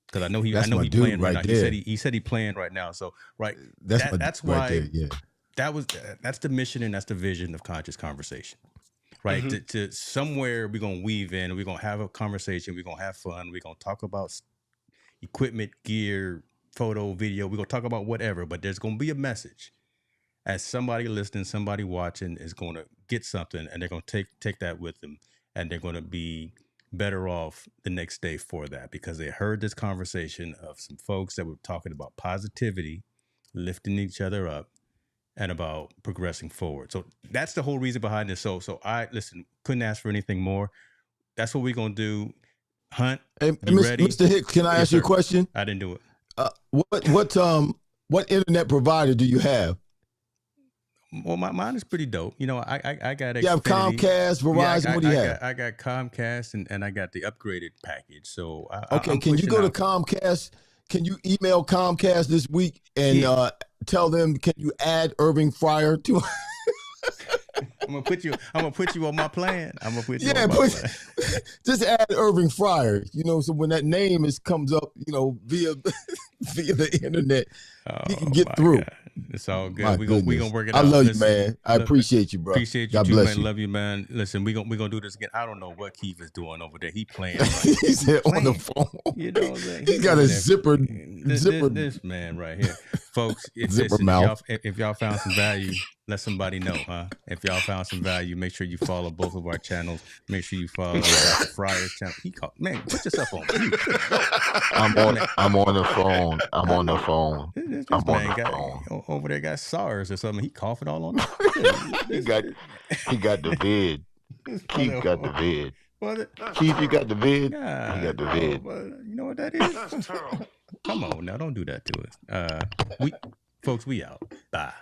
Because I know he playing right now. He said he playing right now. So that's why right there, that's the mission and that's the vision of Conscious Conversation. Right. Mm-hmm. To somewhere we're gonna weave in, we're gonna have a conversation, we're gonna have fun, we're gonna talk about equipment, gear, photo, video, we're gonna talk about whatever, but there's gonna be a message. As somebody listening, somebody watching is gonna get something, and they're gonna take that with them, and they're gonna be better off the next day for that, because they heard this conversation of some folks that were talking about positivity, lifting each other up, and about progressing forward. So that's the whole reason behind this. So I couldn't ask for anything more. That's what we're gonna do. Hunt, you ready? Mr. Hicks, can I ask you a question? I didn't do it. What internet provider do you have? Well, mine is pretty dope. You know, I got Xfinity. You have Comcast, Verizon. What do you have? I got Comcast and I got the upgraded package. So can you go to Comcast? Can you email Comcast this week and tell them, can you add Irving Fryar to? I'm gonna put you on my plan. I'm gonna put you on my plan. Just add Irving Fryar. You know, so when that name comes up, via via the internet, he can get through. God. It's all good. We gonna work it out. I love you, man. I appreciate you, bro. Appreciate you God too, bless man. you. Love you, man. Listen, we gonna do this again. I don't know what Keith is doing over there. He playing. He said on the phone. You know, he got a zipper. This man right here, folks. If y'all found some value, let somebody know, huh? If y'all found some value, make sure you follow both of our channels. Make sure you follow Dr. Fryar's channel. Man, put yourself on mute. I'm on the phone. I'm on the phone. This man over there got SARS or something. He coughing all on. he got the vid. Keith got the vid. Keith, you got the vid? He got the vid. You know what that is? Come on now, don't do that to us. We out. Bye.